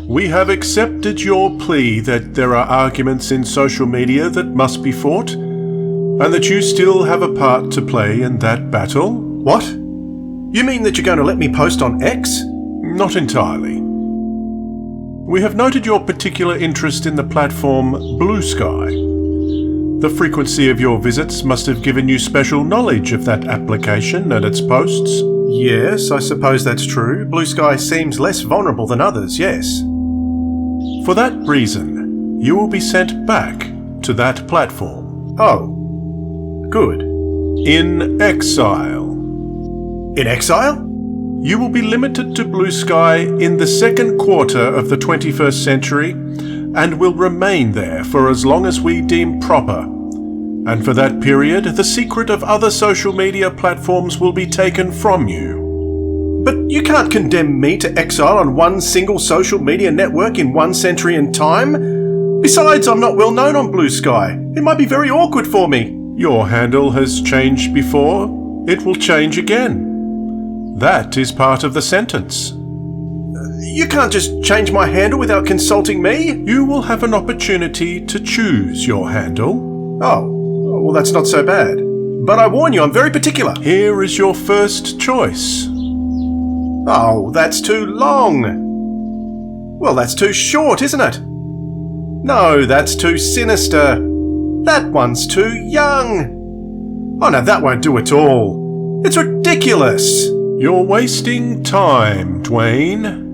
We have accepted your plea that there are arguments in social media that must be fought, and that you still have a part to play in that battle. What? You mean that you're going to let me post on X? Not entirely. We have noted your particular interest in the platform Blue Sky. The frequency of your visits must have given you special knowledge of that application and its posts. Yes, I suppose that's true. Blue Sky seems less vulnerable than others, yes. For that reason, you will be sent back to that platform. Oh, good. In exile. In exile? You will be limited to Blue Sky in the second quarter of the 21st century and will remain there for as long as we deem proper. And for that period, the secret of other social media platforms will be taken from you. But you can't condemn me to exile on one single social media network in one century in time. Besides, I'm not well known on Blue Sky. It might be very awkward for me. Your handle has changed before. It will change again. That is part of the sentence. You can't just change my handle without consulting me. You will have an opportunity to choose your handle. Oh, well, that's not so bad. But I warn you, I'm very particular. Here is your first choice. Oh, that's too long. Well, that's too short, isn't it? No, that's too sinister. That one's too young. Oh no, that won't do at all. It's ridiculous. You're wasting time, Dwayne.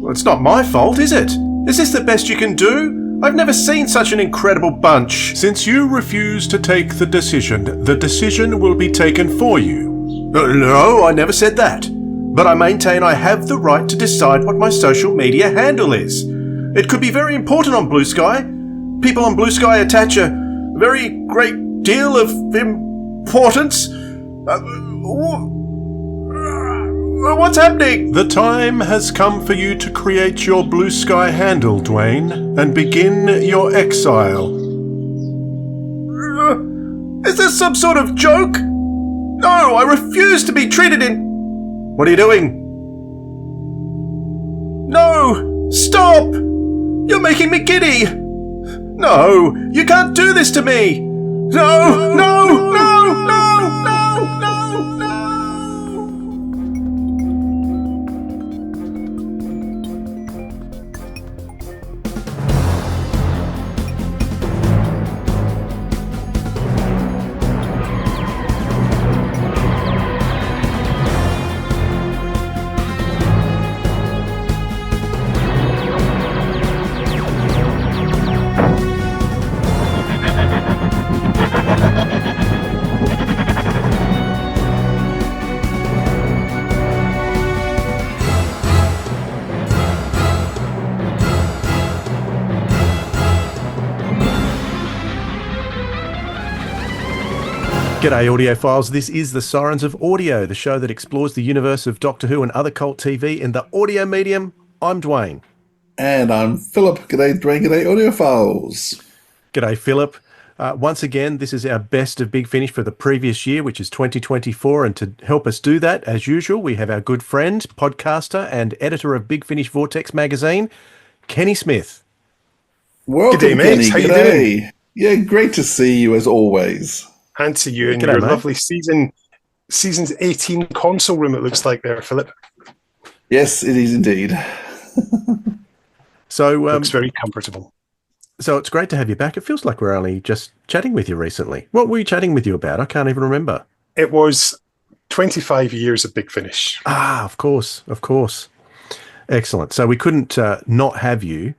Well, it's not my fault, is it? Is this the best you can do? I've never seen such an incredible bunch. Since you refuse to take the decision will be taken for you. No, I never said that. But I maintain I have the right to decide what my social media handle is. It could be very important on Blue Sky. People on Blue Sky attach a very great deal of importance. What's happening? The time has come for you to create your Blue Sky handle, Dwayne, and begin your exile. Is this some sort of joke? No, I refuse to be treated in... What are you doing? No! Stop! You're making me giddy! No! You can't do this to me! No! No! No! No! No! No! No! G'day audiophiles, this is the Sirens of Audio, the show that explores the universe of Doctor Who and other cult TV in the audio medium. I'm Dwayne. And I'm Philip. G'day Dwayne, g'day audiophiles. G'day Philip. Once again, this is our best of Big Finish for the previous year, which is 2024, and to help us do that, as usual, we have our good friend, podcaster and editor of Big Finish Vortex magazine, Kenny Smith. Welcome, G'day, Kenny. mate. How you G'day. doing? Yeah, great to see you as always. And to you in G'day, your mate. lovely season's 18 console room, it looks like there, Philip. Yes, it is indeed. So, Looks very comfortable. so it's great to have you back. It feels like we're only just chatting with you recently. What were we chatting with you about? I can't even remember. It was 25 years of Big Finish. Ah, of course. Excellent. So we couldn't not have you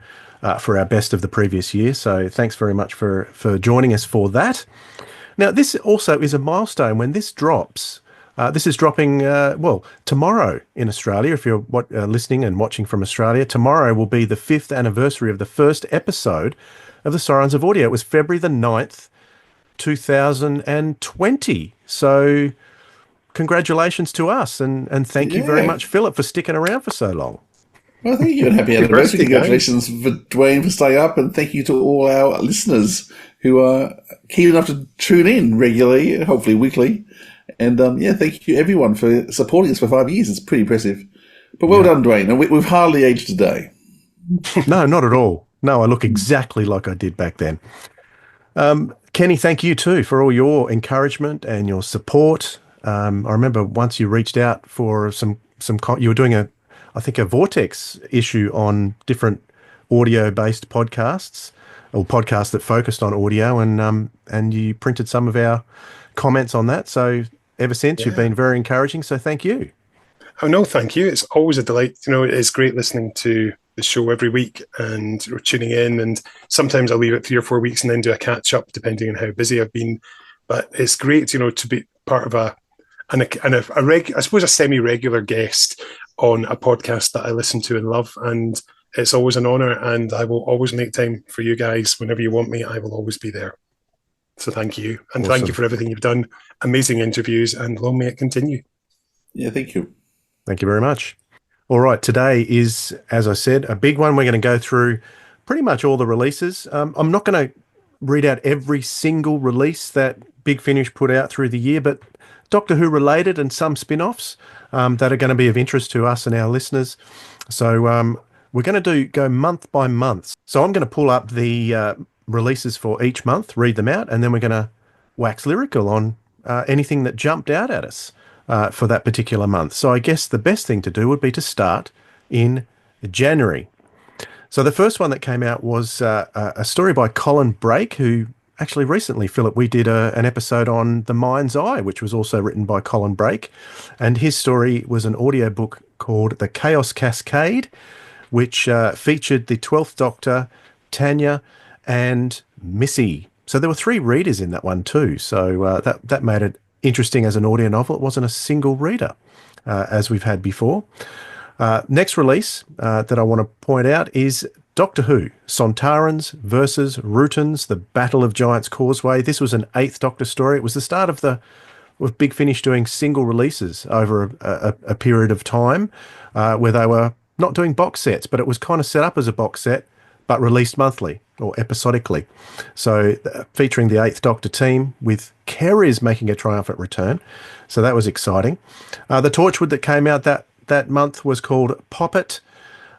for our best of the previous year. So thanks very much for joining us for that. Now, this also is a milestone when this drops. This is dropping, tomorrow in Australia. If you're listening and watching from Australia, tomorrow will be the 5th anniversary of the first episode of the Sirens of Audio. It was February the 9th, 2020. So congratulations to us, and thank you very much, Philip, for sticking around for so long. Well, thank you and happy anniversary. Congratulations for Dwayne for staying up, and thank you to all our listeners who are keen enough to tune in regularly, hopefully weekly. And thank you everyone for supporting us for 5 years. It's pretty impressive. But well done, Dwayne. And we've hardly aged a day. No, not at all. No, I look exactly like I did back then. Kenny, thank you too for all your encouragement and your support. I remember once you reached out for you were doing I think a Vortex issue on different audio-based podcasts or podcasts that focused on audio, and you printed some of our comments on that. So ever since, you've been very encouraging. So thank you. Oh, no, thank you. It's always a delight. It's great listening to the show every week and you're tuning in. And sometimes I'll leave it 3 or 4 weeks and then do a catch up, depending on how busy I've been. But it's great, to be part of a semi-regular guest on a podcast that I listen to and love. And it's always an honor. And I will always make time for you guys. Whenever you want me, I will always be there. So thank you. And Thank you for everything you've done. Amazing interviews, and long may it continue. Yeah, thank you. Thank you very much. All right, today is, as I said, a big one. We're going to go through pretty much all the releases. I'm not going to read out every single release that Big Finish put out through the year, but Doctor Who related and some spin-offs that are going to be of interest to us and our listeners. So we're going to go month by month. So I'm going to pull up the releases for each month, read them out, and then we're going to wax lyrical on anything that jumped out at us for that particular month. So I guess the best thing to do would be to start in January. So the first one that came out was a story by Colin Brake, who actually recently, Philip, we did an episode on The Mind's Eye, which was also written by Colin Brake. And his story was an audiobook called The Chaos Cascade, which featured the 12th Doctor, Tanya, and Missy. So there were 3 readers in that one too. So that made it interesting as an audio novel. It wasn't a single reader, as we've had before. Next release that I want to point out is Doctor Who, Sontarans versus Rutans, The Battle of Giants Causeway. This was an 8th Doctor story. It was the start of Big Finish doing single releases over a period of time where they were not doing box sets, but it was kind of set up as a box set, but released monthly or episodically. So featuring the 8th Doctor team with Kerry's making a triumphant return. So that was exciting. The Torchwood that came out that month was called Poppet.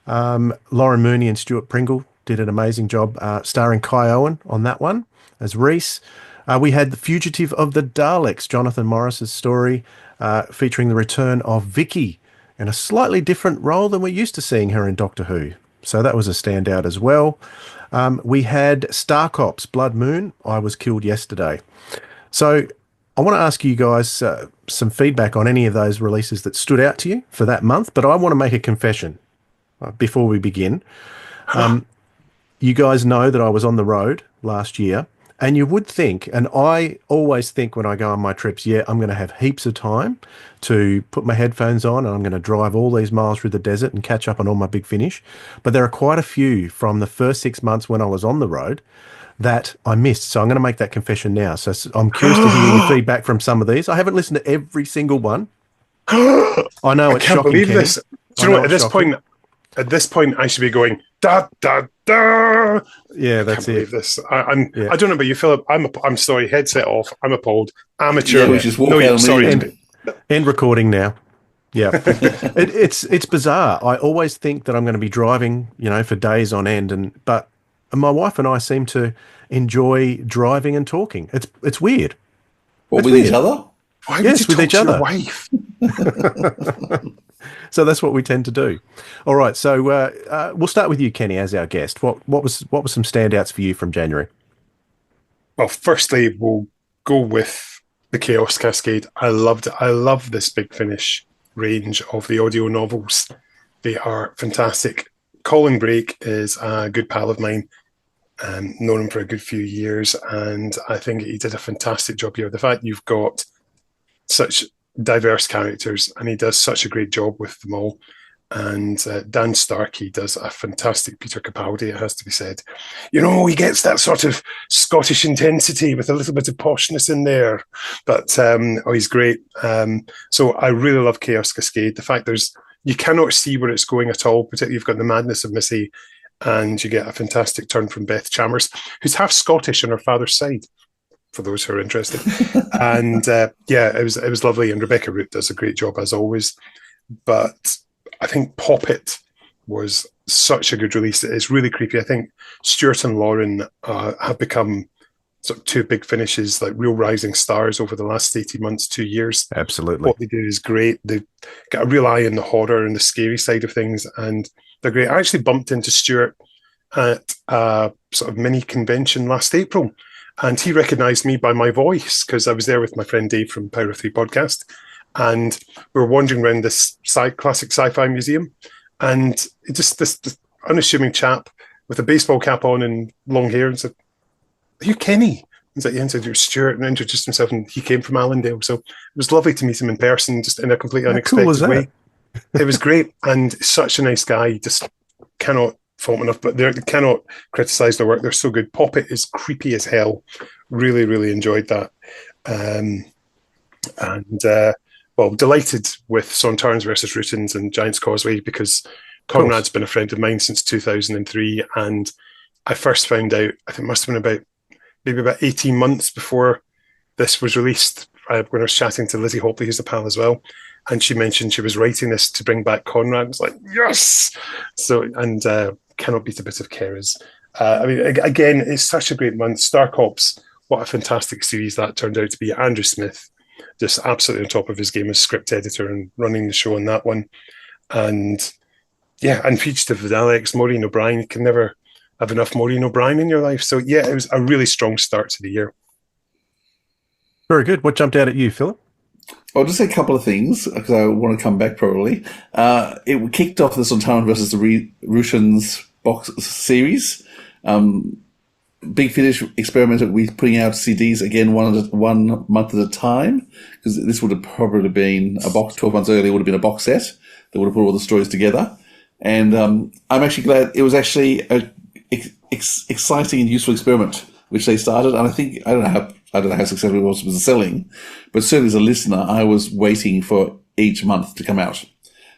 Lauren Mooney and Stuart Pringle did an amazing job starring Kai Owen on that one as Reese. We had The Fugitive of the Daleks, Jonathan Morris's story, featuring the return of Vicky in a slightly different role than we're used to seeing her in Doctor Who. So that was a standout as well. We had Star Cops, Blood Moon, I Was Killed Yesterday. So I want to ask you guys some feedback on any of those releases that stood out to you for that month, but I want to make a confession before we begin. You guys know that I was on the road last year, and you would think, and I always think when I go on my trips, I'm going to have heaps of time to put my headphones on and I'm going to drive all these miles through the desert and catch up on all my Big Finish. But there are quite a few from the first 6 months when I was on the road that I missed. So I'm going to make that confession now. So I'm curious to hear your feedback from some of these. I haven't listened to every single one. I know it's shocking. I can't believe this. Do you know what? At this point, I should be going da da da. Yeah, that's it. This. I don't know about you, Philip. I'm sorry. Headset off. I'm appalled. Amateur. Yeah, we just walk out. Sorry. End recording now. Yeah, it's bizarre. I always think that I'm going to be driving, for days on end, but my wife and I seem to enjoy driving and talking. It's weird. What, with each other? Why yes, with each other. Wife? So that's what we tend to do. All right, so we'll start with you, Kenny, as our guest. What were some standouts for you from January? Well, firstly, we'll go with The Chaos Cascade. I loved it. I love this Big Finish range of the audio novels. They are fantastic. Colin Brake is a good pal of mine. Known him for a good few years, and I think he did a fantastic job here. The fact you've got such diverse characters, and he does such a great job with them all. And Dan Starkey does a fantastic Peter Capaldi, it has to be said. He gets that sort of Scottish intensity with a little bit of poshness in there. But, he's great. So I really love Chaos Cascade. The fact you cannot see where it's going at all, particularly you've got the madness of Missy, and you get a fantastic turn from Beth Chalmers, who's half Scottish on her father's side, for those who are interested. And it was lovely. And Rebecca Root does a great job as always. But I think Poppet was such a good release. It's really creepy. I think Stuart and Lauren have become sort of two big finishes, like real rising stars over the last 18 months, 2 years. Absolutely. What they do is great. They've got a real eye on the horror and the scary side of things, and they're great. I actually bumped into Stuart at a sort of mini convention last April, and he recognised me by my voice because I was there with my friend Dave from Power of Three podcast, and we were wandering around this classic sci-fi museum, and just this unassuming chap with a baseball cap on and long hair, and said, "Are you Kenny?" He's like, "Yeah," and said, "You're Stuart," and introduced himself, and he came from Allendale. So it was lovely to meet him in person, just in a completely unexpected way. It was great, and such a nice guy. Just cannot fault enough, but they cannot criticise their work. They're so good. Poppet is creepy as hell. Really, really enjoyed that. Well, delighted with Sontarans versus Rutans and Giant's Causeway, because Conrad's been a friend of mine since 2003, and I first found out, I think it must have been about 18 months before this was released, when I was chatting to Lizzie Hopley, who's a pal as well, and she mentioned she was writing this to bring back Conrad. I was like, yes! So, and cannot beat a bit of Kera's. I mean, again, it's such a great month. Star Cops, what a fantastic series that turned out to be. Andrew Smith, just absolutely on top of his game as script editor and running the show on that one. And yeah, and Fugitive with Alex, Maureen O'Brien. You can never have enough Maureen O'Brien in your life. So yeah, it was a really strong start to the year. Very good. What jumped out at you, Philip? I'll just say a couple of things because I want to come back probably. It kicked off the Sontaran versus the Russians box series. Big Finish experimented with putting out CDs again one month at a time, because this would have probably been a box 12 months earlier, would have been a box set that would have put all the stories together. And I'm actually glad it was actually a exciting and useful experiment which they started. And I don't know how successful it was with the selling, but certainly as a listener, I was waiting for each month to come out.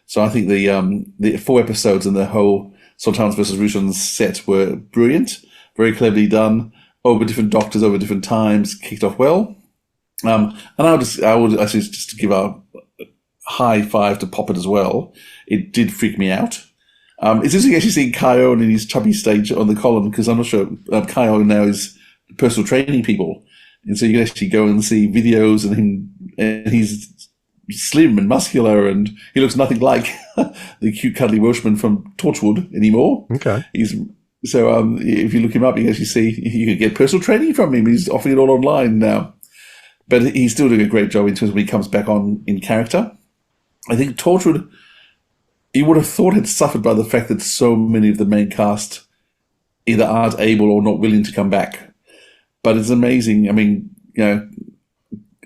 So I think the 4 episodes and the whole Sontarans versus Russians set were brilliant. Very cleverly done, over different doctors, over different times, kicked off well. And I would actually just give a high five to Poppet as well. It did freak me out. It's interesting actually seeing Kyon in his chubby stage on the column, because I'm not sure Kyon now is personal training people. And so you can actually go and see videos and he's slim and muscular, and he looks nothing like the cute cuddly Welshman from Torchwood anymore. Okay. So if you look him up, you can actually see you could get personal training from him. He's offering it all online now. But he's still doing a great job in terms of when he comes back on in character. I think Torchwood, you would have thought, had suffered by the fact that so many of the main cast either aren't able or not willing to come back. But it's amazing. I mean,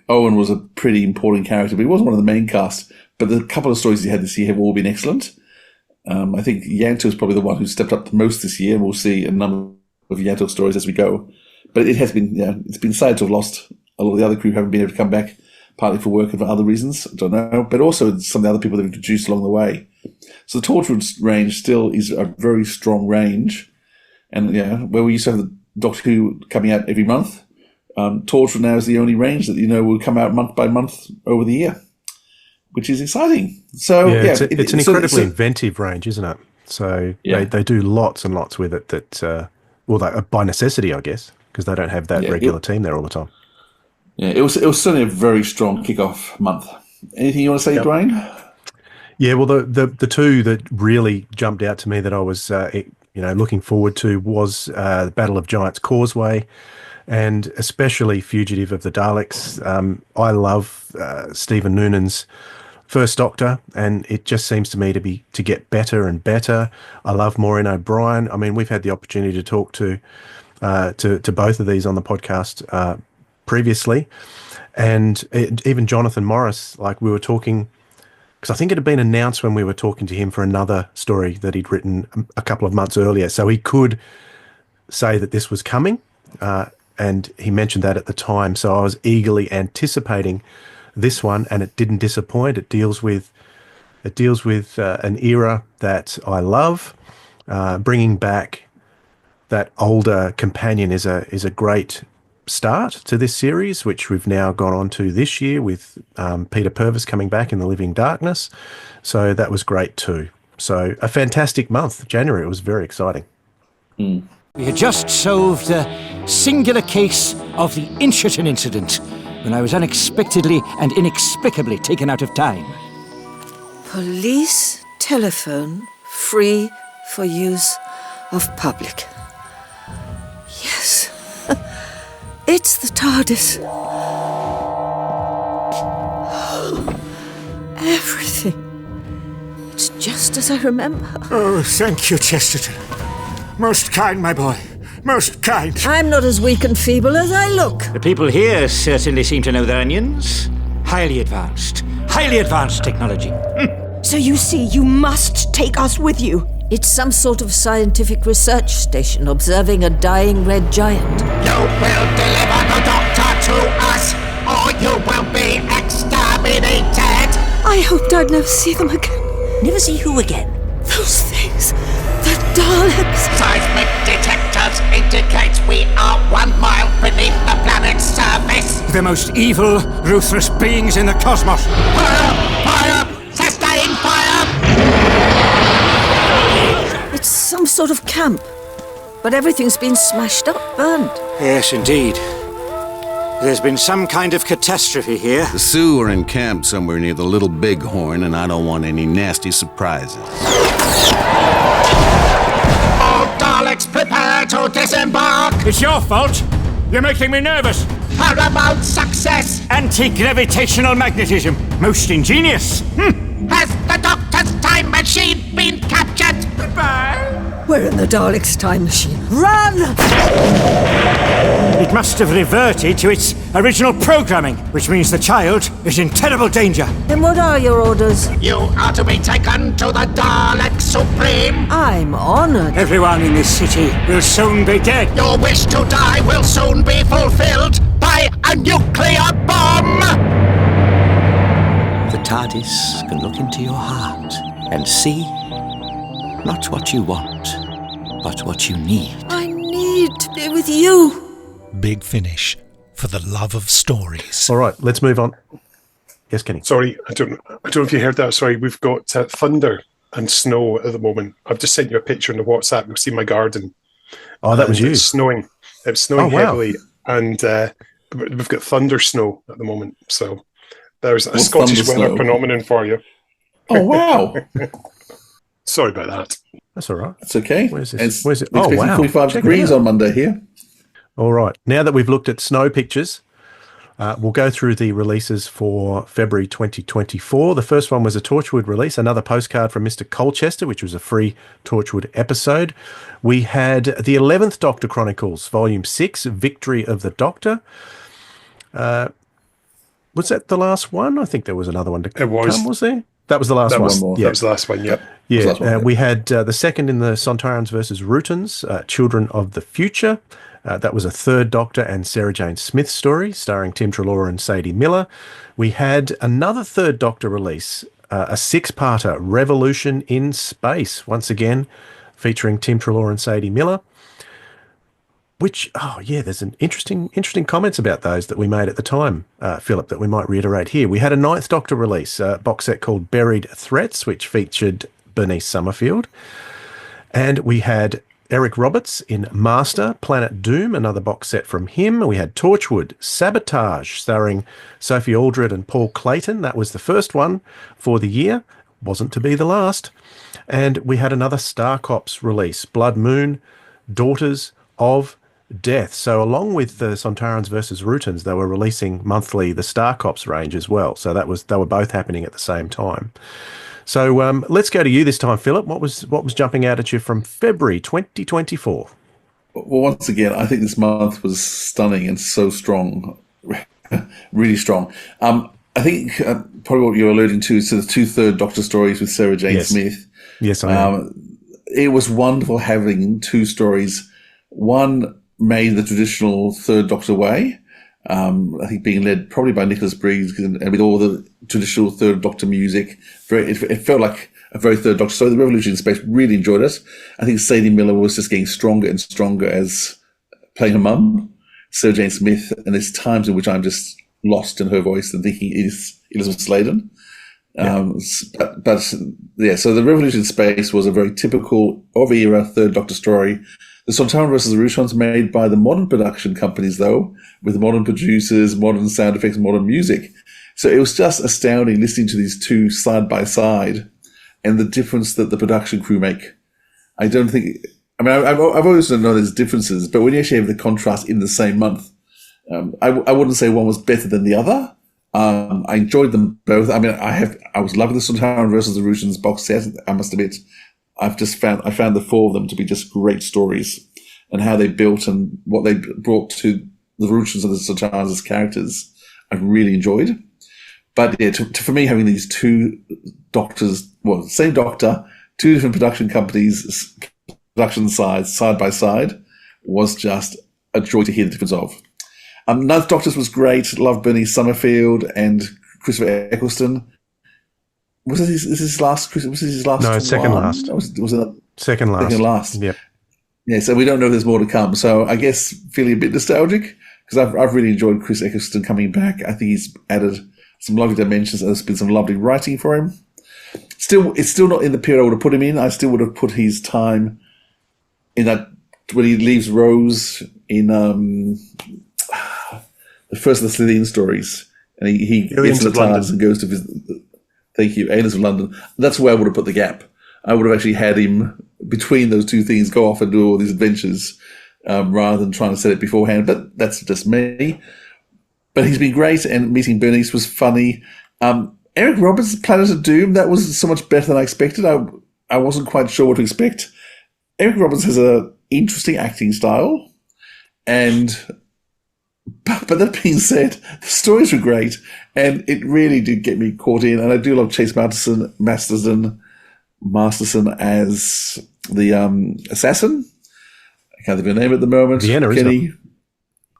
Owen was a pretty important character, but he wasn't one of the main cast. But the couple of stories he had this year have all been excellent. I think Yanto is probably the one who stepped up the most this year. We'll see a number of Yanto stories as we go. But it has been, it's been sad to have lost a lot of the other crew who haven't been able to come back, partly for work and for other reasons. I don't know. But also some of the other people they've introduced along the way. So the Torchwood range still is a very strong range. And where we used to have the Doctor Who coming out every month, Torchwood now is the only range that, will come out month by month over the year, which is exciting. So it's an incredibly inventive range, isn't it? So they do lots and lots with it that, by necessity, I guess, because they don't have that regular team there all the time. Yeah, it was certainly a very strong kickoff month. Anything you want to say, Dwayne? Yeah, well, the two that really jumped out to me that I was looking forward to was the Battle of Giant's Causeway, and especially Fugitive of the Daleks. I love Stephen Noonan's First Doctor, and it just seems to me to get better and better. I love Maureen O'Brien. I mean, we've had the opportunity to talk to both of these on the podcast previously, and even Jonathan Morris. Like, we were talking, because I think it had been announced when we were talking to him for another story that he'd written a couple of months earlier, so he could say that this was coming, and he mentioned that at the time. So I was eagerly anticipating this one, and it didn't disappoint. It deals with an era that I love. Bringing back that older companion is a great start to this series, which we've now gone on to this year with Peter Purvis coming back in The Living Darkness. So that was great too. So a fantastic month, January. It was very exciting. We had just solved the singular case of the Incherton incident when I was unexpectedly and inexplicably taken out of time. Police telephone free for use of public. Yes. It's the TARDIS. Everything. It's just as I remember. Oh, thank you, Chesterton. Most kind, my boy. Most kind. I'm not as weak and feeble as I look. The people here certainly seem to know their onions. Highly advanced technology. So you see, you must take us with you. It's some sort of scientific research station observing a dying red giant. You will deliver the Doctor to us, or you will be exterminated! I hoped I'd never see them again. Never see who again? Those things. The Daleks. Seismic detectors indicate we are 1 mile beneath the planet's surface. The most evil, ruthless beings in the cosmos. Fire! Fire! Sustain fire! It's some sort of camp. But everything's been smashed up, burned. Yes, indeed. There's been some kind of catastrophe here. The Sioux are encamped somewhere near the Little Bighorn, and I don't want any nasty surprises. All Daleks prepare to disembark! It's your fault. You're making me nervous. Paramount success! Anti-gravitational magnetism. Most ingenious. Has the Doctor's time machine been captured? Goodbye! We're in the Daleks' time machine. Run! It must have reverted to its original programming, which means the child is in terrible danger. Then what are your orders? You are to be taken to the Dalek Supreme! I'm honored. Everyone in this city will soon be dead. Your wish to die will soon be fulfilled by a nuclear bomb! The TARDIS can look into your heart and see not what you want, but what you need. I need to be with you. Big Finish, for the love of stories. All right, let's move on. Yes, Kenny. Sorry, I don't know if you heard that. Sorry, we've got thunder and snow at the moment. I've just sent you a picture in the WhatsApp. You'll see my garden. Oh, that was you. It's snowing. It's snowing Oh, wow. heavily, and we've got thunder snow at the moment. So there's a What's Scottish thunder weather snow? phenomenon for you. Oh, wow. Sorry about that. That's all right. It's okay. Where's this? It's Where's it? Oh, expecting wow. 45 Check it degrees out. on Monday here. All right. Now that we've looked at snow pictures, we'll go through the releases for February 2024. The first one was a Torchwood release, another postcard from Mr. Colchester, which was a free Torchwood episode. We had the 11th Doctor Chronicles, Volume 6, Victory of the Doctor. Was that the last one? I think there was another one to It was. come, was there? That was the last That one. was, more. Yeah. that was the last one, yep. Yeah, That's right. we had the second in the Sontarans versus Rootons, Children of the Future. That was a third Doctor and Sarah Jane Smith story starring Tim Treloar and Sadie Miller. We had another third Doctor release, a six-parter, Revolution in Space, once again featuring Tim Treloar and Sadie Miller. Which, oh yeah, there's an interesting comments about those that we made at the time, Philip, that we might reiterate here. We had a ninth Doctor release, a box set called Buried Threats, which featured Bernice Summerfield. And we had Eric Roberts in Master, Planet Doom, another box set from him. We had Torchwood, Sabotage, starring Sophie Aldred and Paul Clayton. That was the first one for the year. Wasn't to be the last. And we had another Star Cops release, Blood Moon, Daughters of Death. So along with the Sontarans versus Rootons, they were releasing monthly the Star Cops range as well. So they were both happening at the same time. So let's go to you this time, Philip. What was jumping out at you from February 2024? Well, once again, I think this month was stunning and so strong, really strong. I think probably what you're alluding to is the two third Doctor stories with Sarah Jane Smith. Yes, I am. It was wonderful having two stories. One made the traditional third Doctor way. I think being led probably by Nicholas Briggs and with all the traditional third Doctor music. It felt like a very third Doctor. So the Revolution in Space, really enjoyed it. I think Sadie Miller was just getting stronger and stronger as playing her mum, Sarah Jane Smith, and there's times in which I'm just lost in her voice and thinking it is Elizabeth Sladen. But yeah, so the Revolution in Space was a very typical of era Third Doctor story. The Sontaran versus the Rushons made by the modern production companies, though, with modern producers, modern sound effects, modern music. So it was just astounding listening to these two side by side and the difference that the production crew make. I don't think, I mean, I've always known there's differences, but when you actually have the contrast in the same month, I wouldn't say one was better than the other. I enjoyed them both. I mean, I was loving the Sontaran versus the Rushons box set. I must admit, I found the four of them to be just great stories, and how they built and what they brought to the Rushons and the Sontarans as characters, I really enjoyed. But yeah, for me, having these two doctors, well, same doctor, two different production companies, production sides side by side, was just a joy to hear the difference of. Ninth Doctors was great. Loved Bernie Summerfield and Christopher Eccleston. Was this his last? Was this his last? No, second one? last. Was it second last? Second last. Yep. Yeah. So we don't know if there's more to come. So I guess feeling a bit nostalgic because I've really enjoyed Chris Eccleston coming back. I think he's added some lovely dimensions. And there's been some lovely writing for him. It's still not in the period I would have put him in. I still would have put his time in that when he leaves Rose in the first of the Slytherin stories, and he gets to the TARDIS and goes to visit. Thank you, Aliens of London. That's where I would have put the gap. I would have actually had him between those two things go off and do all these adventures rather than trying to set it beforehand. But that's just me. But he's been great, and meeting Bernice was funny. Eric Roberts' Planet of Doom, that was so much better than I expected. I wasn't quite sure what to expect. Eric Roberts has an interesting acting style, but that being said, the stories were great, and it really did get me caught in. And I do love Chase Masterson as the assassin. I can't think of her name at the moment. Vienna, Kenny.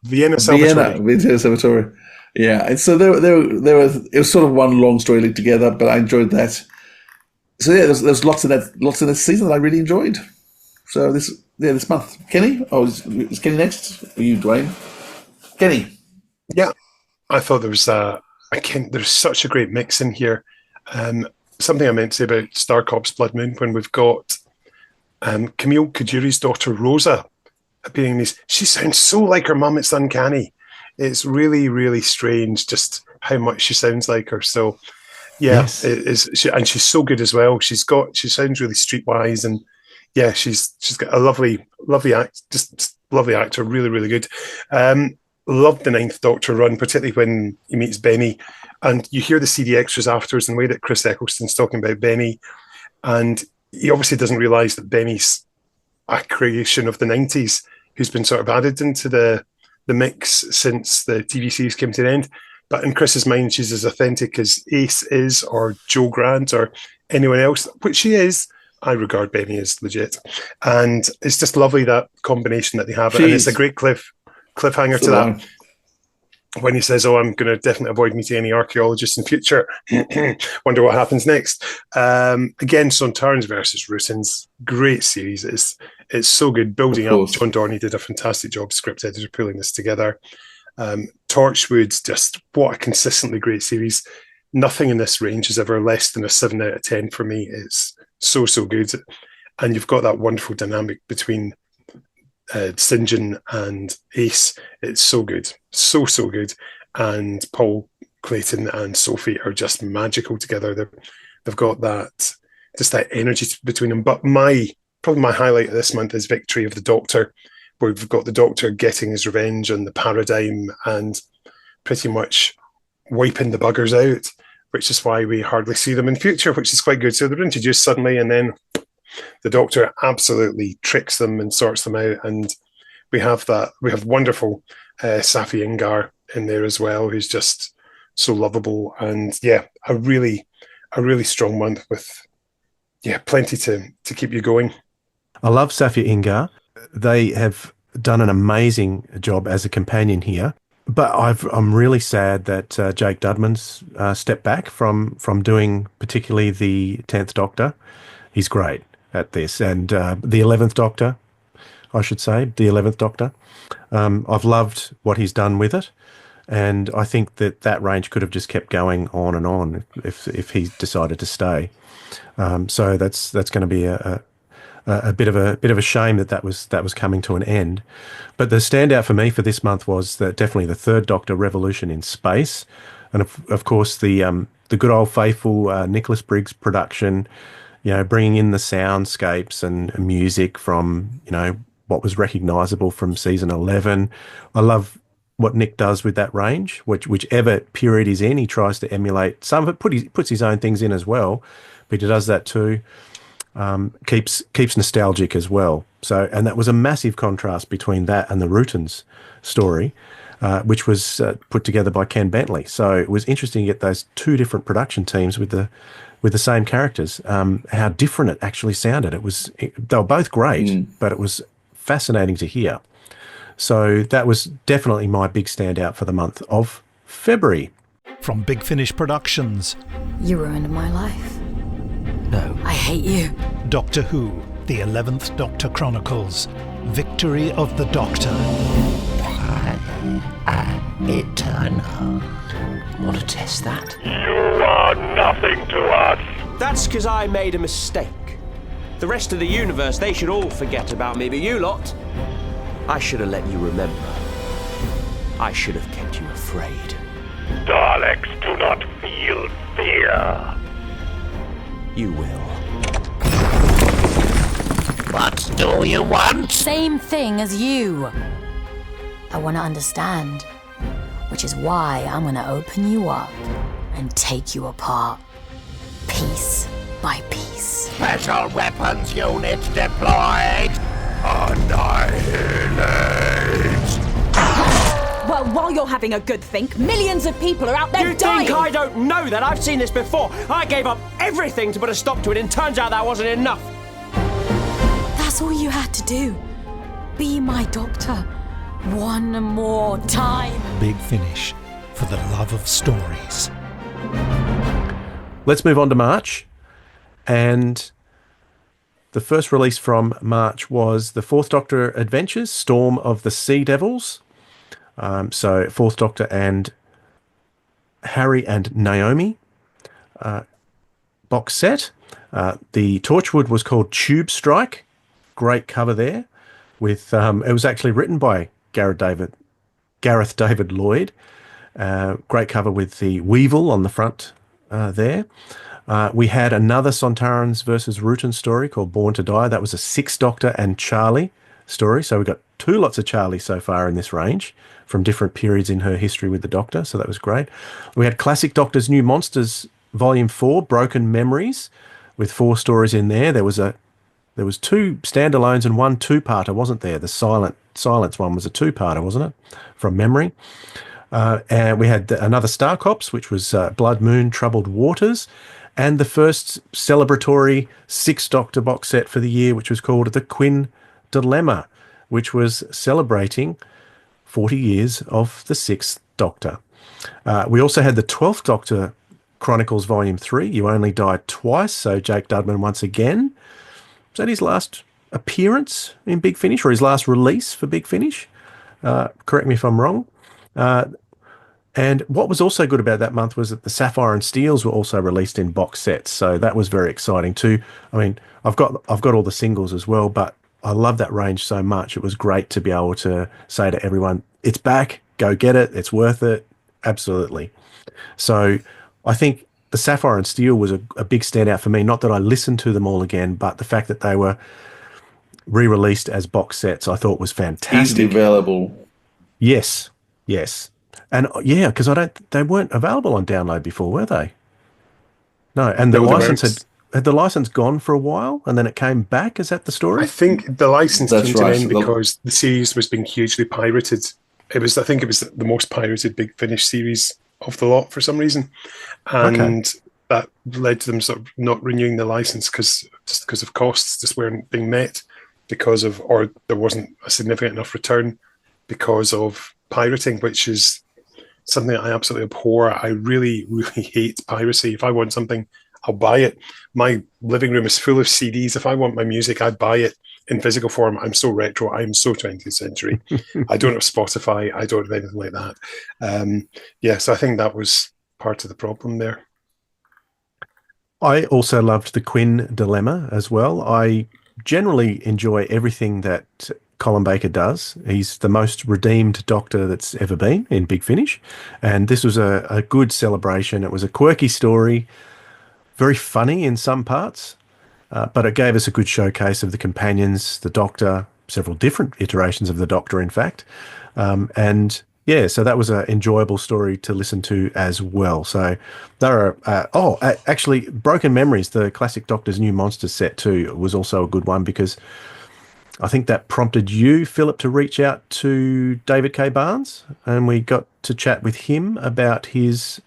Vienna Salvatore. Yeah, and so there it was sort of one long story linked together, but I enjoyed that. So yeah, there's lots in that season that I really enjoyed. So this month, Kenny. Oh, is Kenny next? Or you, Dwayne? Kenny. Yeah, I thought there's such a great mix in here. Something I meant to say about Star Corps Blood Moon when we've got Camille Kajuri's daughter Rosa appearing in these. She sounds so like her mum. It's uncanny. It's really, really strange just how much she sounds like her. So yeah, yes. It is. And she's so good as well. She sounds really streetwise, and yeah, she's got a lovely actor. Really, really good. Loved the Ninth Doctor run, particularly when he meets Benny, and you hear the CD extras afterwards and the way that Chris Eccleston's talking about Benny, and he obviously doesn't realise that Benny's a creation of the 90s who's been sort of added into the mix since the TV series came to an end. But in Chris's mind, she's as authentic as Ace is, or Joe Grant, or anyone else, which she is. I regard Benny as legit. And it's just lovely, that combination that they have. And it's a great cliffhanger to that. When he says, I'm going to definitely avoid meeting any archaeologists in future. Wonder what happens next. Again, Sontarans versus Rushons. Great series. It's so good. Building up. John Dorney did a fantastic job, script editor, pulling this together. Torchwood, just what a consistently great series. Nothing in this range is ever less than a 7 out of 10 for me. It's so good. And you've got that wonderful dynamic between St. John and Ace. It's so good. So good. And Paul Clayton and Sophie are just magical together. They've got that energy between them. But probably my highlight of this month is Victory of the Doctor, where we've got the Doctor getting his revenge on the Paradigm and pretty much wiping the buggers out, which is why we hardly see them in future, which is quite good. So they're introduced suddenly, and then the Doctor absolutely tricks them and sorts them out. And we have wonderful Safi Ingar in there as well, who's just so lovable. And yeah, a really strong month with plenty to keep you going. I love Safi Ingar. They have done an amazing job as a companion here. But I'm really sad that Jake Dudman's stepped back from doing particularly the 10th Doctor. He's great at this. And the 11th Doctor, I should say, the 11th Doctor. I've loved what he's done with it. And I think that range could have just kept going on and on if he decided to stay. So that's going to be a bit of a shame that was coming to an end. But the standout for me for this month was definitely the Third Doctor Revolution in Space, and of course the good old faithful Nicholas Briggs production. Bringing in the soundscapes and music from what was recognisable from season 11. I love what Nick does with that range, whichever period he's in, he tries to emulate. Some of it puts his own things in as well, but he does that too. Keeps nostalgic as well. So, and that was a massive contrast between that and the Rutons story, which was put together by Ken Bentley. So it was interesting to get those two different production teams with the same characters. How different it actually sounded. They were both great, but it was fascinating to hear. So that was definitely my big standout for the month of February. From Big Finish Productions. You ruined my life. No. I hate you. Doctor Who, The 11th Doctor Chronicles. Victory of the Doctor. Eternal. Want to test that? You are nothing to us. That's because I made a mistake. The rest of the universe, they should all forget about me, but you lot, I should have let you remember. I should have kept you afraid. Daleks do not feel fear. You will. What do you want? Same thing as you. I want to understand, which is why I'm going to open you up and take you apart, piece by piece. Special weapons unit deployed. Annihilate. Well, while you're having a good think, millions of people are out there dying. You think I don't know that? I've seen this before. I gave up everything to put a stop to it, and turns out that wasn't enough. That's all you had to do. Be my doctor. One more time. Big Finish, for the love of stories. Let's move on to March. And the first release from March was the Fourth Doctor Adventures, Storm of the Sea Devils. So Fourth Doctor and Harry and Naomi box set. The Torchwood was called Tube Strike. Great cover there. With it was actually written by Gareth David Lloyd. Great cover with the Weevil on the front there. We had another Sontarans versus Rutan story called Born to Die. That was a Sixth Doctor and Charlie story. So we got two lots of Charlie so far in this range from different periods in her history with the Doctor. So that was great. We had Classic Doctor's New Monsters Volume 4, Broken Memories, with 4 stories in there. There was 2 standalones and 1 two-parter, wasn't there? The Silence one was a 2-parter, wasn't it? From memory. And we had another Star Cops, which was Blood Moon, Troubled Waters, and the first celebratory Sixth Doctor box set for the year, which was called The Quinn Dilemma, which was celebrating 40 years of the Sixth Doctor. We also had the 12th Doctor Chronicles Volume 3, You Only Died Twice, so Jake Dudman once again. Was that his last appearance in Big Finish, or his last release for Big Finish? Correct me if I'm wrong. And what was also good about that month was that the Sapphire and Steels were also released in box sets, so that was very exciting too. I mean, I've got all the singles as well, but I love that range so much. It was great to be able to say to everyone, it's back, go get it, it's worth it, absolutely. So I think the Sapphire and Steel was a big standout for me. Not that I listened to them all again, but the fact that they were re-released as box sets I thought was fantastic. Easily available. Yes. And yeah, because they weren't available on download before, were they? No, and the license had the license gone for a while, and then it came back. Is that the story? I think the license That's came to right. an end because the series was being hugely pirated. I think it was the most pirated Big Finish series of the lot for some reason, and that led to them sort of not renewing the license because of costs just weren't being met or there wasn't a significant enough return because of pirating, which is something I absolutely abhor. I really, really hate piracy. If I want something, I'll buy it. My living room is full of CDs. If I want my music, I buy it in physical form. I'm so retro. I'm so 20th century. I don't have Spotify. I don't have anything like that. So I think that was part of the problem there. I also loved the Quinn dilemma as well. I generally enjoy everything that Colin Baker does. He's the most redeemed Doctor that's ever been in Big Finish. And this was a good celebration. It was a quirky story, very funny in some parts, but it gave us a good showcase of the companions, the Doctor, several different iterations of the Doctor, in fact. So that was an enjoyable story to listen to as well. So there are, actually, Broken Memories, the classic Doctor's New Monsters set too, was also a good one, because I think that prompted you, Philip, to reach out to David K. Barnes, and we got to chat with him about his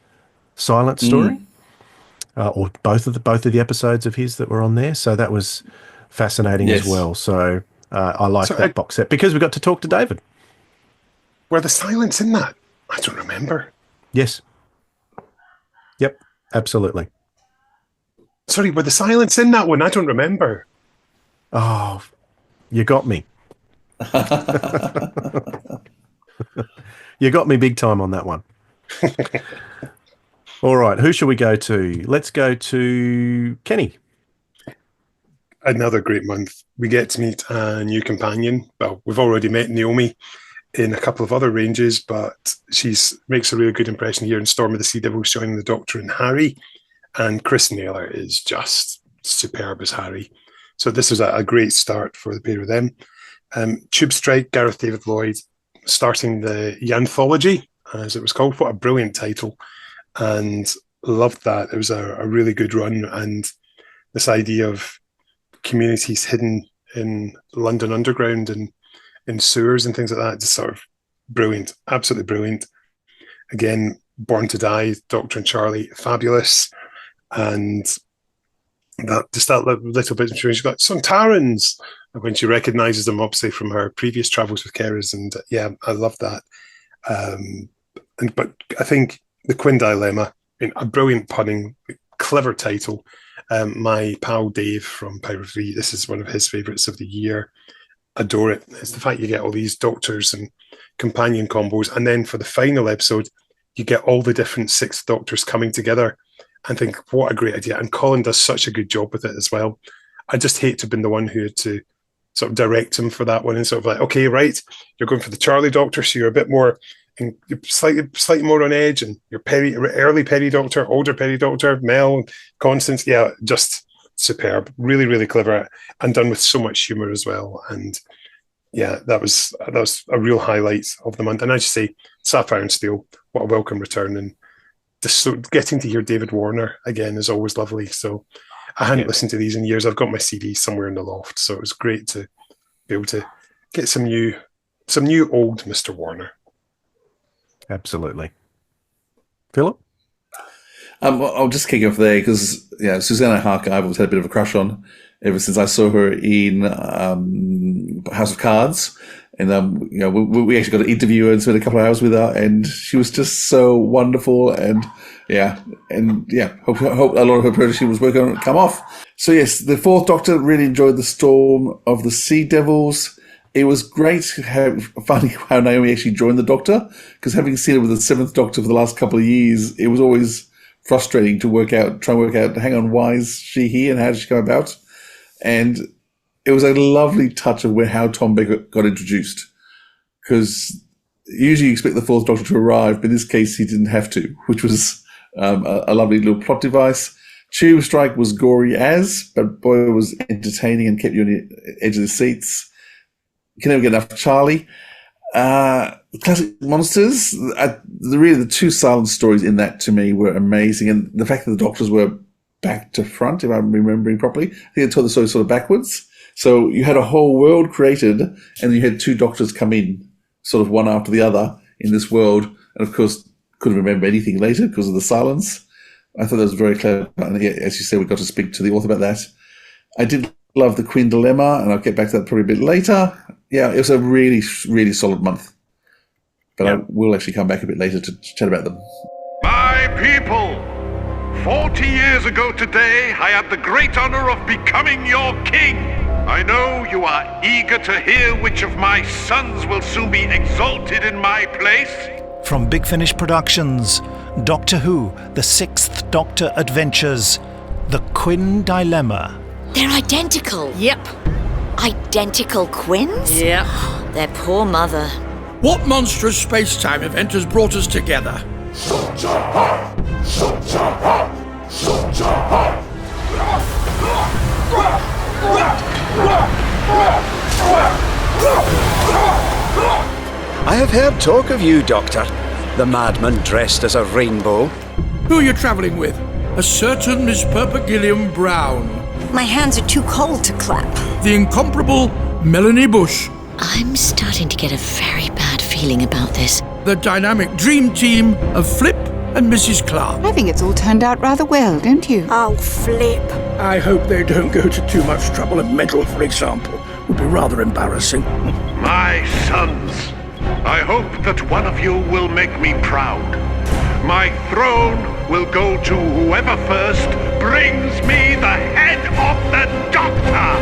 Silent story, or both of the episodes of his that were on there. So that was fascinating as well. So I liked that box set because we got to talk to David. Were the Silents in that? I don't remember. Yes. Yep, absolutely. Sorry, were the Silents in that one? I don't remember. Oh, you got me. You got me big time on that one. All right, who shall we go to? Let's go to Kenny. Another great month. We get to meet a new companion. Well, we've already met Naomi in a couple of other ranges, but she makes a really good impression here in Storm of the Sea Devils, joining the Doctor and Harry. And Chris Naylor is just superb as Harry. So this was a great start for the pair of them. Tube Strike, Gareth David Lloyd, starting the Yanthology, as it was called. What a brilliant title. And loved that. It was a really good run. And this idea of communities hidden in London Underground and in sewers and things like that, just sort of brilliant, absolutely brilliant. Again, Born to Die, Doctor and Charlie, fabulous. And that little bit, she's got some Tarans when she recognises them, obviously from her previous travels with Keras, and I love that. But I think the Quinn dilemma, a brilliant punning, clever title. My pal Dave from Power 3, this is one of his favourites of the year. Adore it. It's the fact you get all these Doctors and companion combos, and then for the final episode, you get all the different Sixth Doctors coming together. And think, what a great idea. And Colin does such a good job with it as well. I just hate to have been the one who had to sort of direct him for that one and sort of like, okay, right, you're going for the Charlie Doctor, so you're a bit more, you're slightly more on edge, and you're early Perry Doctor, older Perry Doctor, Mel, Constance, just superb. Really, really clever, and done with so much humour as well. And that was a real highlight of the month. And as you say, Sapphire and Steel, what a welcome return. And just getting to hear David Warner again is always lovely. So I hadn't listened to these in years. I've got my CD somewhere in the loft, so it was great to be able to get some new old Mr. Warner. Absolutely. Philip? I'll just kick off there because Susanna Harker I've always had a bit of a crush on ever since I saw her in House of Cards. And we actually got to interview her and spend a couple of hours with her, and she was just so wonderful. And hope a lot of her production was working to come off. So yes, the Fourth Doctor, really enjoyed the Storm of the Sea Devils. It was great finding how Naomi actually joined the Doctor, because having seen her with the Seventh Doctor for the last couple of years, it was always frustrating to try and work out, hang on, why is she here and how did she come about? And it was a lovely touch of how Tom Baker got introduced, because usually you expect the Fourth Doctor to arrive, but in this case he didn't have to, which was a lovely little plot device. Tube Strike was gory but boy, it was entertaining and kept you on the edge of the seats. You can never get enough of Charlie. Classic Monsters, the two silent stories in that to me were amazing, and the fact that the Doctors were back to front, if I'm remembering properly, I think they told the story sort of backwards. So you had a whole world created, and you had two Doctors come in, sort of one after the other in this world, and of course couldn't remember anything later because of the silence. I thought that was very clever, and as you said, we got to speak to the author about that. I did love the Queen Dilemma, and I'll get back to that probably a bit later. Yeah, it was a really, really solid month. But I will actually come back a bit later to chat about them. My people, 40 years ago today, I had the great honor of becoming your king. I know you are eager to hear which of my sons will soon be exalted in my place. From Big Finish Productions, Doctor Who, The Sixth Doctor Adventures, The Quinn Dilemma. They're identical. Yep. Identical Quinns? Yep. Their poor mother. What monstrous space-time event has brought us together? I have heard talk of you, Doctor. The madman dressed as a rainbow. Who are you travelling with? A certain Miss Purple Gilliam Brown. My hands are too cold to clap. The incomparable Melanie Bush. I'm starting to get a very bad feeling about this. The dynamic dream team of Flip and Mrs. Clark. I think it's all turned out rather well, don't you? Oh, Flip. I hope they don't go to too much trouble in Mental, for example. Would be rather embarrassing. My sons, I hope that one of you will make me proud. My throne will go to whoever first brings me the head of the Doctor!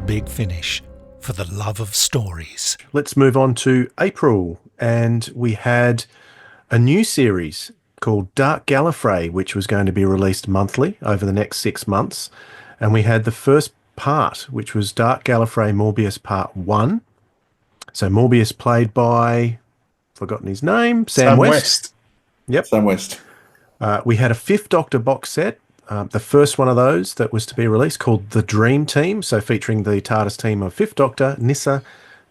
Big Finish, for the love of stories. Let's move on to April, and we had a new series called Dark Gallifrey, which was going to be released monthly over the next 6 months. And we had the first part, which was Dark Gallifrey Morbius Part 1. So Morbius played by, forgotten his name, Sam West. Yep. Sam West. We had a Fifth Doctor box set, the first one of those that was to be released, called The Dream Team, so featuring the TARDIS team of Fifth Doctor, Nyssa,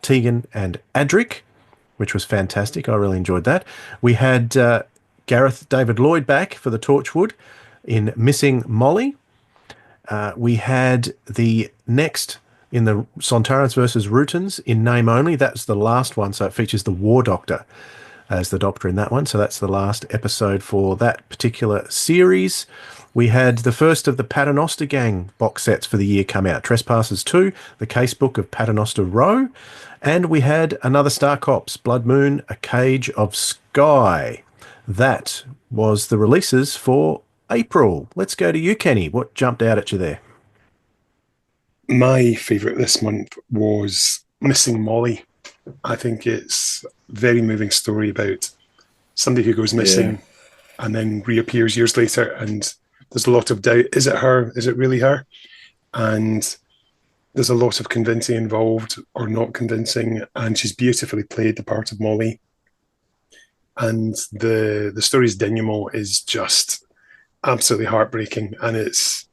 Tegan and Adric, which was fantastic. I really enjoyed that. We had Gareth David Lloyd back for the Torchwood in Missing Molly. We had the next in the Sontarans versus Rutans in name only. That's the last one, so it features the War Doctor as the Doctor in that one. So that's the last episode for that particular series. We had the first of the Paternoster Gang box sets for the year come out. Trespassers 2, The Casebook of Paternoster Row. And we had another Star Cops, Blood Moon, A Cage of Sky. That was the releases for April. Let's go to you, Kenny. What jumped out at you there? My favourite this month was Missing Molly. I think it's a very moving story about somebody who goes missing and then reappears years later, and there's a lot of doubt. Is it her? Is it really her? And there's a lot of convincing involved or not convincing, and she's beautifully played the part of Molly. And the story's denouement is just absolutely heartbreaking, and it's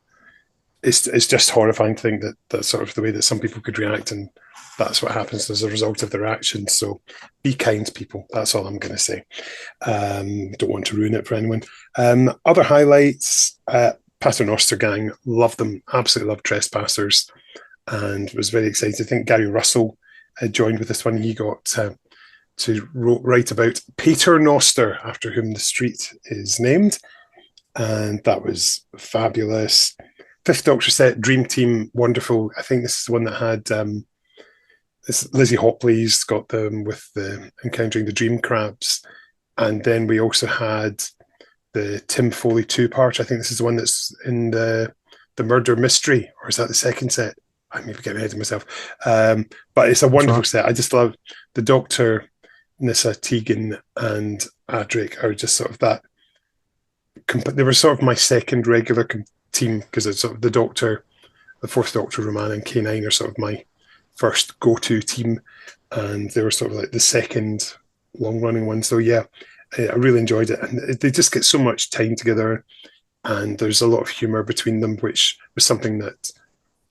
just horrifying to think that that's sort of the way that some people could react, and that's what happens as a result of their actions. So be kind, people. That's all I'm going to say. Don't want to ruin it for anyone. Other highlights, Paternoster Gang, love them, absolutely love Trespassers, and was very excited. I think Gary Russell joined with this one. He got to write about Peter Noster, after whom the street is named, and that was fabulous. Fifth Doctor set, Dream Team, wonderful. I think this is the one that had this Lizzie Hopley's got them with the Encountering the Dream Crabs, and then we also had the Tim Foley 2-part. I think this is the one that's in the Murder Mystery, or is that the second set? I may be getting ahead of myself. But it's a wonderful set. I just love the Doctor, Nyssa, Tegan, and Adric are just sort of that. They were sort of my second regular team, because it's sort of the Doctor, the Fourth Doctor, Roman, and K9 are sort of my first go-to team, and they were sort of like the second long-running one. So yeah, I really enjoyed it, and they just get so much time together, and there's a lot of humour between them, which was something that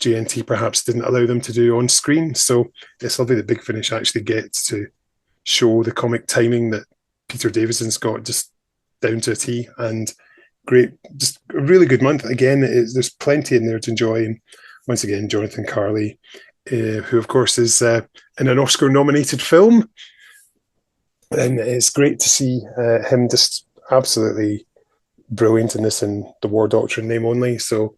GNT perhaps didn't allow them to do on screen. So it's lovely that Big Finish actually gets to show the comic timing that Peter Davison's got just down to a T, and great, just a really good month. Again, there's plenty in there to enjoy, and once again, Jonathan Carley, who of course is in an Oscar-nominated film, and it's great to see him just absolutely brilliant in this, in The War Doctor in name only. So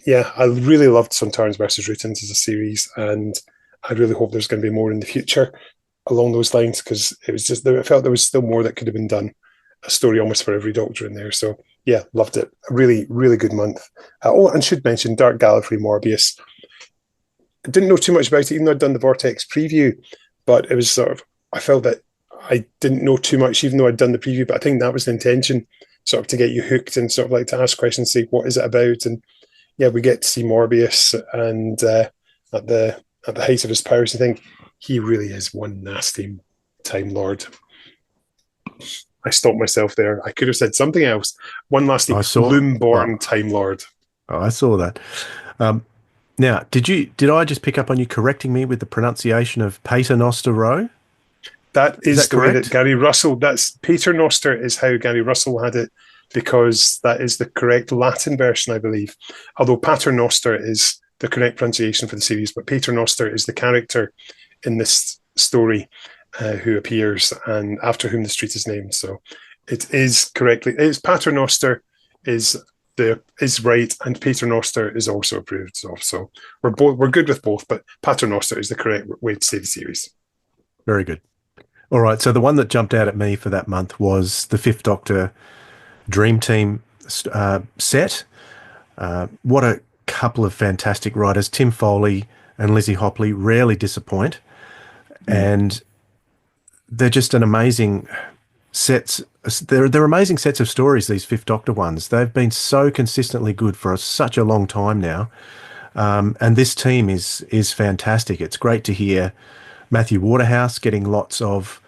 yeah, I really loved Sontarans versus Rutans as a series, and I really hope there's going to be more in the future along those lines, because it was just, I felt there was still more that could have been done a story almost for every Doctor in there. So yeah, loved it. A really, really good month. And should mention Dark Gallifrey Morbius. I didn't know too much about it, even though I'd done the Vortex preview, but it was sort of, I felt that I didn't know too much, even though I'd done the preview, but I think that was the intention, sort of to get you hooked and sort of like to ask questions, say, what is it about? And yeah, we get to see Morbius, and at the height of his powers, I think he really is one nasty Time Lord. I stopped myself there. I could have said something else. One nasty Loom-born Time Lord. Oh, I saw that. Now, did I just pick up on you correcting me with the pronunciation of Paternoster Row? That is the way correct? that Gary Russell, that's Paternoster is how Gary Russell had it, because that is the correct Latin version, I believe. Although Paternoster is the correct pronunciation for the series, but Paternoster is the character in this story who appears and after whom the street is named. So it is correctly, it's Paternoster is right, and Paternoster is also approved of. So we're good with both, but Paternoster is the correct way to say the series. Very good. All right, so the one that jumped out at me for that month was the Fifth Doctor Dream Team set. What a couple of fantastic writers. Tim Foley and Lizzie Hopley rarely disappoint. And they're just an amazing sets. They're amazing sets of stories, these Fifth Doctor ones. They've been so consistently good for such a long time now. And this team is fantastic. It's great to hear Matthew Waterhouse getting lots of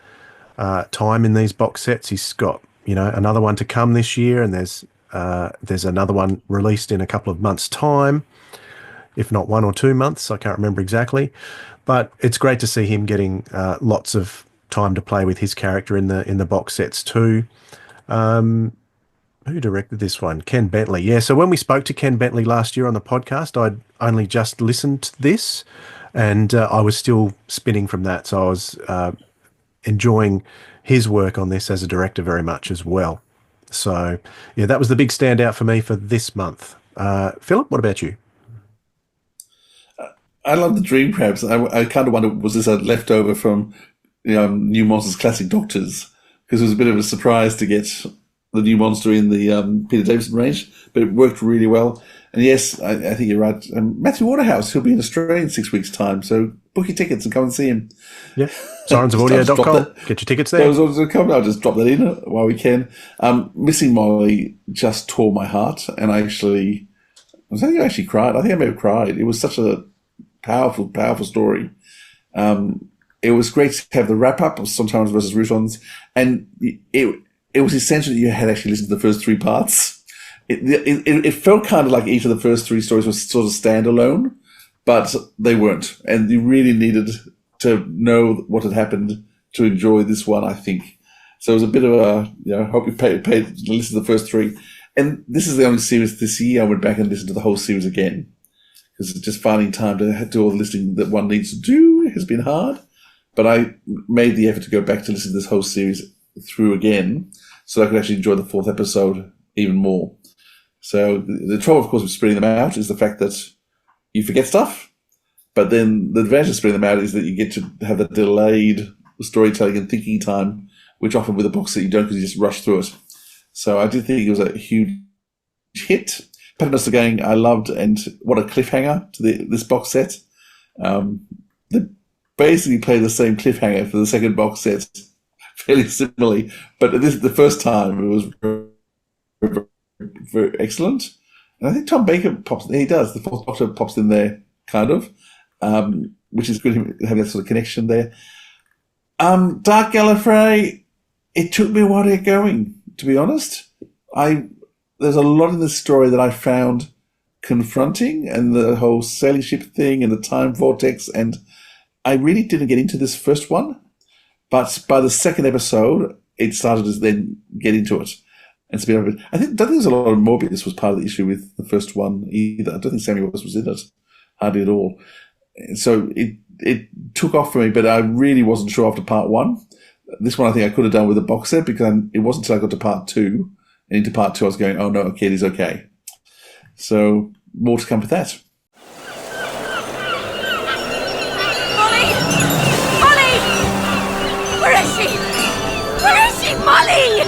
time in these box sets. He's got, another one to come this year, and there's another one released in a couple of months' time, if not 1 or 2 months. I can't remember exactly, but it's great to see him getting lots of time to play with his character in the box sets too. Who directed this one? Ken Bentley. Yeah. So when we spoke to Ken Bentley last year on the podcast, I'd only just listened to this, and I was still spinning from that. So I was enjoying his work on this as a director very much as well. So yeah, that was the big standout for me for this month. Philip, what about you? I love the Dream Crabs. I kind of wonder, was this a leftover from New Monsters Classic Doctors? Because it was a bit of a surprise to get the new monster in the Peter Davison range, but it worked really well. And yes, I think you're right. Matthew Waterhouse, he'll be in Australia in 6 weeks' time, so book your tickets and come and see him. Yeah, sirensofaudio.com. Get your tickets there. I'll just drop that in while we can. Missing Molly just tore my heart, and I think I actually cried. I think I may have cried. It was such a powerful, powerful story. It was great to have the wrap-up of Sontarans versus Routons, and it was essential that you had actually listened to the first 3 parts. It felt kind of like each of the first 3 stories was sort of standalone, but they weren't. And you really needed to know what had happened to enjoy this one, I think. So it was a bit of a, hope you paid to listen to the first 3. And this is the only series this year I went back and listened to the whole series again. Because just finding time to do all the listening that one needs to do has been hard. But I made the effort to go back to listen to this whole series through again, so I could actually enjoy the 4th episode even more. So the trouble, of course, with spreading them out is the fact that you forget stuff, but then the advantage of spreading them out is that you get to have that delayed storytelling and thinking time, which often with a box set you don't, because you just rush through it. So I did think it was a huge hit. Paternoster Gang, I loved, and what a cliffhanger to this box set. They basically play the same cliffhanger for the second box set, fairly similarly, but the first time it was very, very excellent. And I think Tom Baker he does. The 4th Doctor pops in there, kind of, which is good having that sort of connection there. Dark Gallifrey, it took me a while to get going, to be honest. There's a lot in this story that I found confronting, and the whole sailing ship thing and the time vortex, and I really didn't get into this first one. But by the second episode, it started to then get into it. And I don't think there's a lot of Morbius was part of the issue with the first one either. I don't think Samuel was in it, hardly at all. So it took off for me, but I really wasn't sure after part 1. This one I think I could have done with a box set, because it wasn't until I got to part 2, and into part 2 I was going, oh no, okay, it is okay. So more to come with that. Where is she? Molly!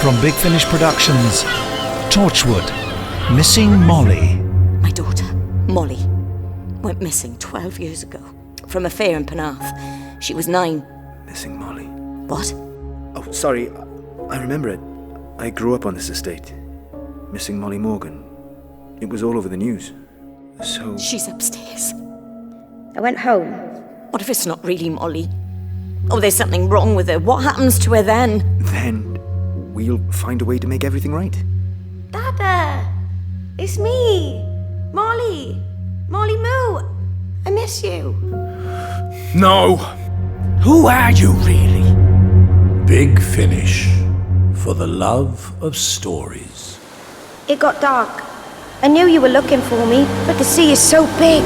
From Big Finish Productions, Torchwood, Missing Molly. My daughter, Molly, went missing 12 years ago from a fair in Penarth. She was 9. Missing Molly. What? Oh, sorry. I remember it. I grew up on this estate. Missing Molly Morgan. It was all over the news. So... She's upstairs. I went home. What if it's not really Molly? Oh, there's something wrong with her. What happens to her then? Then we'll find a way to make everything right. Dada! It's me! Molly! Molly Moo! I miss you. No! Who are you, really? Big Finish. For the love of stories. It got dark. I knew you were looking for me, but the sea is so big.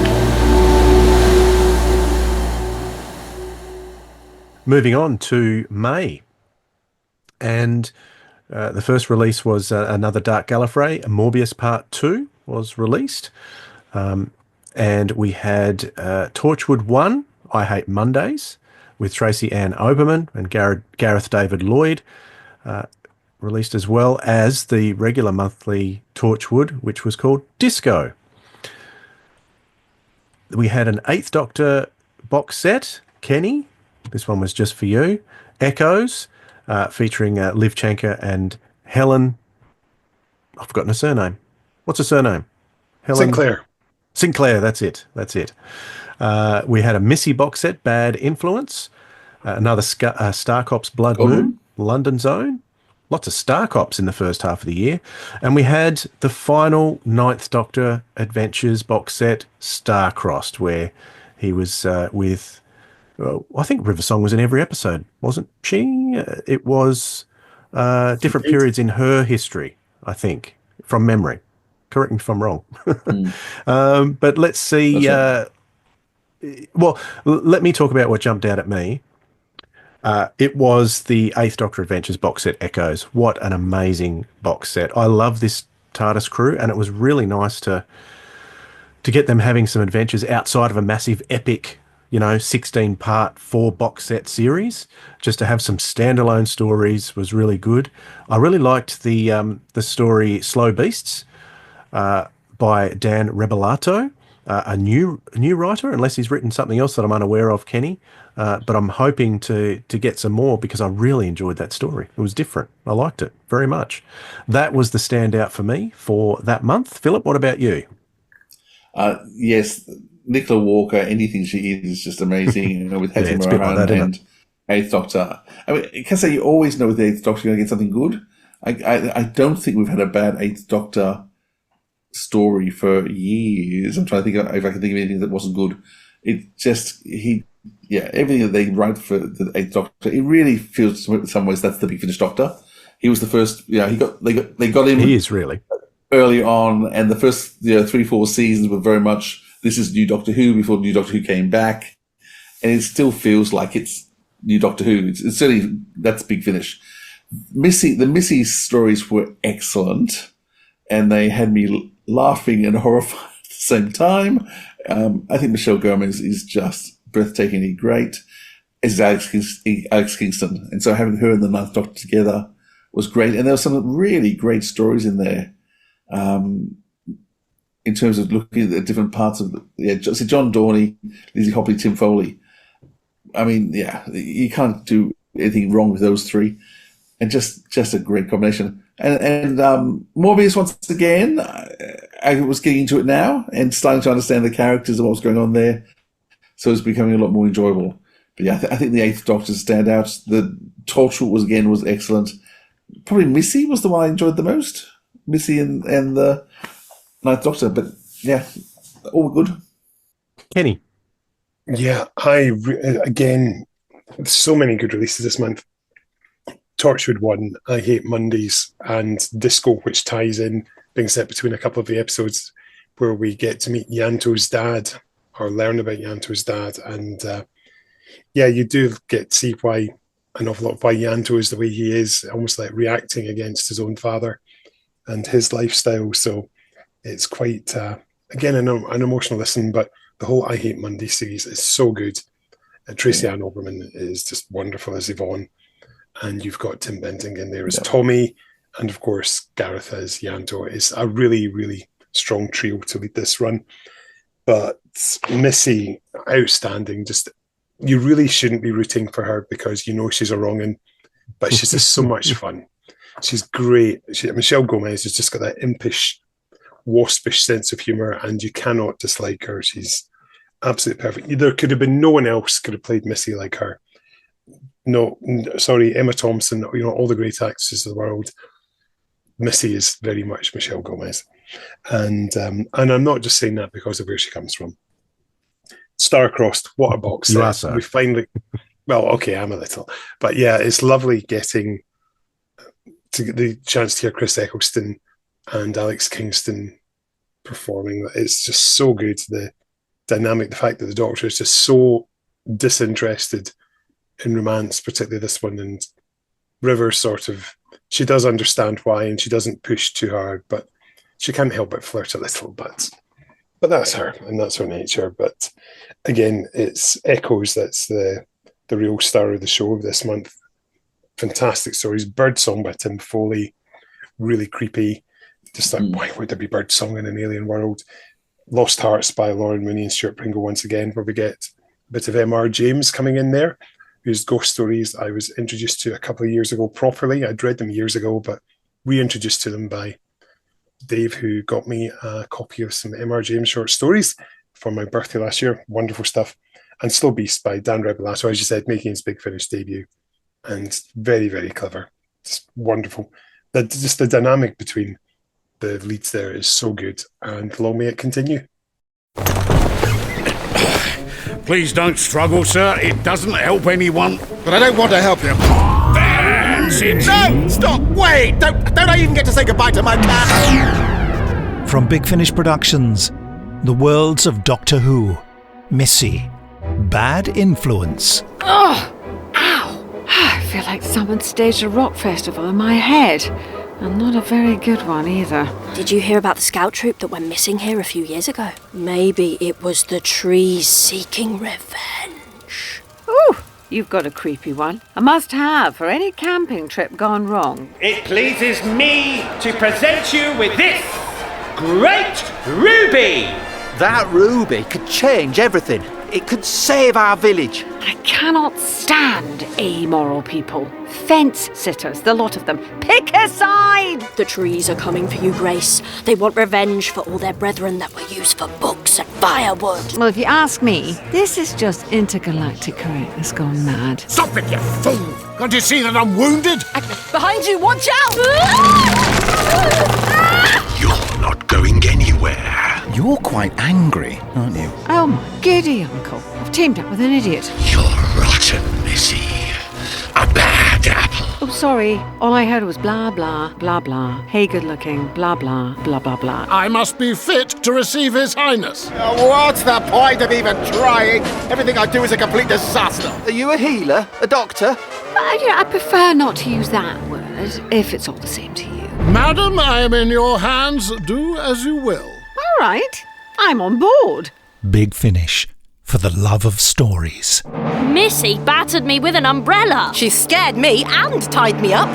Moving on to May. And the first release was another Dark Gallifrey. Morbius Part 2 was released. And we had Torchwood 1, I Hate Mondays, with Tracy Ann Oberman and Gareth David Lloyd, released, as well as the regular monthly Torchwood, which was called Disco. We had an 8th Doctor box set, Kenny. This one was just for you. Echoes, featuring Liv Chenka and Helen. I've forgotten her surname. What's her surname? Helen Sinclair, that's it. We had a Missy box set, Bad Influence. Another Star Cops Blood Moon, London Zone. Lots of Star Cops in the first half of the year. And we had the final 9th Doctor Adventures box set, Star-Crossed, where he was with... Well, I think River Song was in every episode, wasn't she? It was different periods in her history, I think, from memory. Correct me if I'm wrong. But let's see. Well, let me talk about what jumped out at me. It was the 8th Doctor Adventures box set, Echoes. What an amazing box set. I love this TARDIS crew, and it was really nice to get them having some adventures outside of a massive epic 16-part 4-box set series. Just to have some standalone stories was really good. I really liked the story Slow Beasts by Dan Rebelato, a new writer, unless he's written something else that I'm unaware of, Kenny. But I'm hoping to get some more because I really enjoyed that story. It was different. I liked it very much. That was the standout for me for that month. Philip, what about you? Yes, Nicola Walker, anything she is just amazing. With Hattie Moran like that, and 8th Doctor. I mean, I can say you always know with the 8th Doctor you're going to get something good. I don't think we've had a bad 8th Doctor story for years. I'm trying to think if I can think of anything that wasn't good. It just, everything that they write for the 8th Doctor, it really feels in some ways that's the Big Finish Doctor. He was the first, they got him. He is really. Early on, and the first 3-4 seasons were very much, this is new Doctor Who before new Doctor Who came back, and it still feels like it's new Doctor Who. It's certainly, that's Big Finish. The Missy stories were excellent, and they had me laughing and horrified at the same time. I think Michelle Gomez is just breathtakingly great, as Alex Kingston, and so having her and the 9th Doctor together was great, and there were some really great stories in there. In terms of looking at different parts of John Dorney, Lizzie Hopley, Tim Foley. I mean, you can't do anything wrong with those three, and just a great combination. And Morbius, once again, I was getting into it now and starting to understand the characters and what was going on there, so it's becoming a lot more enjoyable. But yeah, I think the 8th Doctor stand out. The Torchwood was excellent. Probably Missy was the one I enjoyed the most. Missy and the 9th Doctor, but yeah, all good. Kenny. Yeah, again, so many good releases this month. Torchwood 1, I Hate Mondays, and Disco, which ties in, being set between a couple of the episodes where we get to meet Yanto's dad, or learn about Yanto's dad, and you do get to see why an awful lot of why Yanto is the way he is, almost like reacting against his own father and his lifestyle. So it's quite, again, an emotional listen, but the whole I Hate Monday series is so good. Tracy Ann Oberman is just wonderful as Yvonne. and you've got Tim Benting in there as Tommy, and of course Gareth as Yanto. It's a really, really strong trio to lead this run. But Missy, outstanding. Just, you really shouldn't be rooting for her because you know she's a wrong-un, but she's just so much fun. She's great. Michelle Gomez has just got that impish, waspish sense of humour, and you cannot dislike her. She's absolutely perfect. There could have been no one else could have played Missy like her. No, sorry, Emma Thompson, all the great actresses of the world. Missy is very much Michelle Gomez. And I'm not just saying that because of where she comes from. Star-crossed, what a box set. You are, sir. We finally, well, okay, I'm a little. But yeah, it's lovely getting to get the chance to hear Chris Eccleston and Alex Kingston performing. It's just so good. The dynamic, the fact that the Doctor is just so disinterested in romance, particularly this one, and River she does understand why, and she doesn't push too hard, but she can't help but flirt a little. But that's her, and that's her nature. But again, it's Echoes that's the real star of the show this month. Fantastic stories. Birdsong by Tim Foley, really creepy. Just like, why would there be birdsong in an alien world? Lost Hearts by Lauren Mooney and Stuart Pringle once again, where we get a bit of M.R. James coming in there, whose ghost stories I was introduced to a couple of years ago properly. I'd read them years ago, but reintroduced to them by Dave, who got me a copy of some M.R. James short stories for my birthday last year. Wonderful stuff. And Slow Beast by Dan Rebellato, as you said, making his Big Finish debut. And very, very clever. It's wonderful. Just the dynamic between the leads there is so good. And long may it continue. Please don't struggle, sir. It doesn't help anyone. But I don't want to help you. That's it. No! Stop! Wait! Don't I even get to say goodbye to my cat? From Big Finish Productions, the worlds of Doctor Who, Missy, Bad Influence. Oh! Ow! I feel like someone staged a rock festival in my head. And not a very good one either. Did you hear about the scout troop that went missing here a few years ago? Maybe it was the trees seeking revenge. Ooh, you've got a creepy one. A must-have for any camping trip gone wrong. It pleases me to present you with this great ruby. That ruby could change everything. It could save our village. I cannot stand amoral people. Fence sitters, the lot of them. Pick a side! The trees are coming for you, Grace. They want revenge for all their brethren that were used for books and firewood. Well, if you ask me, this is just intergalactic correctness gone mad. Stop it, you fool! Can't you see that I'm wounded? Behind you, watch out! You're not going anywhere. You're quite angry, aren't you? Oh, my giddy uncle. I've teamed up with an idiot. You're rotten, Missy. A bad apple. Oh, sorry. All I heard was blah, blah, blah, blah. Hey, good looking, blah, blah, blah, blah, blah. I must be fit to receive His Highness. What's the point of even trying? Everything I do is a complete disaster. Are you a healer? A doctor? I prefer not to use that word, if it's all the same to you. Madam, I am in your hands. Do as you will. All right. I'm on board. Big Finish, for the love of stories. Missy battered me with an umbrella. She scared me and tied me up.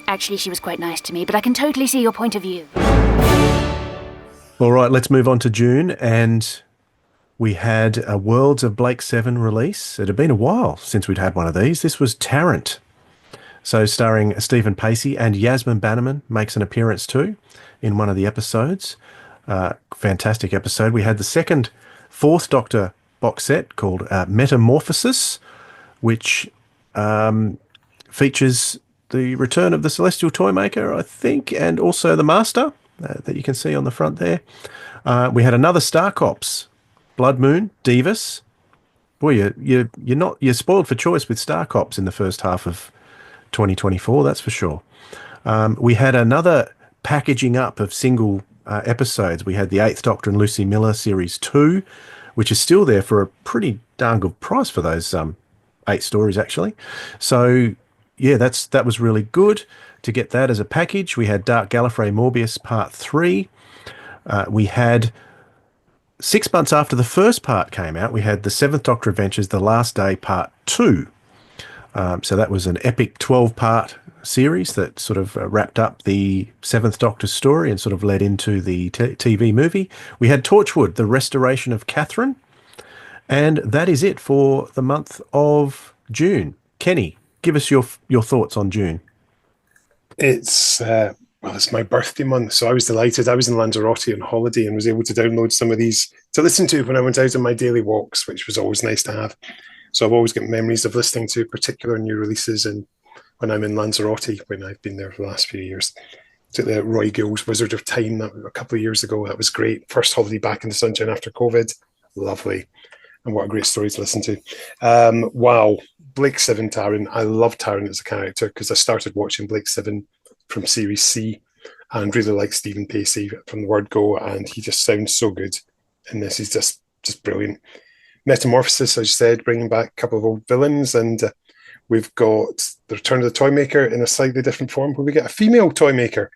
Actually, she was quite nice to me, but I can totally see your point of view. All right, let's move on to June. And we had a Worlds of Blake 7 release. It had been a while since we'd had one of these. This was Tarrant. So starring Stephen Pacey, and Yasmin Bannerman makes an appearance too in one of the episodes. Fantastic episode. We had the fourth Doctor box set called Metamorphosis, which features the return of the Celestial Toymaker, I think, and also the Master that you can see on the front there. We had another Star Cops, Blood Moon, Divas. Boy, you're spoiled for choice with Star Cops in the first half of 2024, that's for sure. We had another packaging up of single episodes. We had the 8th Doctor and Lucy Miller Series 2, which is still there for a pretty darn good price for those 8 stories, actually. So, yeah, that was really good to get that as a package. We had Dark Gallifrey Morbius Part 3. We had 6 months after the first part came out, we had the 7th Doctor Adventures, The Last Day Part 2. So that was an epic 12-part series that sort of wrapped up the Seventh Doctor story and sort of led into the TV movie. We had Torchwood, the restoration of Catherine. And that is it for the month of June. Kenny, give us your thoughts on June. It's it's my birthday month, so I was delighted. I was in Lanzarote on holiday and was able to download some of these to listen to when I went out on my daily walks, which was always nice to have. So I've always got memories of listening to particular new releases, and when I'm in Lanzarote, when I've been there for the last few years. Took the Roy Gill's Wizard of Time a couple of years ago. That was great. First holiday back in the sunshine after COVID. Lovely. And what a great story to listen to. Wow. Blake Seven Taran. I love Taran as a character because I started watching Blake Seven from Series C and really like Stephen Pacey from the word go, and he just sounds so good in this. He's just brilliant. Metamorphosis, as you said, bringing back a couple of old villains, and we've got the return of the Toymaker in a slightly different form where we get a female Toymaker,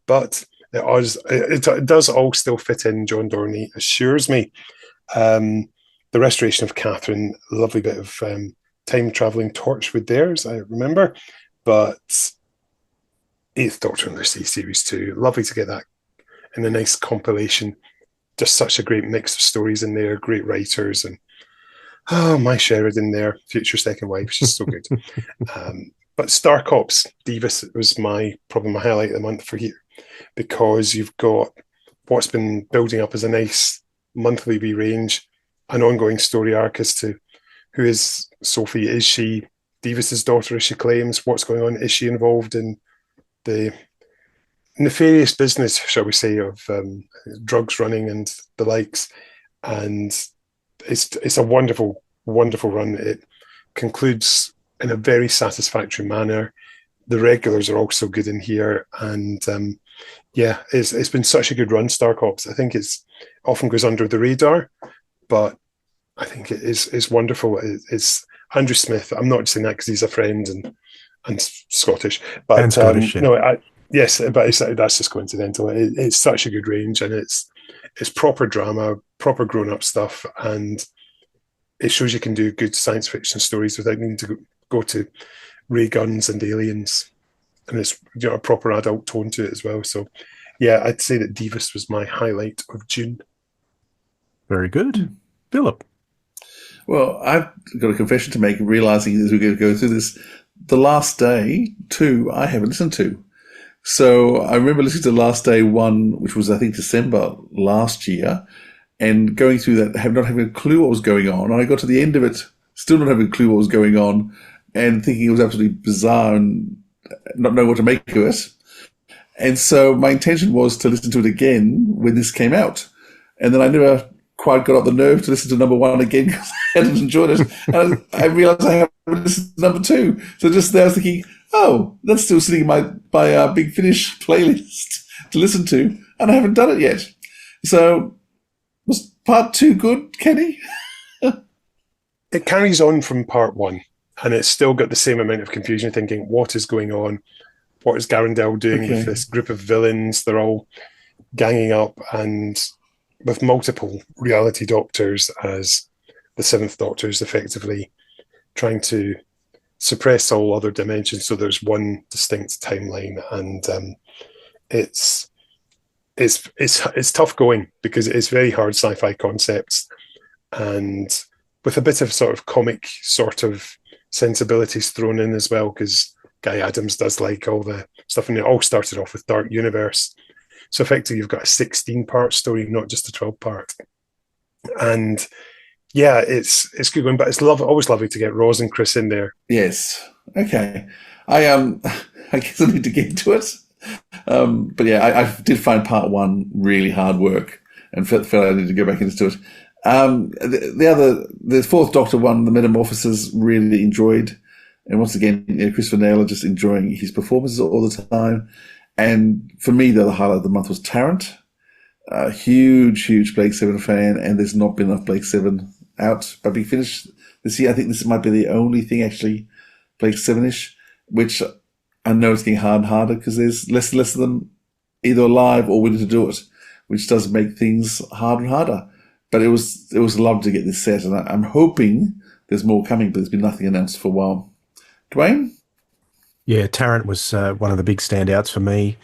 but it does all still fit in. John Dorney assures me. The restoration of Catherine, a lovely bit of time-travelling Torchwood there, as I remember. But Eighth Doctor Undersea Series 2, lovely to get that in a nice compilation. Just such a great mix of stories in there, great writers, and my Sheridan there, future second wife, she's so good. But Star Cops, Divas was probably my highlight of the month for here, because you've got what's been building up as a nice monthly range, an ongoing story arc as to who is Sophie. Is she Divas' daughter, as she claims? What's going on? Is she involved in the nefarious business, shall we say, of drugs running and the likes? And it's a wonderful, wonderful run. It concludes in a very satisfactory manner. The regulars are also good in here, and it's been such a good run, Star Cops. I think it's often goes under the radar, but I think it's wonderful. It's Andrew Smith. I'm not just saying that because he's a friend and Scottish, but and Scottish, yeah. Yes, but that's just coincidental. It's such a good range, and it's proper drama, proper grown-up stuff, and it shows you can do good science fiction stories without needing to go to ray guns and aliens, and it's a proper adult tone to it as well. So, yeah, I'd say that Divas was my highlight of June. Very good, Philip. Well, I've got a confession to make, realizing as we go through this, The Last Day 2, I haven't listened to. So I remember listening to Last Day 1, which was, I think, December last year, and going through that, not having a clue what was going on. And I got to the end of it, still not having a clue what was going on, and thinking it was absolutely bizarre and not knowing what to make of it. And so my intention was to listen to it again when this came out. And then I never quite got up the nerve to listen to number 1 again because I hadn't enjoyed it. And I realised I haven't listened to number 2. So just there I was thinking, oh, that's still sitting in my Big Finish playlist to listen to, and I haven't done it yet. So was part 2 good, Kenny? It carries on from part 1, and it's still got the same amount of confusion, thinking, what is going on? What is Garandel doing with this group of villains? They're all ganging up, and with multiple reality doctors as the Seventh Doctor is effectively trying to suppress all other dimensions, so there's one distinct timeline, and it's tough going because it is very hard sci-fi concepts, and with a bit of sort of comic sort of sensibilities thrown in as well, because Guy Adams does like all the stuff, and it all started off with Dark Universe. So effectively, you've got a 16-part story, not just a 12-part. And yeah, it's good going, but it's always lovely to get Roz and Chris in there. Yes. Okay. I guess I need to get to it. But yeah, I did find part 1 really hard work and felt I needed to go back into it. The Fourth Doctor one, the Metamorphosis, really enjoyed. And once again, Christopher Naylor just enjoying his performances all the time. And for me, though, the highlight of the month was Tarrant. A huge Blake Seven fan, and there's not been enough Blake Seven out by Big Finish this year. I think this might be the only thing actually Blake Seven-ish, which I know it's getting harder and harder because there's less and less of them either alive or willing to do it, which does make things harder and harder. But it was lovely to get this set, and I'm hoping there's more coming, but there's been nothing announced for a while. Dwayne? Yeah, Tarrant was one of the big standouts for me.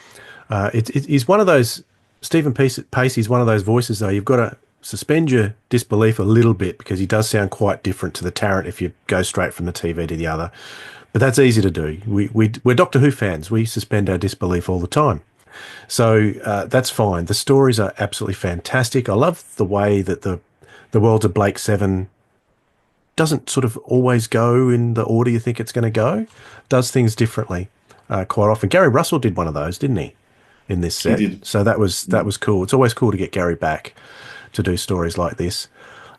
He's one of those, Stephen Pacey's one of those voices, though. You've got to suspend your disbelief a little bit because he does sound quite different to the Tarrant if you go straight from the TV to the other. But that's easy to do. We're Doctor Who fans. We suspend our disbelief all the time. So that's fine. The stories are absolutely fantastic. I love the way that the worlds of Blake 7 doesn't sort of always go in the order you think it's going to go. Does things differently quite often. Gary Russell did one of those, didn't he, in this set? He did. So that was cool. It's always cool to get Gary back to do stories like this.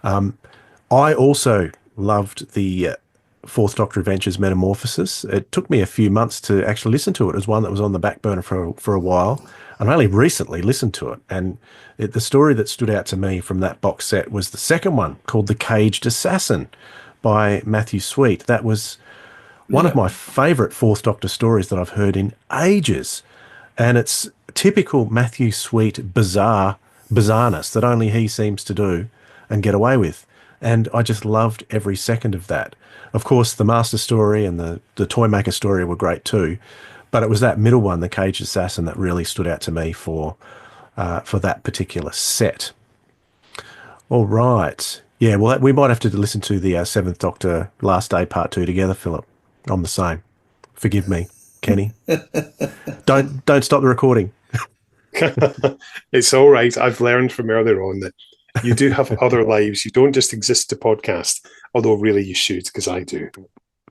I also loved the Fourth Doctor Adventures Metamorphosis. It took me a few months to actually listen to it. It was one that was on the back burner for a while. And I only recently listened to it. And the story that stood out to me from that box set was the second one, called The Caged Assassin by Matthew Sweet. That was one of my favourite Fourth Doctor stories that I've heard in ages. And it's typical Matthew Sweet bizarreness that only he seems to do and get away with. And I just loved every second of that. Of course, the Master story and the Toymaker story were great too. But it was that middle one, The Caged Assassin, that really stood out to me for that particular set. All right. Yeah, well, we might have to listen to the Seventh Doctor Last Day Part 2 together, Philip. I'm the same. Forgive me, Kenny. Don't stop the recording. It's all right. I've learned from earlier on that you do have other lives. You don't just exist to podcast, although really you should, because I do.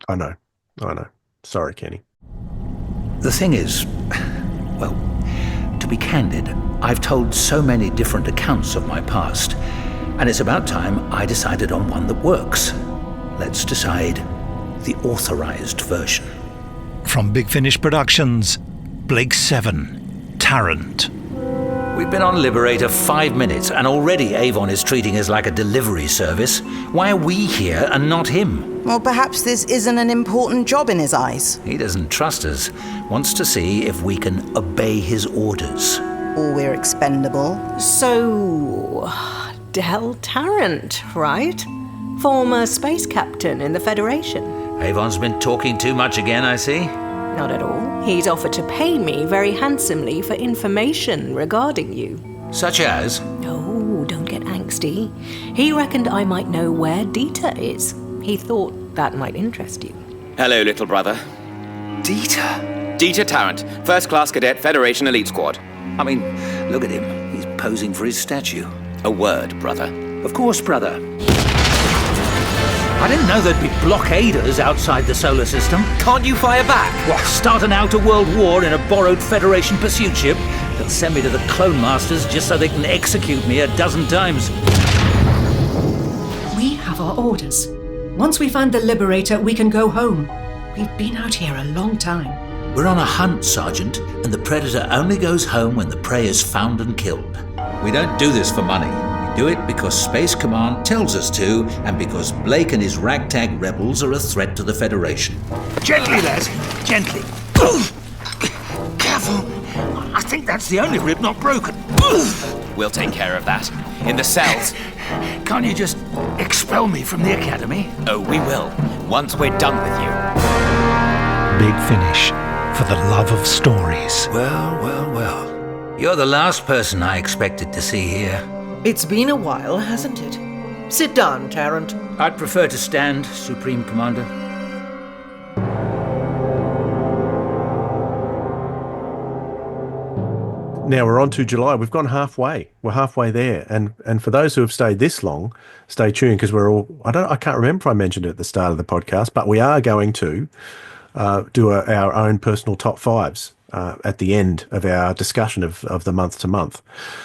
I know. Sorry, Kenny. The thing is, well, to be candid, I've told so many different accounts of my past, and it's about time I decided on one that works. Let's decide the authorized version. From Big Finish Productions, Blake 7, Tarrant. We've been on Liberator 5 minutes, and already Avon is treating us like a delivery service. Why are we here and not him? Well, perhaps this isn't an important job in his eyes. He doesn't trust us. Wants to see if we can obey his orders. Or we're expendable. So, Del Tarrant, right? Former space captain in the Federation. Avon's been talking too much again, I see. Not at all. He's offered to pay me very handsomely for information regarding you. Such as? Oh, don't get angsty. He reckoned I might know where Dita is. He thought that might interest you. Hello, little brother. Dita? Dita Tarrant, first-class cadet, Federation Elite Squad. I mean, look at him. He's posing for his statue. A word, brother. Of course, brother. I didn't know there'd be blockaders outside the solar system. Can't you fire back? What, start an outer world war in a borrowed Federation pursuit ship? They'll send me to the Clone Masters just so they can execute me 12 times. We have our orders. Once we find the Liberator, we can go home. We've been out here a long time. We're on a hunt, Sergeant, and the Predator only goes home when the prey is found and killed. We don't do this for money. We do it because Space Command tells us to, and because Blake and his ragtag rebels are a threat to the Federation. Gently, lads. Gently. Careful. I think that's the only rib not broken. We'll take care of that. In the cells. Can't you just expel me from the academy? Oh, we will. Once we're done with you. Big Finish. For the love of stories. Well, well, well. You're the last person I expected to see here. It's been a while, hasn't it? Sit down, Tarrant. I'd prefer to stand, Supreme Commander. Now we're on to July. We've gone halfway. We're halfway there. And for those who have stayed this long, stay tuned because we're all, I can't remember if I mentioned it at the start of the podcast, but we are going to do our own personal top fives at the end of our discussion of the month to month.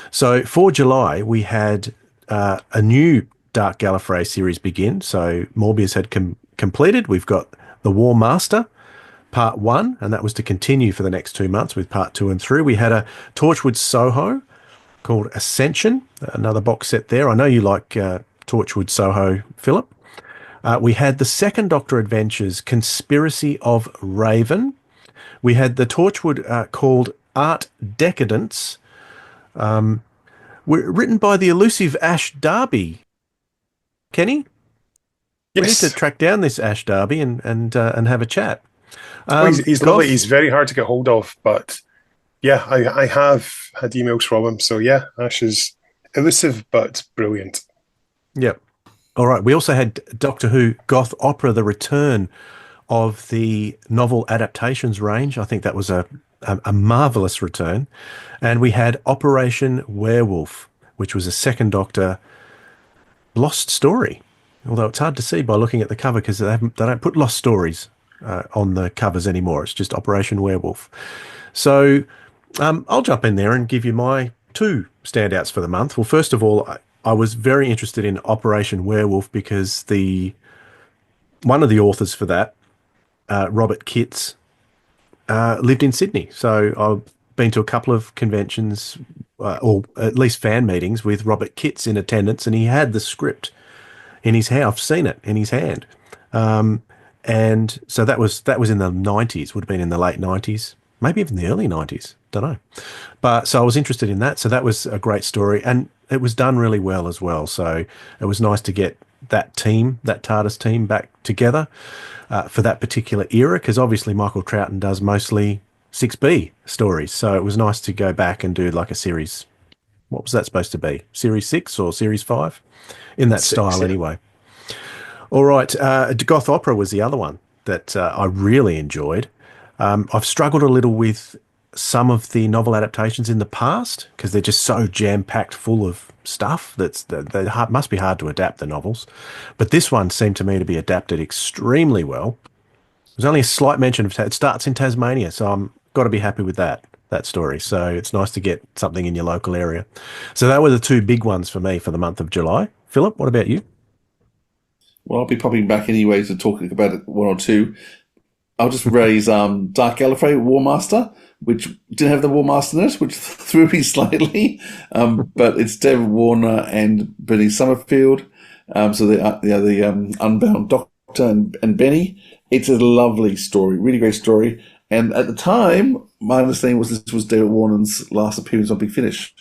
So for July, we had a new Dark Gallifrey series begin. So Morbius had completed. We've got The War Master, Part 1, and that was to continue for the next 2 months with Part 2 and 3. We had a Torchwood Soho called Ascension, another box set there. I know you like Torchwood Soho, Philip. We had the Second Doctor Adventures, Conspiracy of Raven. We had the Torchwood called Art Decadence, written by the elusive Ash Darby. Kenny? We need to track down this Ash Darby and have a chat. He's lovely. He's very hard to get hold of, but yeah, I have had emails from him. So yeah, Ash is elusive but brilliant. Yep. All right. We also had Doctor Who Goth Opera, the return of the novel adaptations range. I think that was a marvellous return. And we had Operation Werewolf, which was a second Doctor lost story. Although it's hard to see by looking at the cover because they don't put lost stories on the covers anymore. It's just Operation Werewolf. So I'll jump in there and give you my two standouts for the month. Well, first of all, I was very interested in Operation Werewolf because one of the authors for that, Robert Kitts, lived in Sydney. So I've been to a couple of conventions, or at least fan meetings, with Robert Kitts in attendance, and he had the script in his hand. I've seen it in his hand. And so that was in the 90s, would have been in the late 90s, maybe even the early 90s, don't know. But so I was interested in that. So that was a great story, and it was done really well as well. So it was nice to get that TARDIS team back together for that particular era, because obviously Michael Troughton does mostly 6B stories. So it was nice to go back and do like a series. What was that supposed to be? Series 6 or Series 5? In that 6, style, yeah. anyway. All right. Goth Opera was the other one that I really enjoyed. I've struggled a little with some of the novel adaptations in the past because they're just so jam-packed full of stuff they must be hard to adapt, the novels. But this one seemed to me to be adapted extremely well. There's only a slight mention of it starts in Tasmania, so I'm got to be happy with that story. So it's nice to get something in your local area. So that were the two big ones for me for the month of July. Philip, what about you? Well, I'll be popping back anyway to talk about one or two. I'll just raise Dark Gallifrey War Master, which didn't have the War Master in it, which threw me slightly. But it's David Warner and Benny Summerfield. So the Unbound Doctor and Benny. It's a lovely story, really great story. And at the time, my understanding was this was David Warner's last appearance on Big Finish.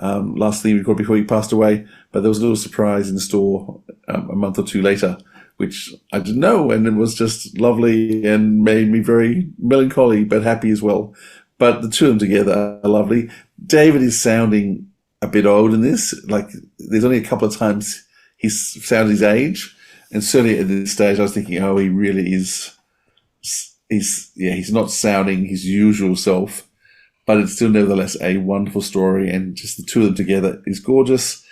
Last thing he recorded before he passed away. But there was a little surprise in store a month or two later, which I didn't know, and it was just lovely and made me very melancholy but happy as well. But the two of them together are lovely. David is sounding a bit old in this. Like, there's only a couple of times he's sounded his age, and certainly at this stage I was thinking, oh, he really is. He's not sounding his usual self, but it's still nevertheless a wonderful story, and just the two of them together is gorgeous.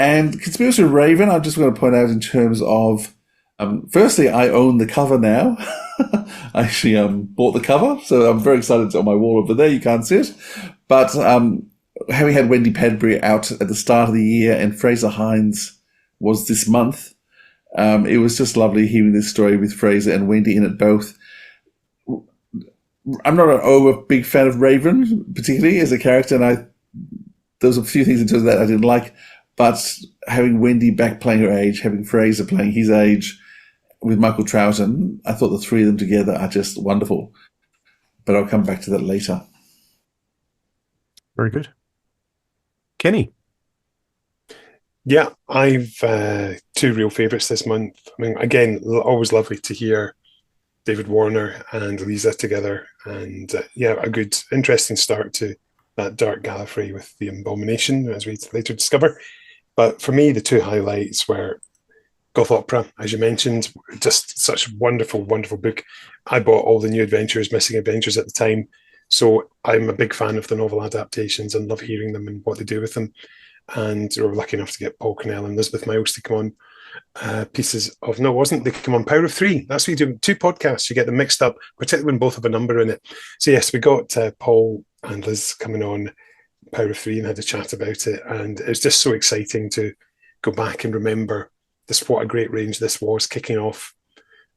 And Conspiracy of Raven, I'm just going to point out in terms of, firstly, I own the cover now. I actually bought the cover, so I'm very excited. It's on my wall over there. You can't see it. But having had Wendy Padbury out at the start of the year and Fraser Hines was this month, it was just lovely hearing this story with Fraser and Wendy in it both. I'm not an big fan of Raven, particularly as a character, and there was a few things in terms of that I didn't like. But having Wendy back playing her age, having Fraser playing his age with Michael Troughton, I thought the three of them together are just wonderful. But I'll come back to that later. Very good. Kenny? Yeah, I've two real favourites this month. I mean, again, always lovely to hear David Warner and Lisa together. And a good, interesting start to that Dark Gallifrey with the Abomination, as we later discover. But for me, the two highlights were Goth Opera, as you mentioned, just such a wonderful, wonderful book. I bought all the New Adventures, Missing Adventures at the time, so I'm a big fan of the novel adaptations and love hearing them and what they do with them. And we were lucky enough to get Paul Cornell and Elizabeth Miles to come on pieces of... No, it wasn't. They come on Power of Three. That's what you do. Two podcasts, you get them mixed up, particularly when both have a number in it. So yes, we got Paul and Liz coming on Power of Three and had a chat about it, and it was just so exciting to go back and remember what a great range this was, kicking off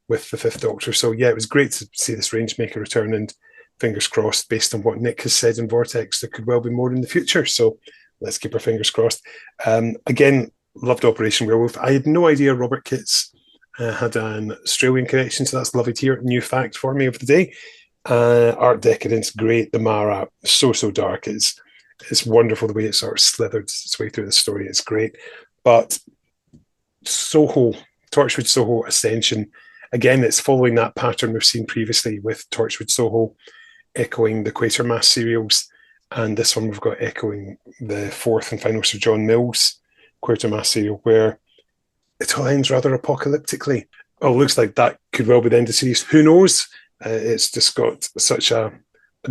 with the Fifth Doctor. So yeah, it was great to see this range make a return, and fingers crossed, based on what Nick has said in Vortex, there could well be more in the future, so let's keep our fingers crossed. Again, loved Operation Werewolf. I had no idea Robert Kitts had an Australian connection, so that's lovely to hear. New fact for me of the day. Art Decadence, great. The Mara, so dark. It's wonderful the way it sort of slithered its way through the story. It's great. But Soho Torchwood Soho Ascension. Again, it's following that pattern we've seen previously with Torchwood Soho echoing the Quatermass serials, and this one we've got echoing the fourth and final Sir John Mills Quatermass serial, where it all ends rather apocalyptically. Oh, looks like that could well be the end of the series. Who knows? It's just got such a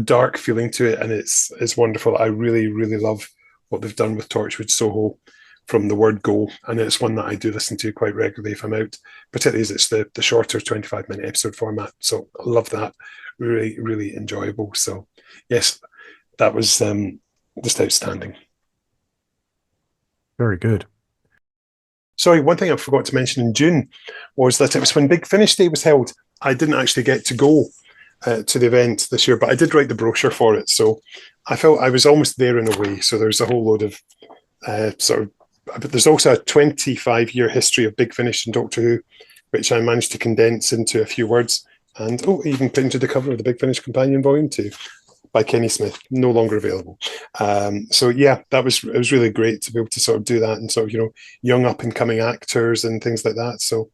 dark feeling to it, and it's wonderful. I really, really love what they've done with Torchwood Soho from the word go, and it's one that I do listen to quite regularly if I'm out, particularly as it's the shorter 25-minute episode format. So I love that. Really, really enjoyable. So yes, that was just outstanding. Very good. Sorry, one thing I forgot to mention in June was that it was when Big Finish Day was held. I didn't actually get to go to the event this year, but I did write the brochure for it. So I felt I was almost there in a way. So there's a whole load of but there's also a 25-year history of Big Finish and Doctor Who, which I managed to condense into a few words. And even printed the cover of the Big Finish Companion Volume 2 by Kenny Smith, no longer available. So yeah, it was really great to be able to sort of do that, and sort of, young up and coming actors and things like that. So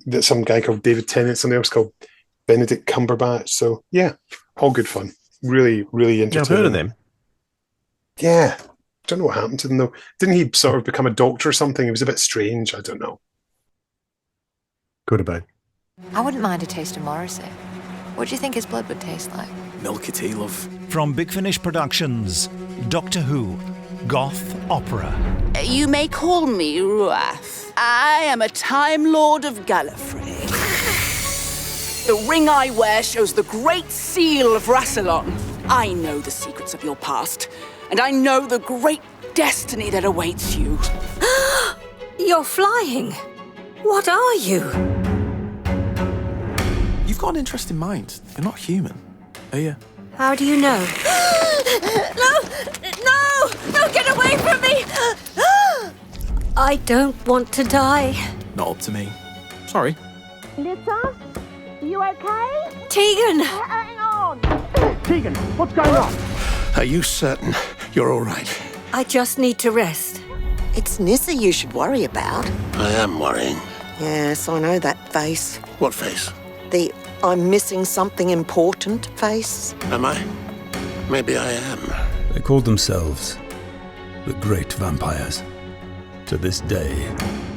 that some guy called David Tennant, somebody else called Benedict Cumberbatch. So yeah, all good fun. Really, really entertaining. Yeah, I've heard of them. Yeah. Don't know what happened to them though. Didn't he sort of become a doctor or something? It was a bit strange. I don't know. Could have been. I wouldn't mind a taste of Morrissey. What do you think his blood would taste like? Milky tea, love. From Big Finish Productions, Doctor Who, Goth Opera. You may call me Ruath. I am a Time Lord of Gallifrey. The ring I wear shows the Great Seal of Rassilon. I know the secrets of your past, and I know the great destiny that awaits you. You're flying. What are you? You've got an interesting mind. You're not human, are you? How do you know? No, get away from me! I don't want to die. Not up to me. Sorry. Lisa? You okay? Tegan! Hang on! Tegan, what's going on? Are you certain you're all right? I just need to rest. It's Nissa you should worry about. I am worrying. Yes, I know that face. What face? The I'm missing something important face. Am I? Maybe I am. They called themselves the Great Vampires. To this day,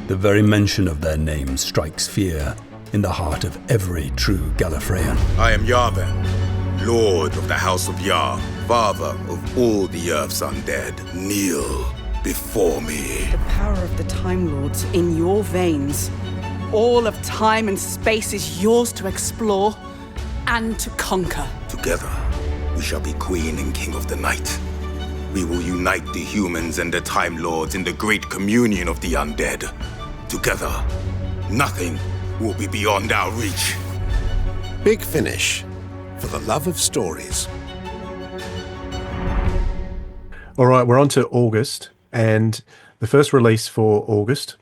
the very mention of their name strikes fear in the heart of every true Gallifreyan. I am Yarvan, Lord of the House of Yar, father of all the Earth's undead. Kneel before me. The power of the Time Lords in your veins. All of time and space is yours to explore and to conquer. Together, we shall be Queen and King of the Night. We will unite the humans and the Time Lords in the great communion of the undead. Together, nothing will be beyond our reach. Big Finish, for the love of stories. All right, we're on to August, and the first release for August.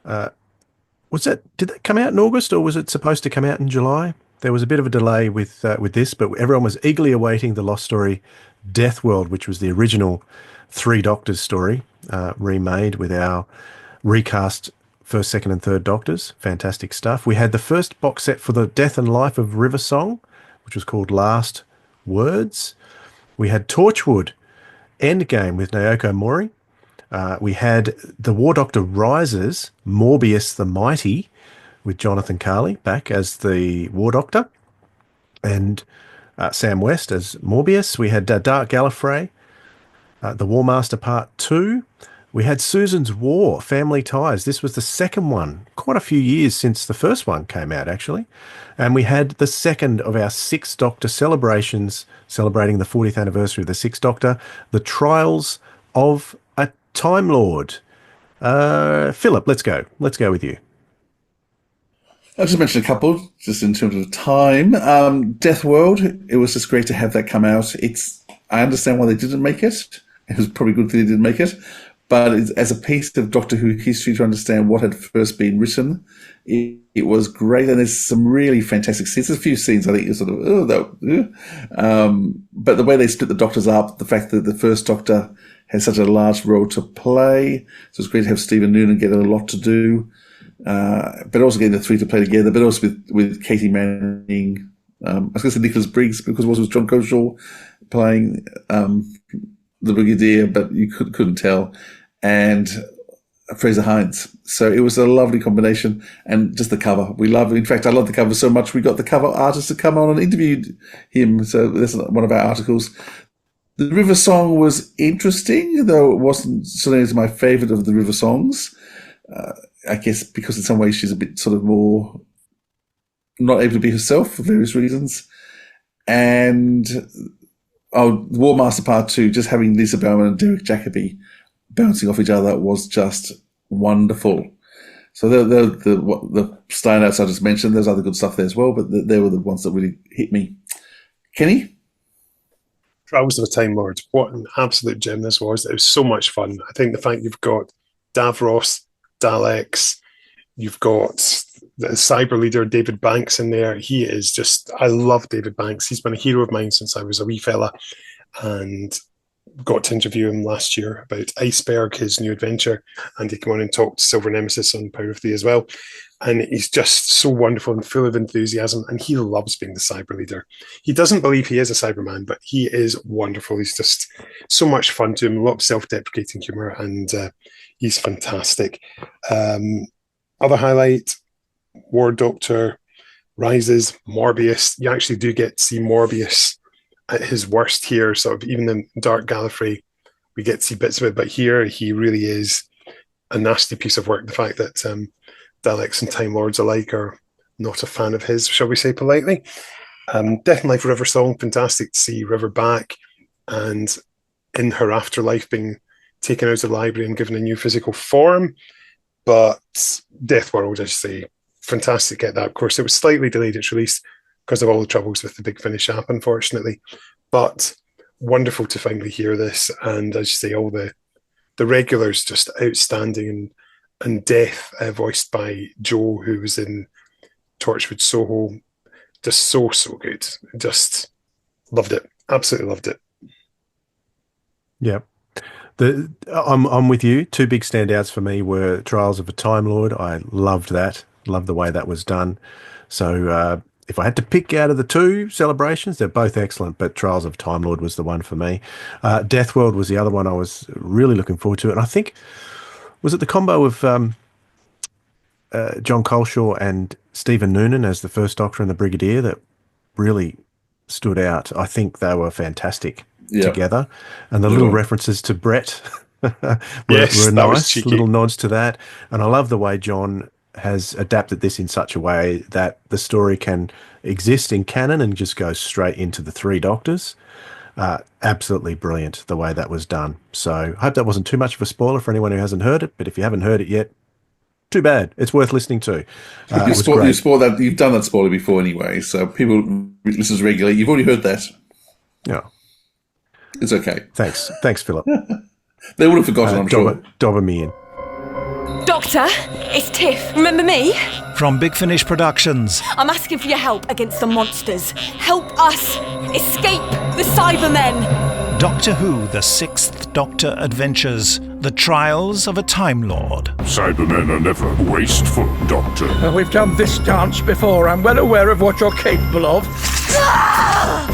Did that come out in August, or was it supposed to come out in July? There was a bit of a delay with this, but everyone was eagerly awaiting the lost story Death World, which was the original Three Doctors story, remade with our recast first, second and third Doctors. Fantastic stuff. We had the first box set for the Death and Life of River Song, which was called Last Words. We had Torchwood Endgame with Naoko Mori. We had The War Doctor Rises, Morbius the Mighty, with Jonathan Carley back as the War Doctor, and Sam West as Morbius. We had Dark Gallifrey, The War Master Part 2. We had Susan's War, Family Ties. This was the second one, quite a few years since the first one came out, actually. And we had the second of our Sixth Doctor celebrations, celebrating the 40th anniversary of the Sixth Doctor, The Trials of a Time Lord. Philip, let's go. Let's go with you. I'll just mention a couple, just in terms of time. Death World, it was just great to have that come out. I understand why they didn't make it. It was probably good that they didn't make it. But as a piece of Doctor Who history to understand what had first been written, it was great. And there's some really fantastic scenes. There's a few scenes I think you're sort of, but the way they split the Doctors up, the fact that the first Doctor has such a large role to play. So it's great to have Stephen Noonan get a lot to do. but also getting the three to play together, but also with Katie Manning. I was going to say Nicholas Briggs because it was John Coshaw playing the Brigadier, but you couldn't tell, and Fraser Hines. So it was a lovely combination, and just the cover. In fact, I love the cover so much, we got the cover artist to come on and interviewed him. So that's one of our articles. The River Song was interesting, though it wasn't certainly my favourite of the River Songs. I guess because in some ways she's a bit sort of more not able to be herself for various reasons. And War Master Part 2, just having Lisa Bowman and Derek Jacobi bouncing off each other was just wonderful. So the standouts I just mentioned, there's other good stuff there as well, but they were the ones that really hit me. Kenny? Trials of a Time Lord. What an absolute gem this was. It was so much fun. I think the fact you've got Davros, Daleks, you've got the cyber leader David Banks in there. He is just, I love David Banks. He's been a hero of mine since I was a wee fella, and got to interview him last year about Iceberg, his new adventure, and he came on and talked to Silver Nemesis on Power of Three as well. And he's just so wonderful and full of enthusiasm, and he loves being the cyber leader. He doesn't believe he is a Cyberman, but he is wonderful. He's just so much fun to him, a lot of self-deprecating humour, and he's fantastic. Other highlight, War Doctor, Rises, Morbius. You actually do get to see Morbius at his worst here, sort of even in Dark Gallifrey, we get to see bits of it, but here he really is a nasty piece of work. The fact that Daleks and Time Lords alike are not a fan of his, shall we say politely. Death and Life River Song, fantastic to see River back and in her afterlife being taken out of the library and given a new physical form. But Death World, I should say, fantastic to get that. Of course, it was slightly delayed its release because of all the troubles with the Big Finish app, unfortunately. But wonderful to finally hear this. And as you say, all the regulars just outstanding, and Death, voiced by Joe, who was in Torchwood Soho, just so good. Just loved it. Absolutely loved it. Yeah. I'm with you. Two big standouts for me were Trials of a Time Lord. I loved that. Loved the way that was done. So if I had to pick out of the two celebrations, they're both excellent, but Trials of Time Lord was the one for me. Death World was the other one I was really looking forward to. And I think, was it the combo of John Coleshaw and Stephen Noonan as the First Doctor and the Brigadier that really stood out? I think they were fantastic together. And the little references to Brett were nice, little nods to that. And I love the way John has adapted this in such a way that the story can exist in canon and just go straight into the Three Doctors. Absolutely brilliant the way that was done. So I hope that wasn't too much of a spoiler for anyone who hasn't heard it, but if you haven't heard it yet, too bad. It's worth listening to. You spoiled that. You've done that spoiler before anyway, so people listen regularly. You've already heard that. Yeah. It's okay. Thanks, Philip. They would have forgotten, I'm sure. Dobber me in. Doctor, it's Tiff. Remember me? From Big Finish Productions. I'm asking for your help against the monsters. Help us escape the Cybermen. Doctor Who, the Sixth Doctor Adventures. The Trials of a Time Lord. Cybermen are never wasteful, Doctor. We've done this dance before. I'm well aware of what you're capable of.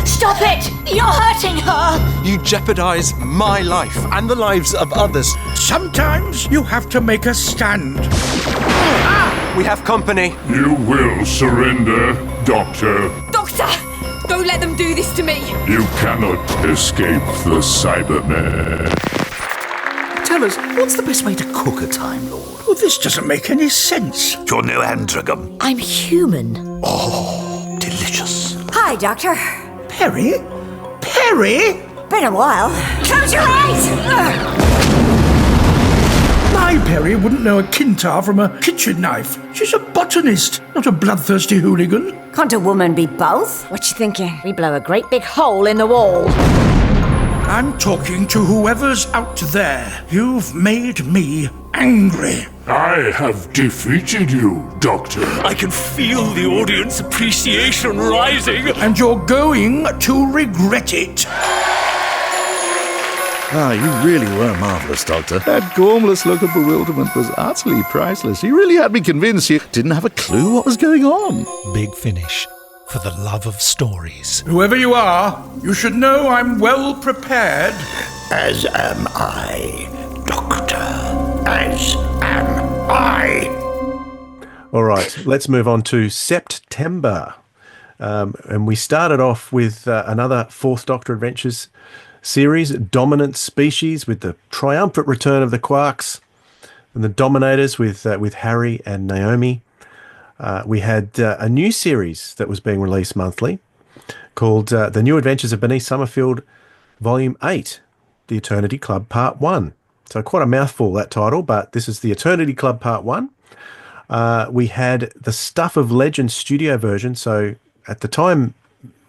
Stop it! You're hurting her! You jeopardize my life and the lives of others. Sometimes you have to make a stand. We have company. You will surrender, Doctor. Doctor! Don't let them do this to me! You cannot escape the Cybermen. Tell us, what's the best way to cook a Time Lord? Well, this doesn't make any sense. Your new Andragum. I'm human. Oh, delicious. Hi, Doctor. Perry? Perry? Been a while. Close your eyes! My Perry wouldn't know a kintar from a kitchen knife. She's a botanist, not a bloodthirsty hooligan. Can't a woman be both? What you thinking? We blow a great big hole in the wall. I'm talking to whoever's out there. You've made me angry. I have defeated you, Doctor. I can feel the audience appreciation rising. And you're going to regret it. You really were marvellous, Doctor. That gormless look of bewilderment was utterly priceless. You really had me convinced you didn't have a clue what was going on. Big Finish, for the love of stories. Whoever you are, you should know I'm well prepared. As am I, Doctor. As am I. All right, let's move on to September. And we started off with another Fourth Doctor Adventures series, Dominant Species, with the triumphant return of the Quarks and the Dominators with Harry and Naomi. We had a new series that was being released monthly called The New Adventures of Bernice Summerfield, Volume 8, The Eternity Club Part 1. So quite a mouthful, that title, but this is The Eternity Club Part 1. We had the Stuff of Legend studio version. So at the time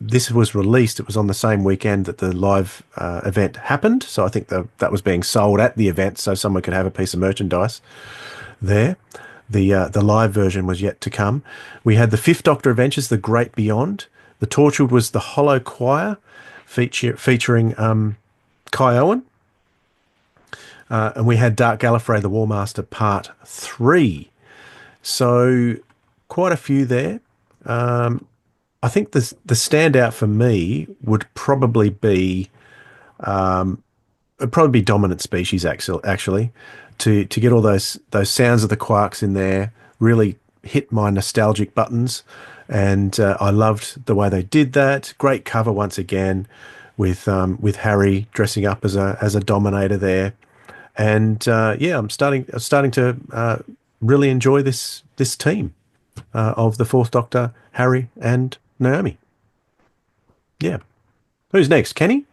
this was released, it was on the same weekend that the live event happened. So I think that was being sold at the event so someone could have a piece of merchandise there. The live version was yet to come. We had the Fifth Doctor Adventures, The Great Beyond. The Torchwood was the Hollow Choir, featuring Kai Owen. And we had Dark Gallifrey, The Warmaster Part 3. So quite a few there. I think the standout for me would probably be Dominant Species, actually. To get all those sounds of the Quarks in there really hit my nostalgic buttons, and I loved the way they did that. Great cover once again, with Harry dressing up as a Dominator there, and I'm starting to really enjoy this team of the Fourth Doctor, Harry and Naomi. Yeah, who's next, Kenny?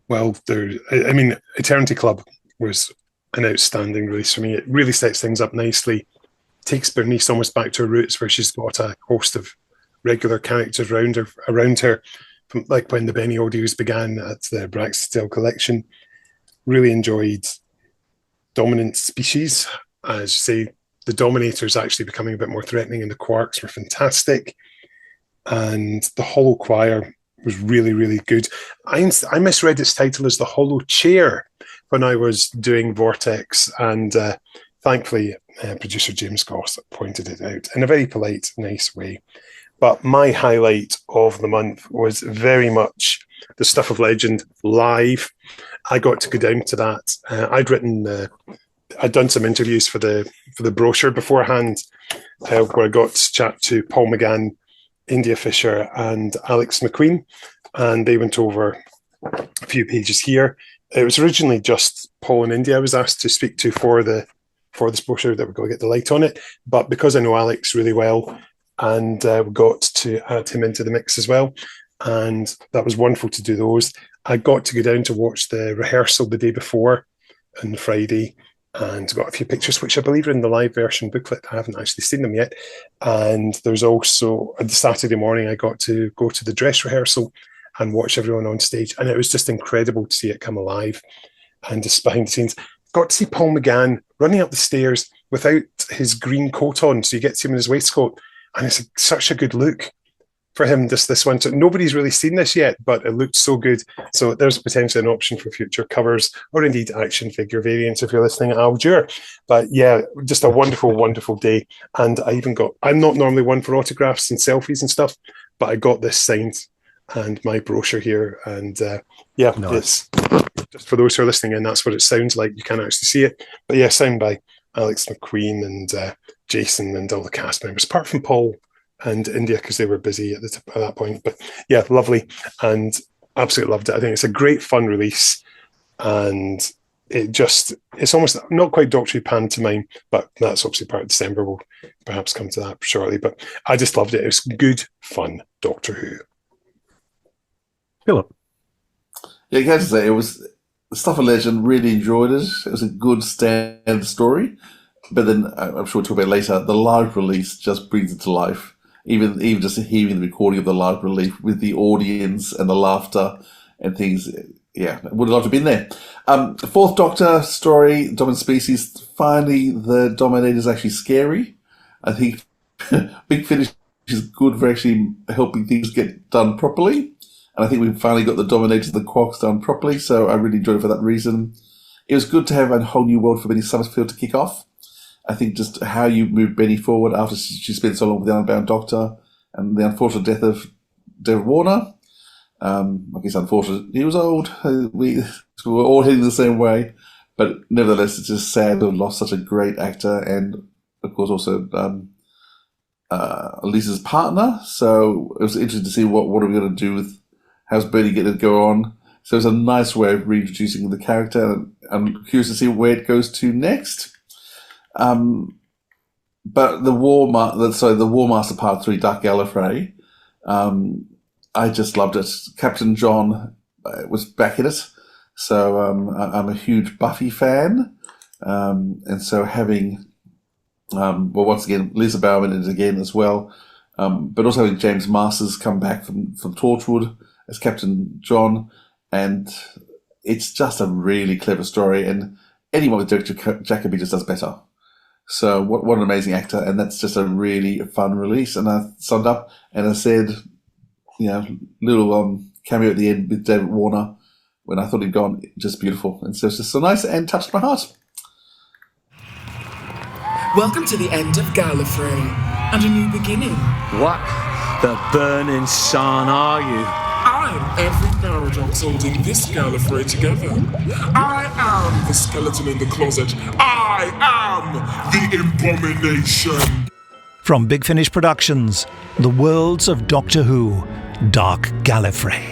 Well, Eternity Club was an outstanding release for me. It really sets things up nicely. Takes Bernice almost back to her roots, where she's got a host of regular characters around her, from like when the Benny audios began at the Braxton Collection. Really enjoyed Dominant Species. As you say, the Dominators actually becoming a bit more threatening, and the Quarks were fantastic. And the Hollow Choir was really, really good. I misread its title as the Hollow Chair when I was doing Vortex, and thankfully producer James Goss pointed it out in a very polite, nice way. But my highlight of the month was very much the Stuff of Legend live. I got to go down to that. I'd done some interviews for the brochure beforehand, where I got to chat to Paul McGann, India Fisher, and Alex McQueen, and they went over a few pages here. It was originally just Paul and India I was asked to speak to for this brochure that we're going to get the light on it, but because I know Alex really well, and we got to add him into the mix as well, and that was wonderful to do those. I got to go down to watch the rehearsal the day before on Friday, and got a few pictures, which I believe are in the live version booklet. I haven't actually seen them yet. And there's also, the Saturday morning, I got to go to the dress rehearsal and watch everyone on stage. And it was just incredible to see it come alive. And just behind the scenes, got to see Paul McGann running up the stairs without his green coat on. So you get to see him in his waistcoat. And it's such a good look for him this one. So nobody's really seen this yet, but it looked so good. So there's potentially an option for future covers, or indeed action figure variants if you're listening at Algier. But yeah, just a wonderful, wonderful day. And I'm not normally one for autographs and selfies and stuff, but I got this signed and my brochure here. And nice. It's just for those who are listening in, that's what it sounds like. You can't actually see it. But yeah, signed by Alex McQueen and Jason and all the cast members, apart from Paul and India, because they were busy at that point. But yeah, lovely, and absolutely loved it. I think it's a great fun release, and it's almost not quite Doctor Who pantomime, but that's obviously part of December. We'll perhaps come to that shortly. But I just loved it. It was good, fun Doctor Who. Philip. Yeah, you have to say, it was Stuff of Legend, really enjoyed it. It was a good standard story. But then, I'm sure we'll talk about it later, the live release just brings it to life. Even just hearing the recording of the live release with the audience and the laughter and things, yeah, would have loved to have been there. Fourth Doctor story, Dominant Species. Finally, the Dominator is actually scary. I think Big Finish is good for actually helping things get done properly. And I think we finally got the Dominator of the Quarks done properly, so I really enjoyed it for that reason. It was good to have a whole new world for Benny Summerfield to kick off. I think just how you move Benny forward after she spent so long with the Unbound Doctor and the unfortunate death of David Warner. I guess unfortunate. He was old. We were all heading the same way. But nevertheless, it's just sad to have lost such a great actor and, of course, also Lisa's partner. So it was interesting to see what are we going to do with how's Bernie going to go on. So it's a nice way of reintroducing the character, and I'm curious to see where it goes to next. But the War Master Part 3, Dark Gallifrey, I just loved it. Captain John was back in it. So I'm a huge Buffy fan. And so having, once again, Lisa Bowerman in it again as well. But also having James Masters come back from Torchwood as Captain John. And it's just a really clever story. And anyone with Derek Jacobi just does better. So what an amazing actor. And that's just a really fun release. And I summed up and I said, little cameo at the end with David Warner when I thought he'd gone, just beautiful. And so it's just so nice and touched my heart. Welcome to the end of Gallifrey and a new beginning. What the burning sun are you? I am every paradox holding this Gallifrey together. I am the skeleton in the closet. I am the abomination. From Big Finish Productions, The Worlds of Doctor Who, Dark Gallifrey,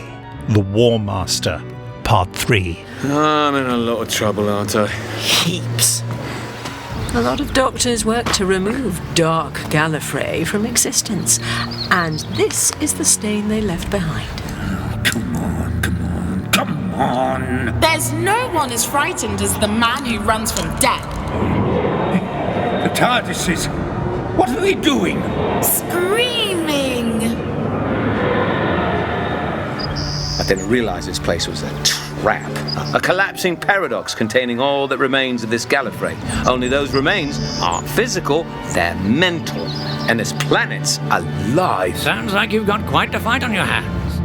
The War Master, Part 3. I'm in a lot of trouble, aren't I? Heaps. A lot of doctors work to remove Dark Gallifrey from existence, and this is the stain they left behind. Come on. There's no one as frightened as the man who runs from death. The TARDISes. What are they doing? Screaming! I didn't realise this place was a trap. A collapsing paradox containing all that remains of this Gallifrey. Only those remains aren't physical, they're mental. And this planet's alive. Sounds like you've got quite a fight on your hands.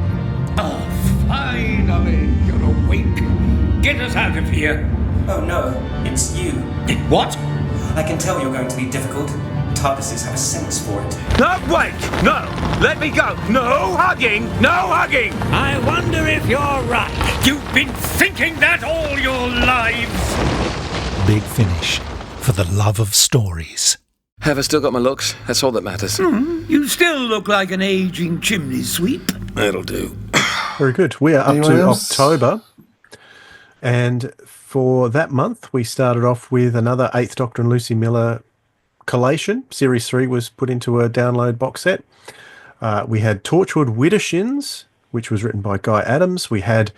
Oh, finally, you're awake. Get us out of here. Oh no, it's you. What? I can tell you're going to be difficult. TARDISes have a sense for it. No, wait! No! Let me go! No hugging! No hugging! I wonder if you're right. You've been thinking that all your lives. Big Finish, for the love of stories. Have I still got my looks? That's all that matters. You still look like an aging chimney sweep. That'll do. Very good. We are up Anyone to else? October. And for that month, we started off with another 8th Doctor and Lucy Miller collation. Series 3 was put into a download box set. We had Torchwood Widdershins, which was written by Guy Adams. We had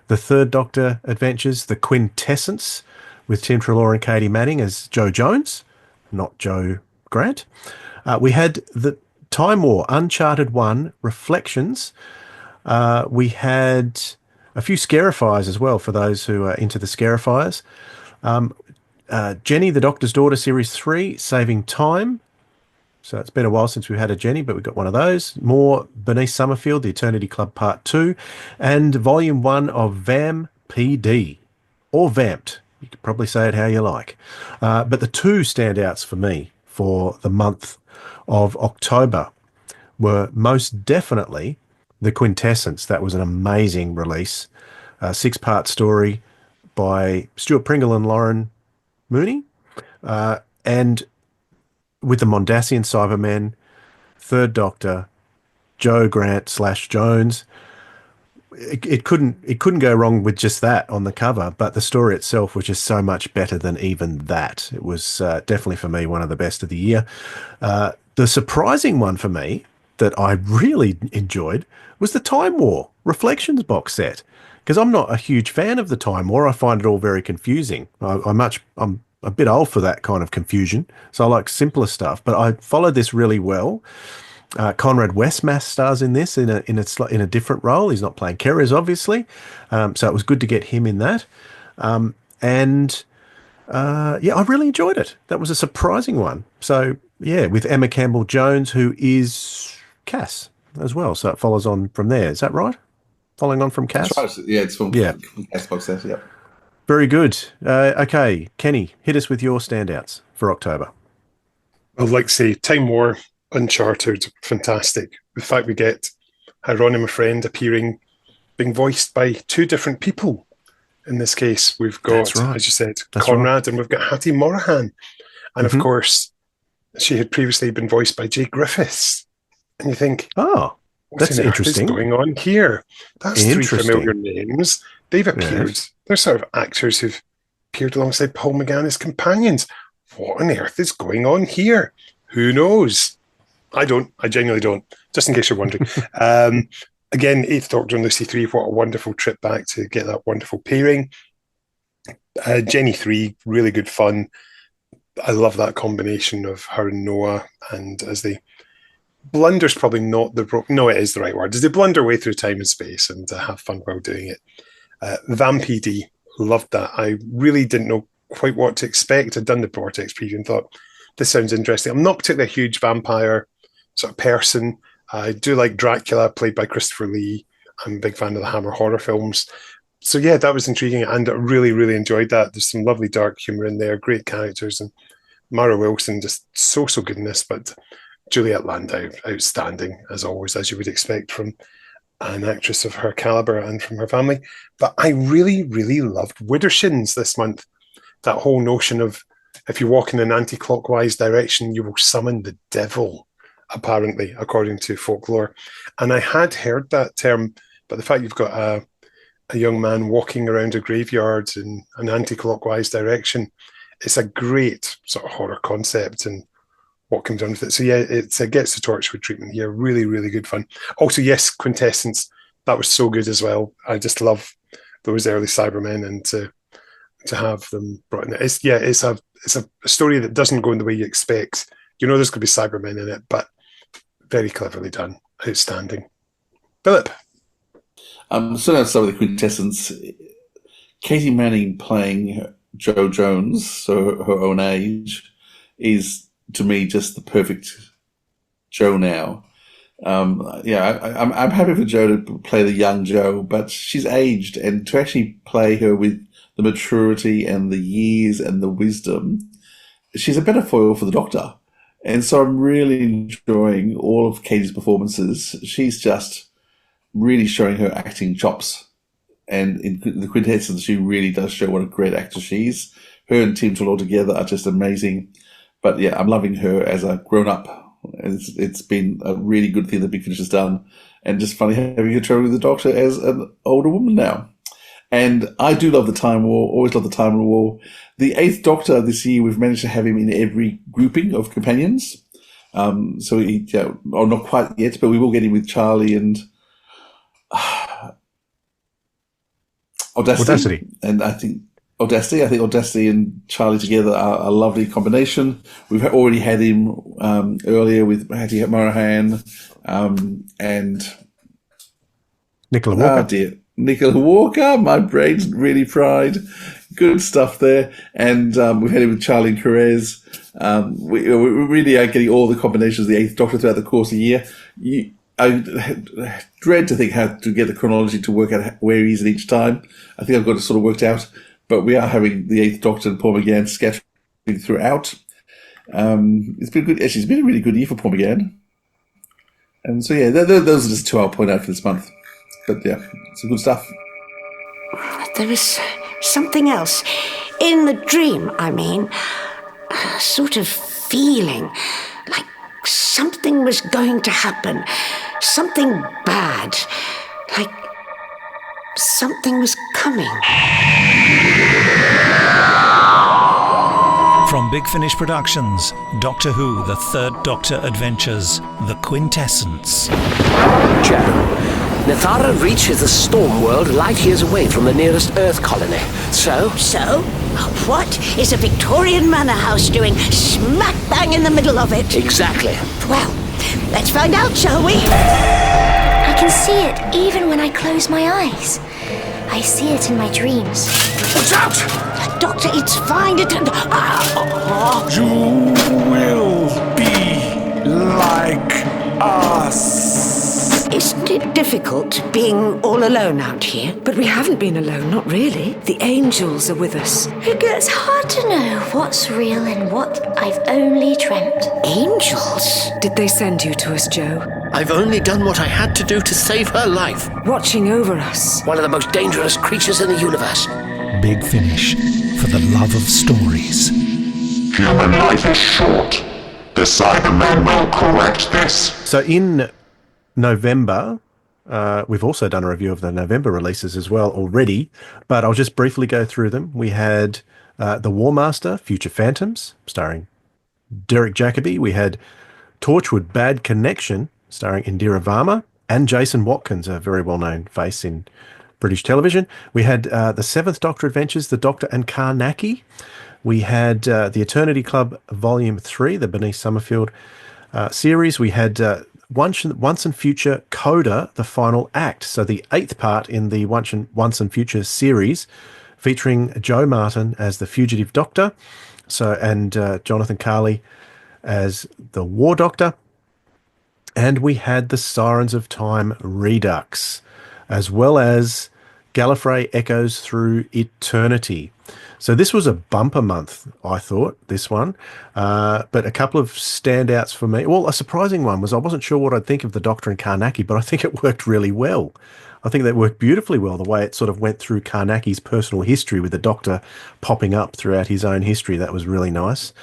the 3rd Doctor Adventures, The Quintessence, with Tim Treloar and Katie Manning as Joe Jones, not Joe Grant. We had the Time War, Uncharted 1, Reflections. We had a few Scarifiers as well, for those who are into the Scarifiers. Jenny, the Doctor's Daughter, Series 3, Saving Time. So it's been a while since we've had a Jenny, but we've got one of those. More Bernice Summerfield, The Eternity Club Part 2. And Volume 1 of VAM PD, or Vamped. You could probably say it how you like. But the two standouts for me for the month of October were most definitely The Quintessence. That was an amazing release. A 6-part story by Stuart Pringle and Lauren Mooney, and with the Mondasian Cybermen, 3rd Doctor, Joe Grant / Jones. It couldn't go wrong with just that on the cover, but the story itself was just so much better than even that. It was definitely for me one of the best of the year. The surprising one for me that I really enjoyed was the Time War Reflections box set, because I'm not a huge fan of the Time War. I find it all very confusing. I'm a bit old for that kind of confusion, so I like simpler stuff. But I followed this really well. Conrad Westmath stars in this in a different role. He's not playing Keres, obviously, so it was good to get him in that. I really enjoyed it. That was a surprising one. So yeah, with Emma Campbell-Jones, who is Cass as well. So it follows on from there. Is that right? following on from Cass? That's right. Yeah, it's from Cass Box Set, yeah. Very good. Okay, Kenny, hit us with your standouts for October. I'd like to say Time War, Uncharted, fantastic. The fact we get Hieronymus Friend appearing, being voiced by two different people. In this case, we've got, as you said, Conrad, and we've got Hattie Morahan. And of course, she had previously been voiced by Jay Griffiths. And you think, that's interesting. What is going on here? That's three familiar names. They've appeared. Yes. They're sort of actors who've appeared alongside Paul McGann as companions. What on earth is going on here? Who knows? I don't. I genuinely don't. Just in case you're wondering. Again, Eighth Doctor and Lucy 3, what a wonderful trip back to get that wonderful pairing. Jenny 3, really good fun. I love that combination of her and Noah, and as they blunder's probably not the... No, it is the right word. As they blunder way through time and space and have fun while doing it. Vam PD, loved that. I really didn't know quite what to expect. I'd done the Vortex preview and thought, this sounds interesting. I'm not particularly a huge vampire sort of person. I do like Dracula, played by Christopher Lee. I'm a big fan of the Hammer horror films. So yeah, that was intriguing, and I really, really enjoyed that. There's some lovely dark humour in there, great characters, and Mara Wilson just so good in this, but Juliet Landau, outstanding, as always, as you would expect from an actress of her calibre and from her family. But I really, really loved Widdershins this month. That whole notion of if you walk in an anti-clockwise direction, you will summon the devil, apparently, according to folklore. And I had heard that term, but the fact you've got a young man walking around a graveyard in an anti-clockwise direction, it's a great sort of horror concept and what comes down with it. So yeah, it gets the Torchwood treatment here. Really, really good fun. Also, yes, Quintessence, that was so good as well. I just love those early Cybermen, and to have them brought in. It's a story that doesn't go in the way you expect. You know there's going to be Cybermen in it, but very cleverly done. Outstanding. Philip. So let's start with the Quintessence. Katie Manning playing Jo Jones, so her own age, is to me just the perfect Jo now. I'm happy for Jo to play the young Jo, but she's aged, and to actually play her with the maturity and the years and the wisdom, she's a better foil for the Doctor. And so I'm really enjoying all of Katie's performances. She's just really showing her acting chops. And in the Quintessence, she really does show what a great actor she is. Her and Tim Toll together are just amazing. But yeah, I'm loving her as a grown-up. It's been a really good thing that Big Finish has done. And just funny having her travel with the Doctor as an older woman now. And I do love the Time War, always love the Time War. The Eighth Doctor this year, we've managed to have him in every grouping of companions. So not quite yet, but we will get him with Charlie and Audacity. And I think Audacity and Charlie together are a lovely combination. We've already had him earlier with Hattie Morahan and Nicola Walker. Oh dear. Nicola Walker, my brain's really fried. Good stuff there. And we've had him with Charlie and Perez. We really are getting all the combinations of the Eighth Doctor throughout the course of the year. I dread to think how to get the chronology to work out where he is at each time. I think I've got it sort of worked out. But we are having the Eighth Doctor and Paul McGann scattering throughout. It's been good. Actually, it's been a really good year for Paul McGann. And so, yeah, those are just two I'll point out for this month. But yeah, some good stuff. There was something else. In the dream, I mean. A sort of feeling. Like something was going to happen. Something bad. Like something was coming. From Big Finish Productions, Doctor Who, The Third Doctor Adventures, The Quintessence. Joe, Nathara Reach is a storm world light years away from the nearest Earth colony. So? So? What is a Victorian manor house doing smack bang in the middle of it? Exactly. Well, let's find out, shall we? I can see it even when I close my eyes. I see it in my dreams. Watch out! Doctor, it's fine. You will be like us. Isn't it it difficult being all alone out here? But we haven't been alone, not really. The angels are with us. It gets hard to know what's real and what I've only dreamt. Angels? Did they send you to us, Joe? I've only done what I had to do to save her life. Watching over us. One of the most dangerous creatures in the universe. Big Finish, for the love of stories. Human life is short. The Cybermen will correct this. So in November, we've also done a review of the November releases as well already, but I'll just briefly go through them. We had The War Master, Future Phantoms, starring Derek Jacobi. We had Torchwood Bad Connection, starring Indira Varma and Jason Watkins, a very well-known face in British television. We had The Seventh Doctor Adventures, The Doctor and Karnaki. We had The Eternity Club Volume 3, the Bernice Summerfield series. We had Once and Future Coda, the final act. So the 8th part in the Once and Future series, featuring Joe Martin as the fugitive doctor, and Jonathan Carley as the war doctor. And we had the Sirens of Time Redux, as well as Gallifrey Echoes Through Eternity. So this was a bumper month, I thought, this one. But a couple of standouts for me. Well, a surprising one was I wasn't sure what I'd think of the Doctor and Karnaki, but I think it worked really well. I think that worked beautifully well, the way it sort of went through Karnaki's personal history with the Doctor popping up throughout his own history. That was really nice.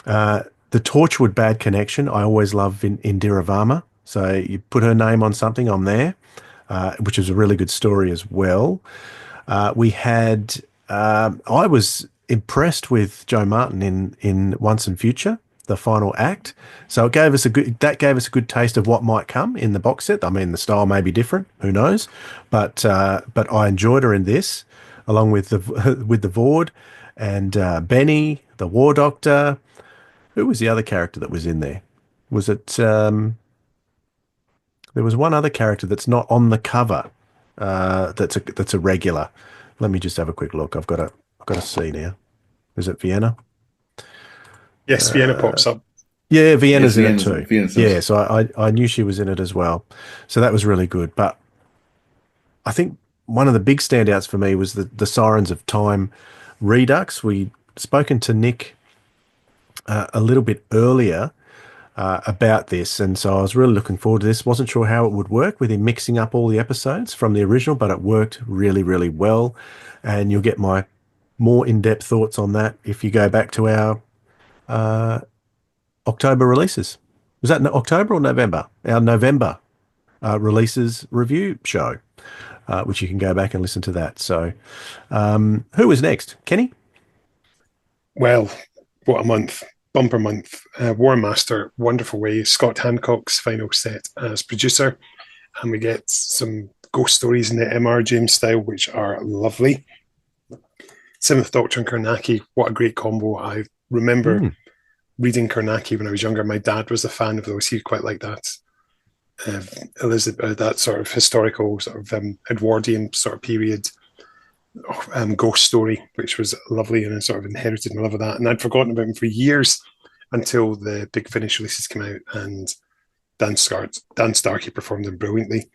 The Torchwood Bad Connection, I always love Indira Varma. So you put her name on something, I'm there, which is a really good story as well. We had... I was impressed with Joe Martin in Once and Future, the final act. So it gave us a good taste of what might come in the box set. I mean, the style may be different, who knows? But I enjoyed her in this, along with the Vord and Benny, the War Doctor. Who was the other character that was in there? Was it? There was one other character that's not on the cover. That's a regular. Let me just have a quick look. I've got to see now. Is it Vienna? Yes, Vienna pops up. Yeah, Vienna's in it too. Yeah, so I knew she was in it as well. So that was really good. But I think one of the big standouts for me was the Sirens of Time Redux. We'd spoken to Nick a little bit earlier about this, and so I was really looking forward to this. Wasn't sure how it would work with him mixing up all the episodes from the original, but it worked really, really well. And you'll get my more in-depth thoughts on that if you go back to our October releases. Was that October or November? Our November releases review show, which you can go back and listen to that. So who was next? Kenny? Well, what a month. Bumper month. War Master, wonderful way. Scott Hancock's final set as producer. And we get some ghost stories in the M.R. James style, which are lovely. Seventh Doctor and Karnaki, what a great combo. I remember reading Karnaki when I was younger. My dad was a fan of those. He quite liked that. Elizabeth, that sort of historical, sort of Edwardian sort of period ghost story, which was lovely, and I sort of inherited my love of that. And I'd forgotten about him for years until the Big Finish releases came out, and Dan Starkey performed them brilliantly.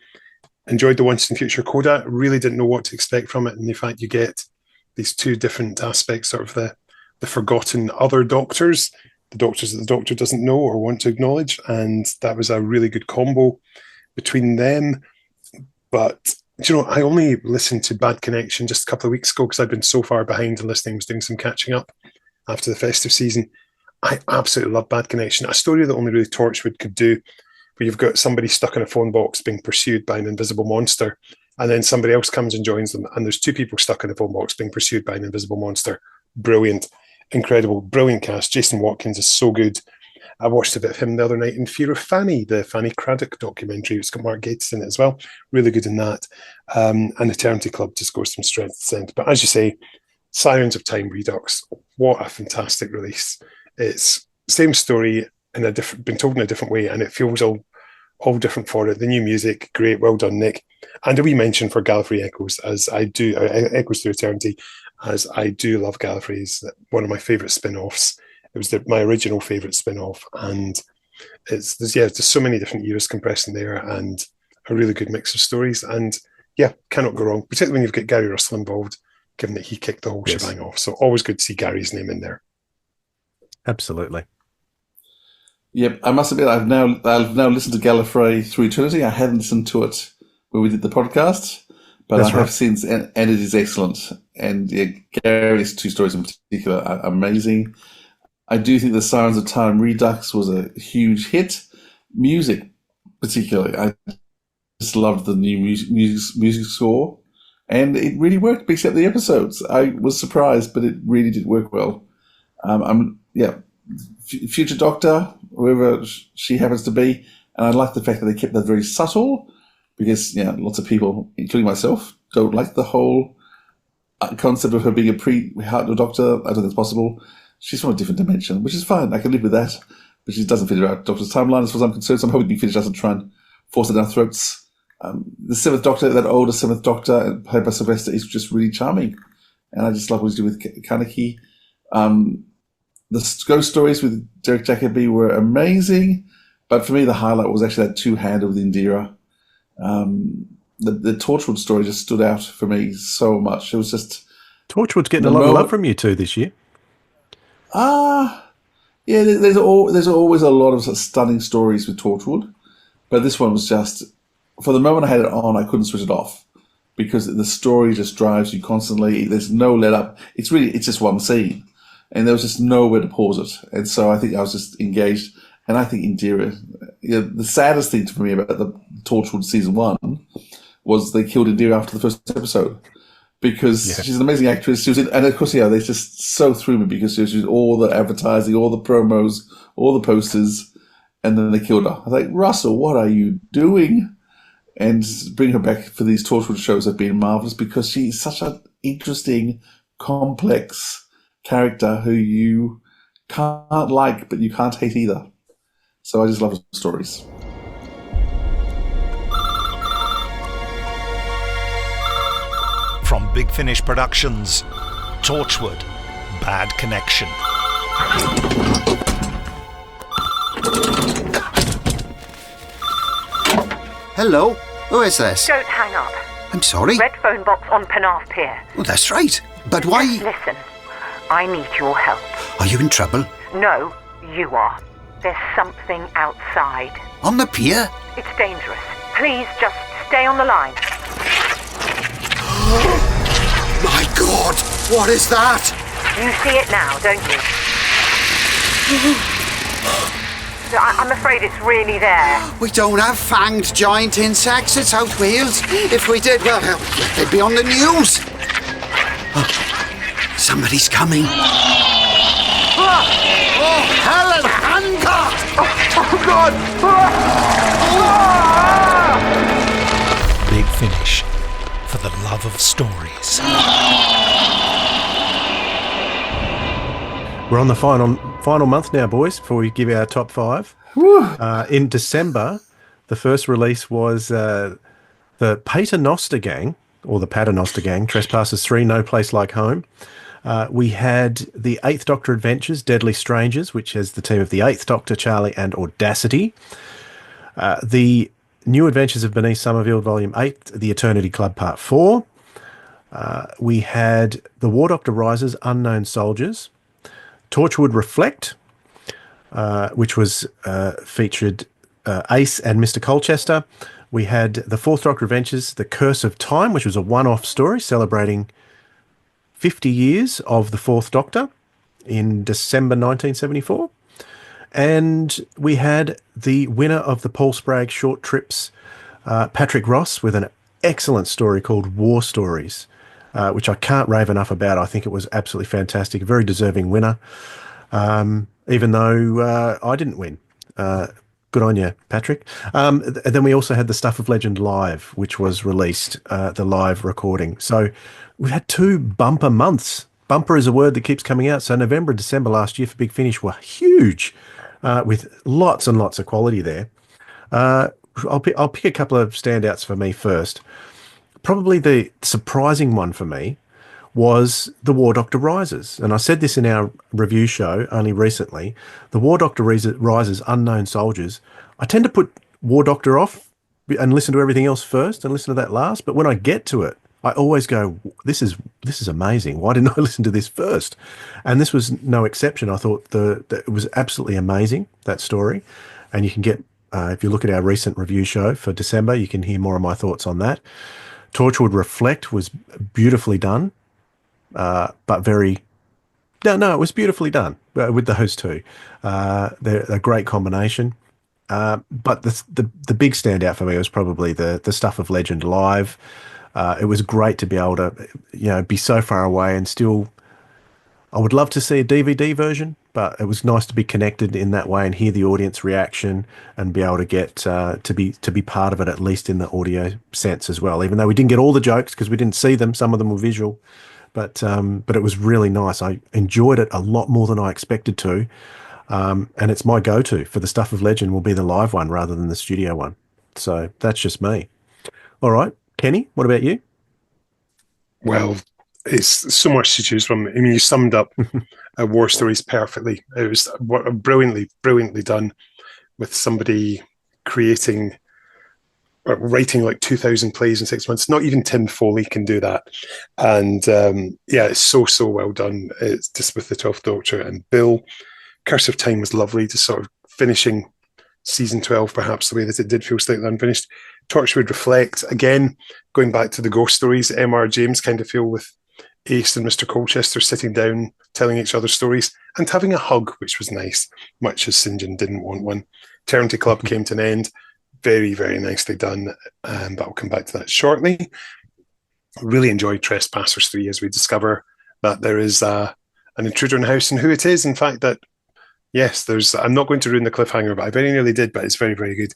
Enjoyed the Once and Future Coda. Really didn't know what to expect from it, and in fact you get these two different aspects, sort of the forgotten other Doctors, the Doctors that the Doctor doesn't know or want to acknowledge, and that was a really good combo between them. But I only listened to Bad Connection just a couple of weeks ago because I'd been so far behind in listening. I was doing some catching up after the festive season. I absolutely love Bad Connection, a story that only really Torchwood could do, where you've got somebody stuck in a phone box being pursued by an invisible monster, and then somebody else comes and joins them, and there's two people stuck in a phone box being pursued by an invisible monster. Brilliant, incredible, brilliant cast. Jason Watkins is so good. I watched a bit of him the other night in Fear of Fanny, the Fanny Craddock documentary. It's got Mark Gatiss in it as well. Really good in that. And Eternity Club just goes from strength to strength. But as you say, Sirens of Time Redux, what a fantastic release. It's same story been told in a different way, and it feels all different for it. The new music, great, well done, Nick. And a wee mention for Gallifrey Echoes, as I do, Echoes Through Eternity, as I do love Gallifrey's, one of my favourite spin-offs. It was my original favourite spin-off, and there's so many different eras compressed in there, and a really good mix of stories. And yeah, cannot go wrong, particularly when you've got Gary Russell involved, given that he kicked the whole shebang off. So always good to see Gary's name in there. Absolutely. Yep, I must admit I've now listened to Gallifrey Through Eternity. I hadn't listened to it when we did the podcast, but I have since, and it is excellent. And yeah, Gary's 2 stories in particular are amazing. I do think the Sirens of Time Redux was a huge hit. Music, particularly, I just loved the new music score, and it really worked. Except the episodes, I was surprised, but it really did work well. Future Doctor, whoever she happens to be, and I like the fact that they kept that very subtle, because lots of people, including myself, don't like the whole concept of her being a pre-Hartnell Doctor. I don't think it's possible. She's from a different dimension, which is fine. I can live with that, but she doesn't fit her out Doctor's timeline as far as I'm concerned. So I'm hoping Big Finish doesn't try and force it down our throats. The 7th Doctor, that older 7th Doctor, played by Sylvester, is just really charming, and I just love what he's doing with Kaneki. The ghost stories with Derek Jacobi were amazing, but for me the highlight was actually that 2-hander with Indira. The Torchwood story just stood out for me so much. It was just... Torchwood's getting a lot of love from you two this year. Yeah, there's always a lot of stunning stories with Torchwood, but this one was just... For the moment I had it on, I couldn't switch it off, because the story just drives you constantly. There's no let up. It's just one scene. And there was just nowhere to pause it. And so I think I was just engaged. And I think Indira, the saddest thing for me about the Torchwood season 1 was they killed Indira after the first episode. Because she's an amazing actress. She was and of course, they just so threw me because she was all the advertising, all the promos, all the posters, and then they killed her. I was like, Russell, what are you doing? And bring her back for these Torchwood shows have been marvellous, because she's such an interesting, complex character who you can't like, but you can't hate either. So I just love her stories. From Big Finish Productions, Torchwood, Bad Connection. Hello, who is this? Don't hang up. I'm sorry? Red phone box on Penarth Pier. Oh, that's right. But why? Just listen. I need your help. Are you in trouble? No, you are. There's something outside. On the pier? It's dangerous. Please just stay on the line. My God! What is that? You see it now, don't you? I'm afraid it's really there. We don't have fanged giant insects at South Wales. If we did, well, they'd be on the news. Somebody's coming. Oh, Helen Hancock! Oh, God! Big Finish, for the love of stories. We're on the final month now, boys, before we give our top 5. In December, the first release was the Paternoster Gang, or the Paternoster Gang, Trespassers 3, No Place Like Home. We had the 8th Doctor Adventures, Deadly Strangers, which has the team of the 8th Doctor, Charlie, and Audacity. The New Adventures of Bernice Summerfield, Volume 8, The Eternity Club, Part 4. We had The War Doctor Rises, Unknown Soldiers. Torchwood Reflect, which was featured Ace and Mr. Colchester. We had the 4th Doctor Adventures, The Curse of Time, which was a one-off story celebrating 50 years of the 4th Doctor in December 1974. And we had the winner of the Paul Spragg Short Trips, Patrick Ross, with an excellent story called War Stories, which I can't rave enough about. I think it was absolutely fantastic, a very deserving winner, even though I didn't win. Good on you, Patrick. Then we also had the Stuff of Legend Live, which was released, the live recording. So we've had 2 bumper months. Bumper is a word that keeps coming out. So November and December last year for Big Finish were huge, with lots and lots of quality there. I'll pick a couple of standouts for me first. Probably the surprising one for me was The War Doctor Rises. And I said this in our review show only recently. The War Doctor Rises, Unknown Soldiers. I tend to put War Doctor off and listen to everything else first and listen to that last. But when I get to it, I always go, this is amazing. Why didn't I listen to this first? And this was no exception. I thought it was absolutely amazing, that story. And you can get, if you look at our recent review show for December, you can hear more of my thoughts on that. Torchwood Reflect was beautifully done, but it was beautifully done with those two. They're a great combination. But the big standout for me was probably the Stuff of Legend live. It was great to be able to, be so far away and still. I would love to see a DVD version, but it was nice to be connected in that way and hear the audience reaction and be able to get to be part of it, at least in the audio sense as well. Even though we didn't get all the jokes because we didn't see them, some of them were visual, but it was really nice. I enjoyed it a lot more than I expected to, and it's my go-to for the Stuff of Legend will be the live one rather than the studio one. So that's just me. All right, Kenny, what about you? Well, it's so much to choose from. I mean, you summed up War Stories perfectly. It was brilliantly done with somebody writing like 2,000 plays in 6 months. Not even Tim Foley can do that. And it's so well done. It's just with the 12th Doctor and Bill. Curse of Time was lovely, just sort of finishing season 12, perhaps the way that it did feel slightly unfinished. Torchwood Reflect, again, going back to the ghost stories, M.R. James kind of feel with Ace and Mr. Colchester sitting down, telling each other stories, and having a hug, which was nice, much as St. John didn't want one. Eternity Club came to an end. Very, very nicely done, but I'll come back to that shortly. Really enjoyed Trespassers 3 as we discover that there is an intruder in the house, and who it is, in fact, that, yes, I'm not going to ruin the cliffhanger, but I very nearly did, but it's very, very good.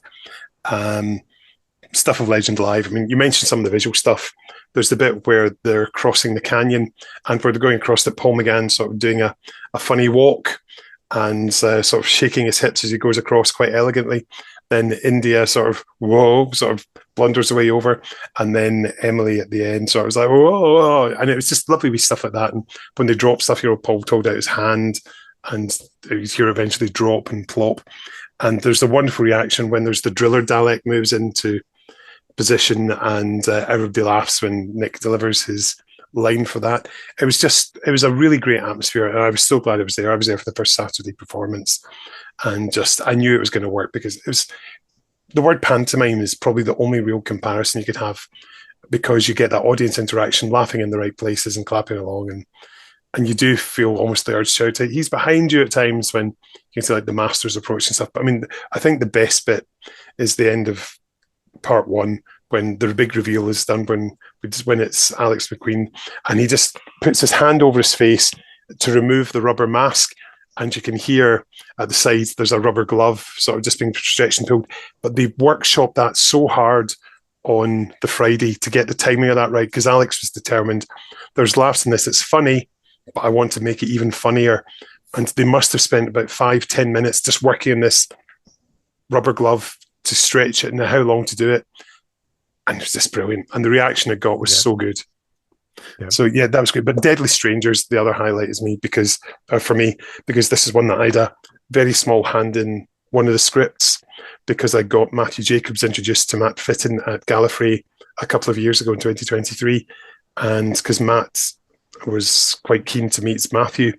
Stuff of Legend live. I mean, you mentioned some of the visual stuff. There's the bit where they're crossing the canyon and where they're going across it, Paul McGann sort of doing a funny walk and sort of shaking his hips as he goes across quite elegantly. Then India sort of blunders away over. And then Emily at the end sort of was like, whoa. And it was just lovely wee stuff like that. And when they drop stuff, Paul told out his hand and you hear eventually drop and plop. And there's a wonderful reaction when there's the driller Dalek moves into position and everybody laughs when Nick delivers his line for that. It was a really great atmosphere, and I was so glad I was there. I was there for the first Saturday performance, and I knew it was going to work because the word pantomime is probably the only real comparison you could have, because you get that audience interaction, laughing in the right places and clapping along, and you do feel almost the urge to shout. He's behind you at times when you can see like the Master's approach and stuff. But I mean, I think the best bit is the end of part 1, when the big reveal is done, when it's Alex McQueen, and he just puts his hand over his face to remove the rubber mask, and you can hear at the side there's a rubber glove sort of just being stretched and pulled. But they workshopped that so hard on the Friday to get the timing of that right, because Alex was determined. There's laughs in this, it's funny, but I want to make it even funnier. And they must have spent about 5-10 minutes just working on this rubber glove to stretch it and how long to do it. And it was just brilliant. And the reaction it got was so good. Yeah. So yeah, that was good. But Deadly Strangers, the other highlight is for me, because this is one that I had a very small hand in one of the scripts, because I got Matthew Jacobs introduced to Matt Fitton at Gallifrey a couple of years ago in 2023. And because Matt was quite keen to meet Matthew,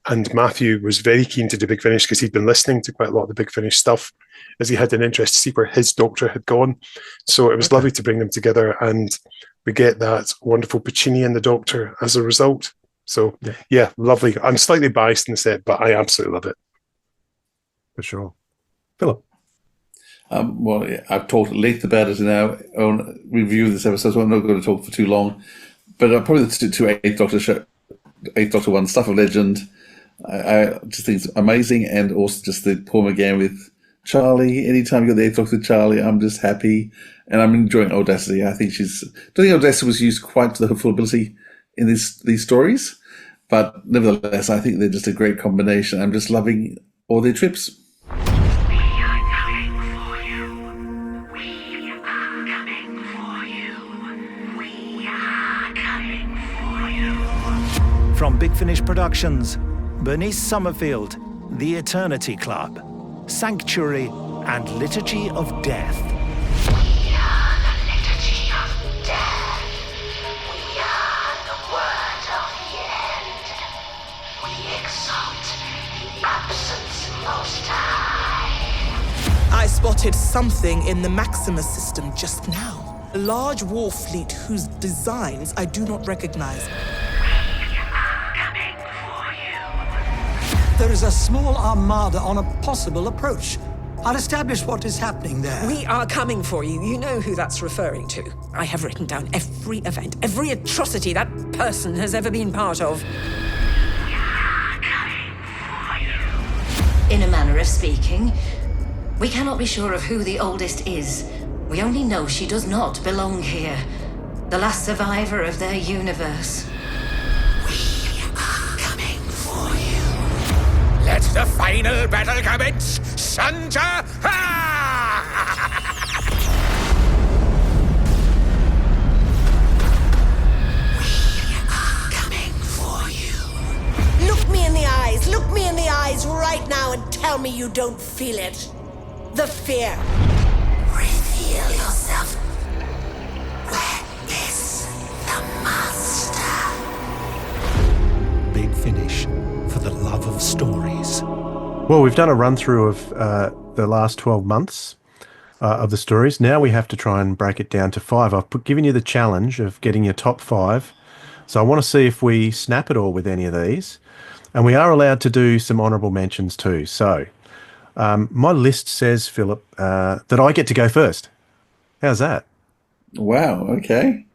and Matthew was very keen to do Big Finish because he'd been listening to quite a lot of the Big Finish stuff, as he had an interest to see where his Doctor had gone. So it was lovely to bring them together, and we get that wonderful Puccini and the Doctor as a result. So yeah, lovely. I'm slightly biased in the set, but I absolutely love it. For sure. Philip? Well, I've talked at length about it in our own review of this episode, so I'm not going to talk for too long. But probably the two Eighth Doctor one, Stuff of Legend, I just think it's amazing, and also just the Paul McGann with Charlie. Anytime you got the Eighth Doctor with Charlie, I'm just happy, and I'm enjoying Audacity. I think Audacity was used quite to the full ability in these stories, but nevertheless, I think they're just a great combination. I'm just loving all their trips. From Big Finish Productions, Bernice Summerfield, The Eternity Club, Sanctuary, and Liturgy of Death. I spotted something in the Maximus system just now. A large war fleet whose designs I do not recognize. There is a small armada on a possible approach. I'll establish what is happening there. We are coming for you. You know who that's referring to. I have written down every event, every atrocity that person has ever been part of. In a manner of speaking, we cannot be sure of who the oldest is. We only know she does not belong here. The last survivor of their universe. Let the final battle commence! Santa! Look me in the eyes! Look me in the eyes right now and tell me you don't feel it. The fear. Reveal yourself. Where is the master? Big finish for the love of stories. Well, we've done a run through of the last 12 months of the stories. Now we have to try and break it down to 5. I've given you the challenge of getting your top 5. So I want to see if we snap it all with any of these. And we are allowed to do some honourable mentions too. So my list says, Philip, that I get to go first. How's that? Wow, okay.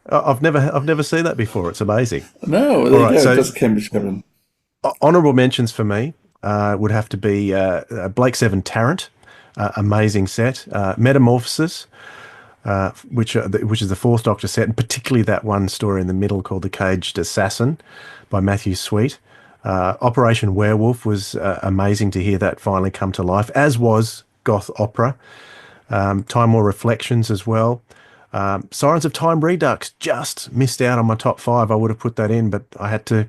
I've never seen that before. It's amazing. No, there you go. So, just Cambridge Kevin. Honourable mentions for me would have to be Blake Seven Tarrant, amazing set. Metamorphosis, which is the Fourth Doctor set, and particularly that one story in the middle called The Caged Assassin by Matthew Sweet. Operation Werewolf was amazing to hear that finally come to life, as was Goth Opera. Time War Reflections as well. Sirens of Time Redux just missed out on my top 5. I would have put that in, but I had to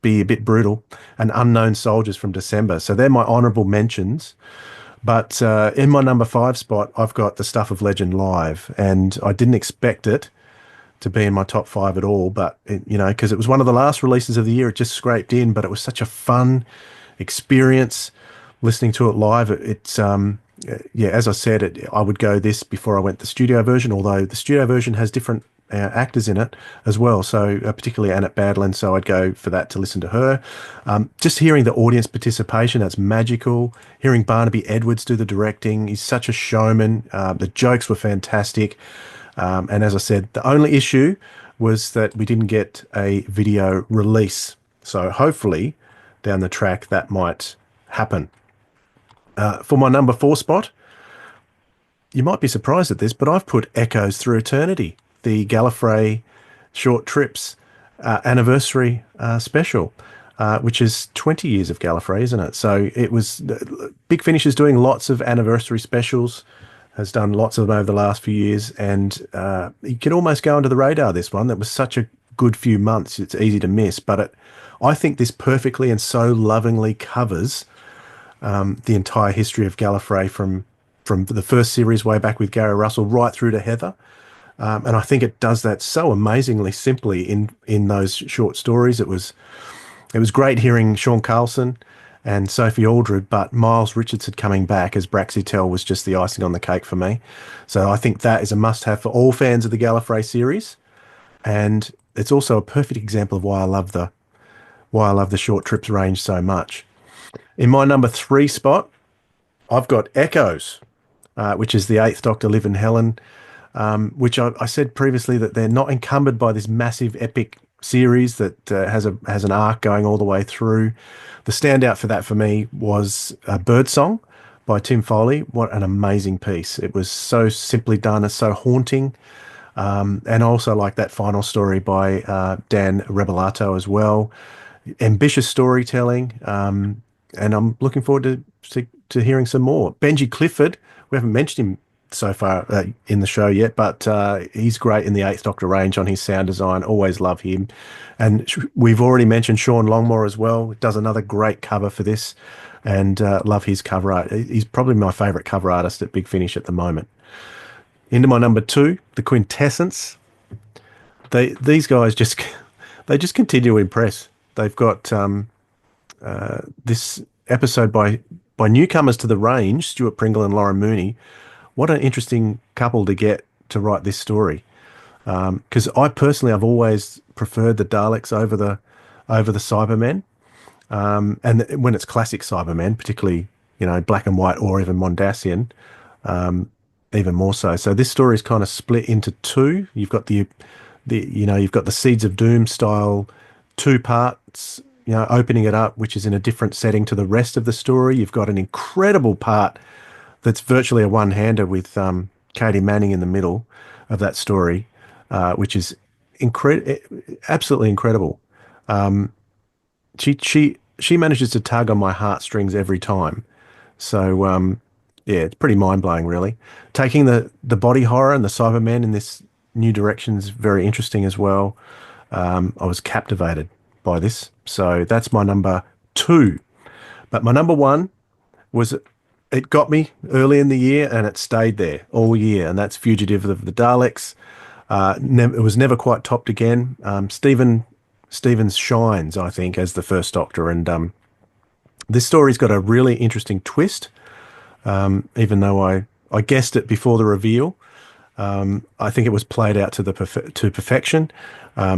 be a bit brutal. And Unknown Soldiers from December. So they're my honourable mentions. But in my number 5 spot, I've got The Stuff of Legend Live. And I didn't expect it to be in my top 5 at all. But, because it was one of the last releases of the year, it just scraped in. But it was such a fun experience listening to it live. It's as I said, I would go this before I went the studio version, although the studio version has different actors in it as well, so particularly Annette Badland, so I'd go for that to listen to her. Just hearing the audience participation, that's magical. Hearing Barnaby Edwards do the directing, he's such a showman. The jokes were fantastic. And as I said, the only issue was that we didn't get a video release. So hopefully down the track that might happen. For my number 4 spot, you might be surprised at this, but I've put Echoes Through Eternity, the Gallifrey Short Trips anniversary special, which is 20 years of Gallifrey, isn't it? So it was, Big Finish is doing lots of anniversary specials, has done lots of them over the last few years, and you can almost go under the radar, this one. That was such a good few months, it's easy to miss, but I think this perfectly and so lovingly covers the entire history of Gallifrey from the first series way back with Gary Russell right through to Heather. And I think it does that so amazingly simply in those short stories. It was great hearing Sean Carlson and Sophie Aldred, but Miles Richardson coming back as Braxitel was just the icing on the cake for me. So I think that is a must-have for all fans of the Gallifrey series, and it's also a perfect example of why I love the short trips range so much. In my number 3 spot, I've got Echoes, which is the 8th Doctor, Liv and Helen, which I said previously that they're not encumbered by this massive epic series that has an arc going all the way through. The standout for that for me was Birdsong by Tim Foley. What an amazing piece. It was so simply done. It's so haunting. And I also like that final story by Dan Rebelato as well. Ambitious storytelling. And I'm looking forward to hearing some more. Benji Clifford, we haven't mentioned him so far in the show yet, but he's great in the 8th Doctor range on his sound design. Always love him. And we've already mentioned Sean Longmore as well. Does another great cover for this, and love his cover art. He's probably my favourite cover artist at Big Finish at the moment. Into my number 2, the Quintessence. These guys just continue to impress. They've got this episode by by newcomers to the range, Stuart Pringle and Lauren Mooney. What an interesting couple to get to write this story. Because I've always preferred the Daleks over the Cybermen. And when it's classic Cybermen, particularly, black and white or even Mondasian, even more so. So this story is kind of split into two. You've got you've got the Seeds of Doom style 2 parts, opening it up, which is in a different setting to the rest of the story. You've got an incredible part that's virtually a one-hander with Katie Manning in the middle of that story, which is absolutely incredible. She manages to tug on my heartstrings every time. So, it's pretty mind-blowing, really. Taking the body horror and the Cybermen in this new direction is very interesting as well. I was captivated by this. So that's my number 2. But my number 1 was, it got me early in the year and it stayed there all year, and that's Fugitive of the Daleks. It was never quite topped again. Stevens shines, I think, as the First Doctor, and this story's got a really interesting twist. Even though I guessed it before the reveal, I think it was played out to perfection.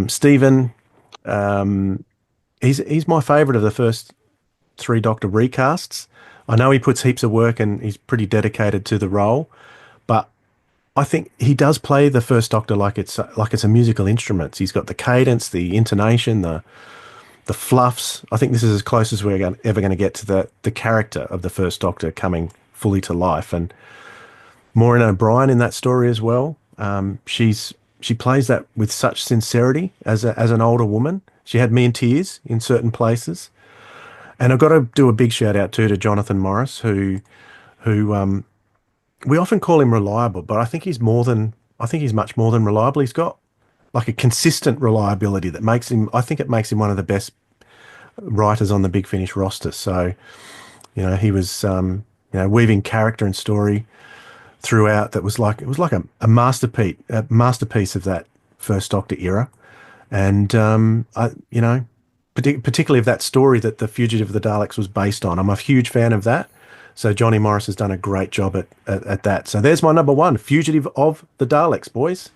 Stephen, he's my favourite of the first 3 Doctor recasts. I know he puts heaps of work and he's pretty dedicated to the role, but I think he does play the First Doctor like it's a musical instrument. He's got the cadence, the intonation, the fluffs. I think this is as close as we're ever going to get to the character of the First Doctor coming fully to life. And Maureen O'Brien in that story as well. She plays that with such sincerity as an older woman. She had me in tears in certain places. And I've got to do a big shout out too to Jonathan Morris, who we often call him reliable, but I think he's much more than reliable. He's got like a consistent reliability that makes him one of the best writers on the Big Finish roster. So, he was, weaving character and story throughout. It was like a masterpiece of that First Doctor era. And, particularly of that story that the Fugitive of the Daleks was based on. I'm a huge fan of that. So Johnny Morris has done a great job at that. So there's my number 1, Fugitive of the Daleks, boys.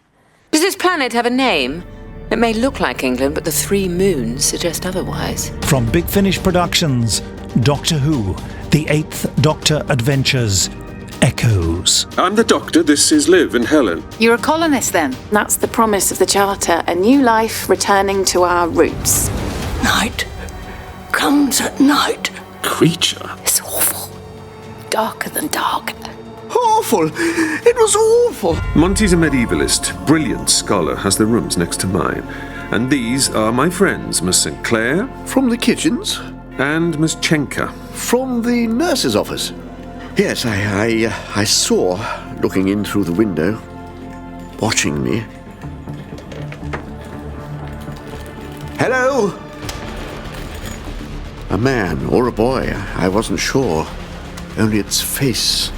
Does this planet have a name? It may look like England, but the 3 moons suggest otherwise. From Big Finish Productions, Doctor Who, The 8th Doctor Adventures, Echoes. I'm the Doctor, this is Liv and Helen. You're a colonist then? That's the promise of the Charter, a new life returning to our roots. Night comes at night. Creature. It's awful. Darker than dark. Awful! It was awful! Monty's a medievalist, brilliant scholar, has the rooms next to mine. And these are my friends, Miss St. Clair. From the kitchens? And Miss Chenka. From the nurse's office? Yes, I saw, looking in through the window, watching me. Hello? A man or a boy, I wasn't sure. Only its face.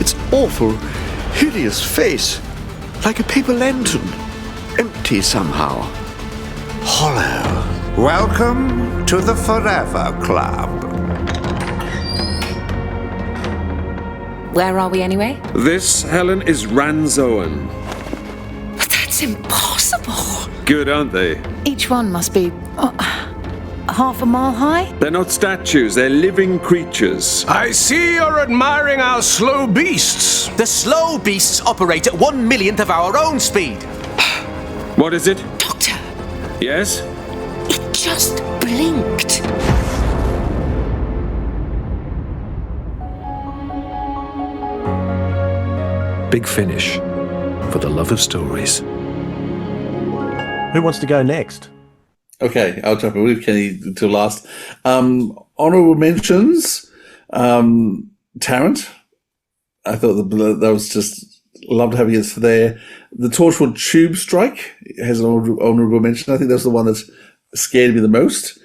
Its awful, hideous face. Like a paper lantern. Empty somehow. Hollow. Welcome to the Forever Club. Where are we anyway? This, Helen, is Ranzoan. But that's impossible. Good, aren't they? Each one must be half a mile high? They're not statues, they're living creatures. I see you're admiring our slow beasts. The slow beasts operate at 1/1,000,000th of our own speed. What is it? Doctor. Yes? It just blinked. Big Finish. For the love of stories. Who wants to go next? Okay, I'll jump in. We'll leave Kenny till last. Honourable mentions. Tarrant. I thought that was just loved having us there. The Torchwood Tube Strike has an honourable mention. I think that's the one that scared me the most.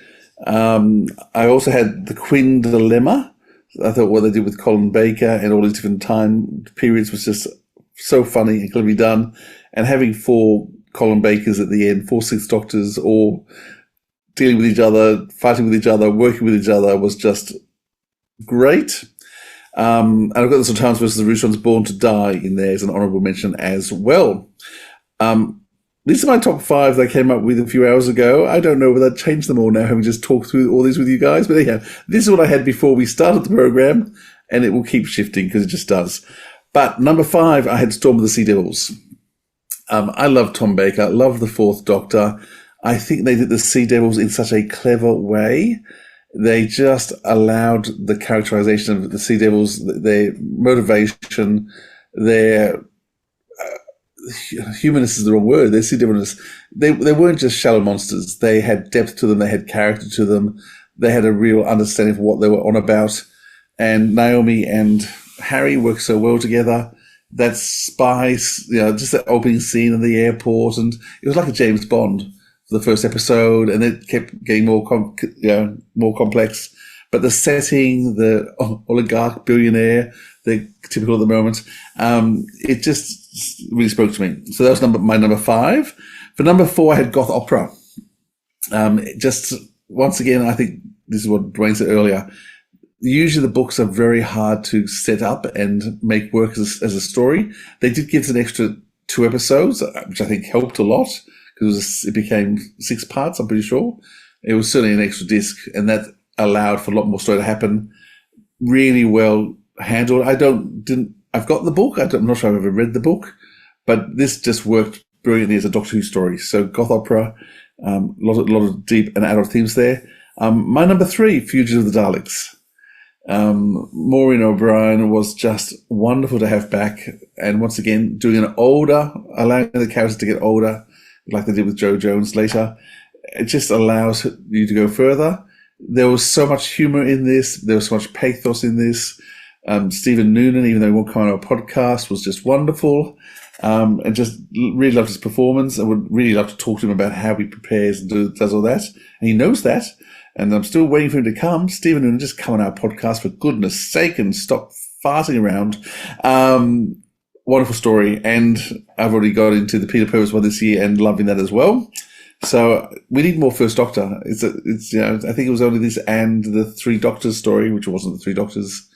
I also had the Quinn Dilemma. I thought what they did with Colin Baker and all these different time periods was just so funny and cleverly done. And having 4 Colin Bakers at the end, 4 Sixth Doctors, all dealing with each other, fighting with each other, working with each other was just great. And I've got the Sultans versus the Rushons Born to Die in there as an honourable mention as well. These are my top 5 that I came up with a few hours ago. I don't know whether I'd change them all now, having just talked through all these with you guys. But anyhow, this is what I had before we started the program, and it will keep shifting because it just does. But number 5, I had Storm of the Sea Devils. I love Tom Baker, love the Fourth Doctor. I think they did the Sea Devils in such a clever way. They just allowed the characterization of the Sea Devils, their motivation, their humanist is the wrong word. Their Sea Devils, they weren't just shallow monsters. They had depth to them. They had character to them. They had a real understanding of what they were on about. And Naomi and Harry work so well together. That spice, just that opening scene in the airport, and it was like a James Bond for the first episode, and it kept getting more complex. But the setting, the oligarch billionaire, they're typical at the moment. It just really spoke to me. So that was my number 5. For number 4, I had goth opera. Just once again, I think this is what Dwayne said earlier. Usually the books are very hard to set up and make work as a story. They did give us an extra 2 episodes, which I think helped a lot because it became 6 parts, I'm pretty sure. It was certainly an extra disc, and that allowed for a lot more story to happen. Really well handled. I've got the book. I'm not sure I've ever read the book, but this just worked brilliantly as a Doctor Who story. So goth opera, a lot of deep and adult themes there. My number 3, Fugitive of the Daleks. Maureen O'Brien was just wonderful to have back, and once again doing allowing the characters to get older, like they did with Jo Jones later. It just allows you to go further. There was so much humor in this. There was so much pathos in this. Stephen Noonan, even though he won't come on our podcast, was just wonderful. And just really loved his performance. I would really love to talk to him about how he prepares and does all that. And he knows that. And I'm still waiting for him to come. Stephen Noonan, just come on our podcast for goodness sake and stop farting around. Wonderful story. And I've already got into the Peter Purves one this year and loving that as well. So we need more First Doctor. I think it was only this and the 3 Doctors story, which wasn't the 3 Doctors.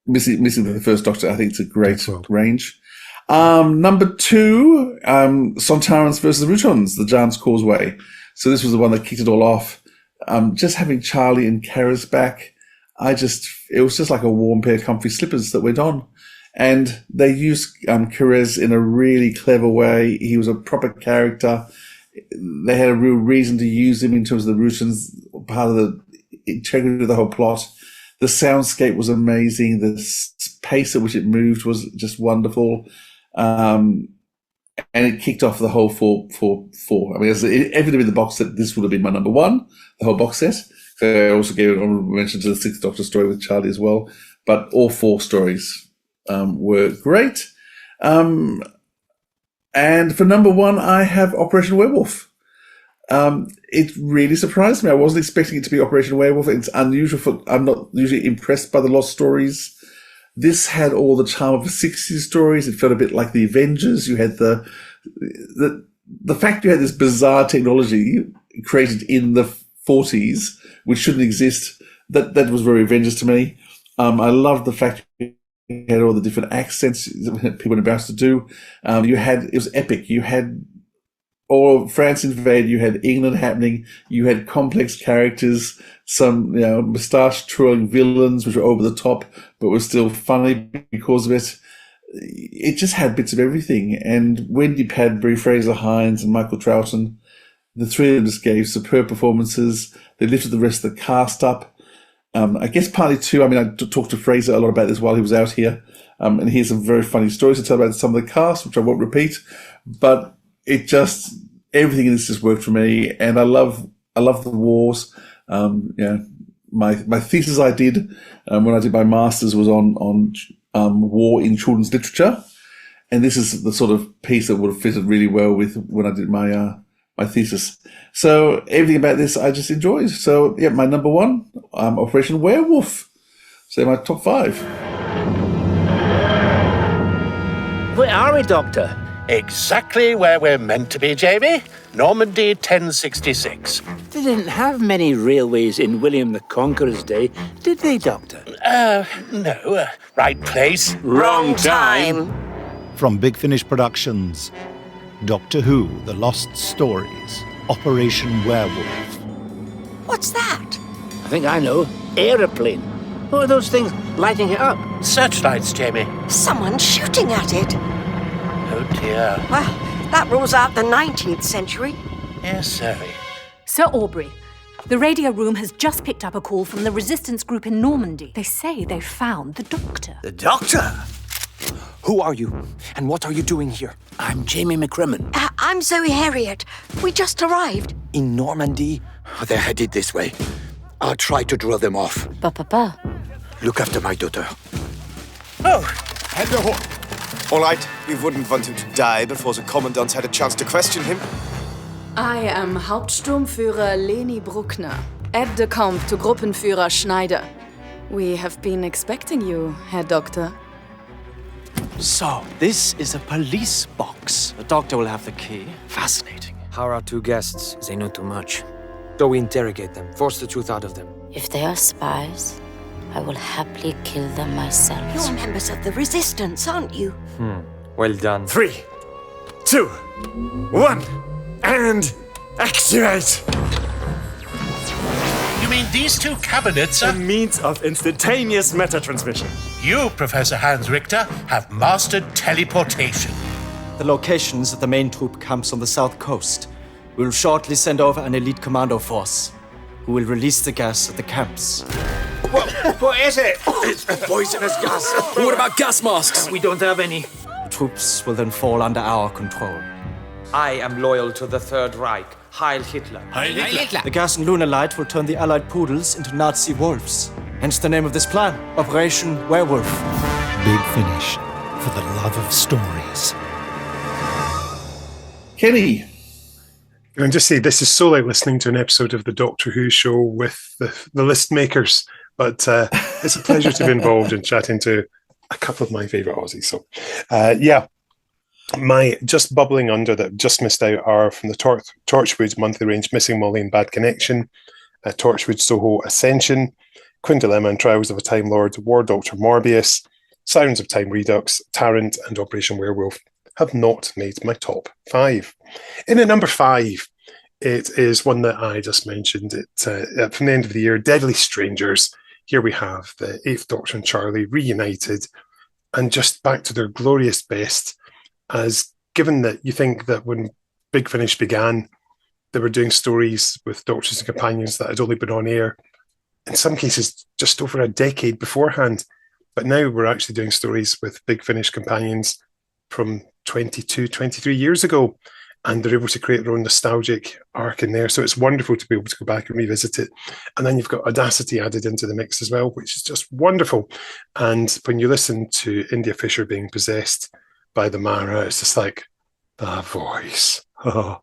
Missing the First Doctor. I think it's a great range. Number 2, Sontarans versus the Rutons, the Giant's Causeway. So this was the one that kicked it all off. Just having Charlie and Kara's back, it was just like a warm pair of comfy slippers that went on. And they used Perez in a really clever way. He was a proper character. They had a real reason to use him in terms of the Rutons, part of the integrity of the whole plot. The soundscape was amazing. The pace at which it moved was just wonderful. And it kicked off the whole 4. I mean, everything in the box set, this would have been my number 1, the whole box set. So I also gave an honorable mention to the 6th Doctor story with Charlie as well. But all 4 stories were great. And for number 1, I have Operation Werewolf. It really surprised me. I wasn't expecting it to be Operation Werewolf. It's unusual. I'm not usually impressed by the Lost stories. This had all the charm of the 60s stories. It felt a bit like the Avengers. You had the fact you had this bizarre technology created in the 40s, which shouldn't exist. That was very Avengers to me. I loved the fact you had all the different accents people were about to do. It was epic. You had all France invade. You had England happening. You had complex characters, some moustache twirling villains, which were over the top, but were still funny because of it. It just had bits of everything. And Wendy Padbury, Fraser Hines, and Michael Troughton, the 3 of them just gave superb performances. They lifted the rest of the cast up. I guess partly too, I talked to Fraser a lot about this while he was out here, and he has some very funny stories to tell about some of the cast, which I won't repeat, but everything in this just worked for me, and I love the wars. My thesis I did when I did my master's was on war in children's literature, and this is the sort of piece that would have fitted really well with when I did my thesis. So everything about this I just enjoyed. So yeah, my number 1, Operation Werewolf. So my top 5. Where are we, Doctor? Exactly where we're meant to be, Jamie. Normandy 1066. They didn't have many railways in William the Conqueror's day, did they, Doctor? No. Right place. Wrong time. From Big Finish Productions, Doctor Who, The Lost Stories, Operation Werewolf. What's that? I think I know. Aeroplane. What are those things lighting it up? Searchlights, Jamie. Someone's shooting at it. Oh, dear. Well, that rules out the 19th century. Yes, sir. Sir Aubrey, the radio room has just picked up a call from the resistance group in Normandy. They say they've found the Doctor. The Doctor? Who are you? And what are you doing here? I'm Jamie McCrimmon. I'm Zoe Harriet. We just arrived. In Normandy? They're headed this way. I'll try to draw them off. Papa. Look after my daughter. Oh, hello. All right, we wouldn't want him to die before the Commandant had a chance to question him. I am Hauptsturmführer Leni Bruckner, aide de camp to Gruppenführer Schneider. We have been expecting you, Herr Doctor. So, this is a police box. The doctor will have the key. Fascinating. How are our two guests? They know too much. Though we interrogate them, force the truth out of them. If they are spies, I will happily kill them myself. You're members of the resistance, aren't you? Well done. 3, 2, 1, and activate! You mean these two cabinets A are... means of instantaneous meta transmission. You, Professor Hans Richter, have mastered teleportation. The locations of the main troop camps on the south coast. We'll shortly send over an elite commando force who will release the gas at the camps. What is it? It's poisonous gas. What about gas masks? We don't have any. The troops will then fall under our control. I am loyal to the Third Reich. Heil Hitler. Heil Hitler. The gas and lunar light will turn the Allied poodles into Nazi wolves. Hence the name of this plan, Operation Werewolf. Big Finish, for the love of stories. Kenny. Can I just say, this is so like listening to an episode of the Doctor Who show with the list makers, but it's a pleasure to be involved in chatting to a couple of my favourite Aussies. So, my just bubbling under that just missed out are from the Torchwood monthly range, Missing Molly and Bad Connection, Torchwood Soho Ascension, Queen Dilemma and Trials of a Time Lord, War Doctor Morbius, Sirens of Time Redux, Tarrant and Operation Werewolf have not made my top 5. In at number 5, it is one that I just mentioned. From the end of the year, Deadly Strangers. Here we have the 8th Doctor and Charlie reunited and just back to their glorious best, as given that you think that when Big Finish began, they were doing stories with Doctors and Companions that had only been on air, in some cases, just over a decade beforehand. But now we're actually doing stories with Big Finish Companions from 22, 23 years ago, and they're able to create their own nostalgic arc in there. So it's wonderful to be able to go back and revisit it. And then you've got Audacity added into the mix as well, which is just wonderful. And when you listen to India Fisher being possessed by the Mara, it's just like, that voice. Oh,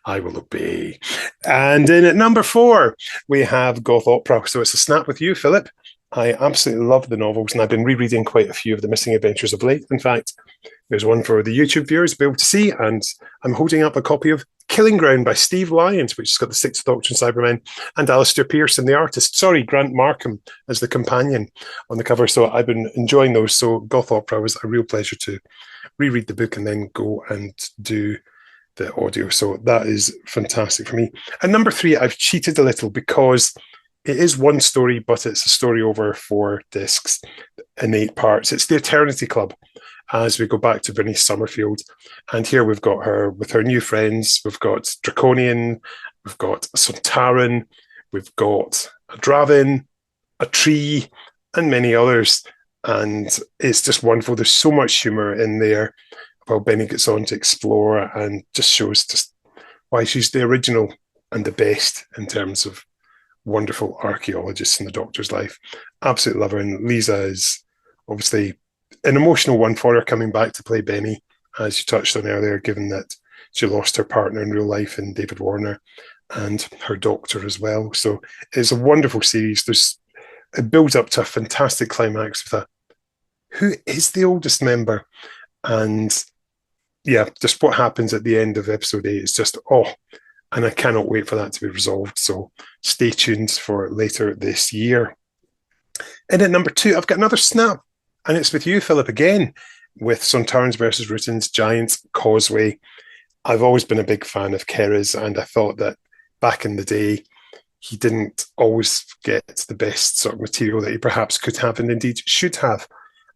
I will obey. And in at number 4, we have Goth Opera. So it's a snap with you, Philip. I absolutely love the novels, and I've been rereading quite a few of the Missing Adventures of late. In fact, there's one for the YouTube viewers to be able to see, and I'm holding up a copy of Killing Ground by Steve Lyons, which has got the 6th Doctor and Cybermen, and Alistair Pearson, the artist. Sorry, Grant Markham as the companion on the cover. So I've been enjoying those. So Goth Opera was a real pleasure to reread the book and then go and do the audio. So that is fantastic for me. And number 3, I've cheated a little because it is one story, but it's a story over 4 discs in 8 parts. It's The Eternity Club, as we go back to Bernice Summerfield. And here we've got her with her new friends. We've got Draconian, we've got Sontaran, we've got a Dravin, a Tree, and many others. And it's just wonderful. There's so much humour in there while Benny gets on to explore and just shows just why she's the original and the best in terms of wonderful archaeologist in the Doctor's life. Absolutely love her. And Lisa is obviously an emotional one for her coming back to play Benny, as you touched on earlier, given that she lost her partner in real life in David Warner and her doctor as well. So it's a wonderful series. It builds up to a fantastic climax with who is the oldest member? And yeah, just what happens at the end of episode 8 is just, and I cannot wait for that to be resolved. So stay tuned for later this year. And at number 2, I've got another snap, and it's with you, Philip, again, with Sontarans versus Rutans, Giants, Causeway. I've always been a big fan of Kera's, and I thought that back in the day, he didn't always get the best sort of material that he perhaps could have, and indeed should have.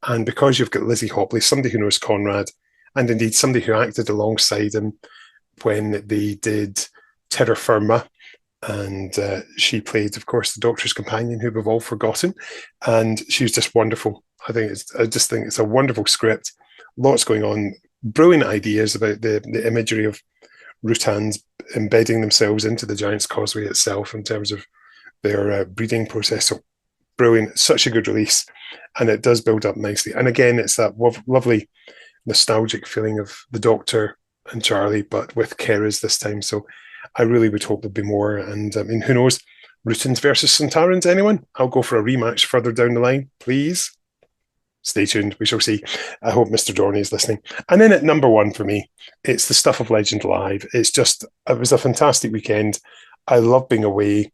And because you've got Lizzie Hopley, somebody who knows Conrad, and indeed somebody who acted alongside him when they did Terra Firma, and she played, of course, the Doctor's companion, who we've all forgotten, and she was just wonderful. I just think it's a wonderful script, lots going on, brilliant ideas about the imagery of Rutans embedding themselves into the Giant's Causeway itself in terms of their breeding process. So brilliant, such a good release, and it does build up nicely. And again, it's that lovely nostalgic feeling of the Doctor and Charlie, but with Kera's this time. So I really would hope there'll be more. And I mean, who knows? Rutans versus Sontarans, anyone? I'll go for a rematch further down the line, please. Stay tuned, we shall see. I hope Mr. Dorney is listening. And then at number 1 for me, it's the Stuff of Legend live. It was a fantastic weekend. I love being away.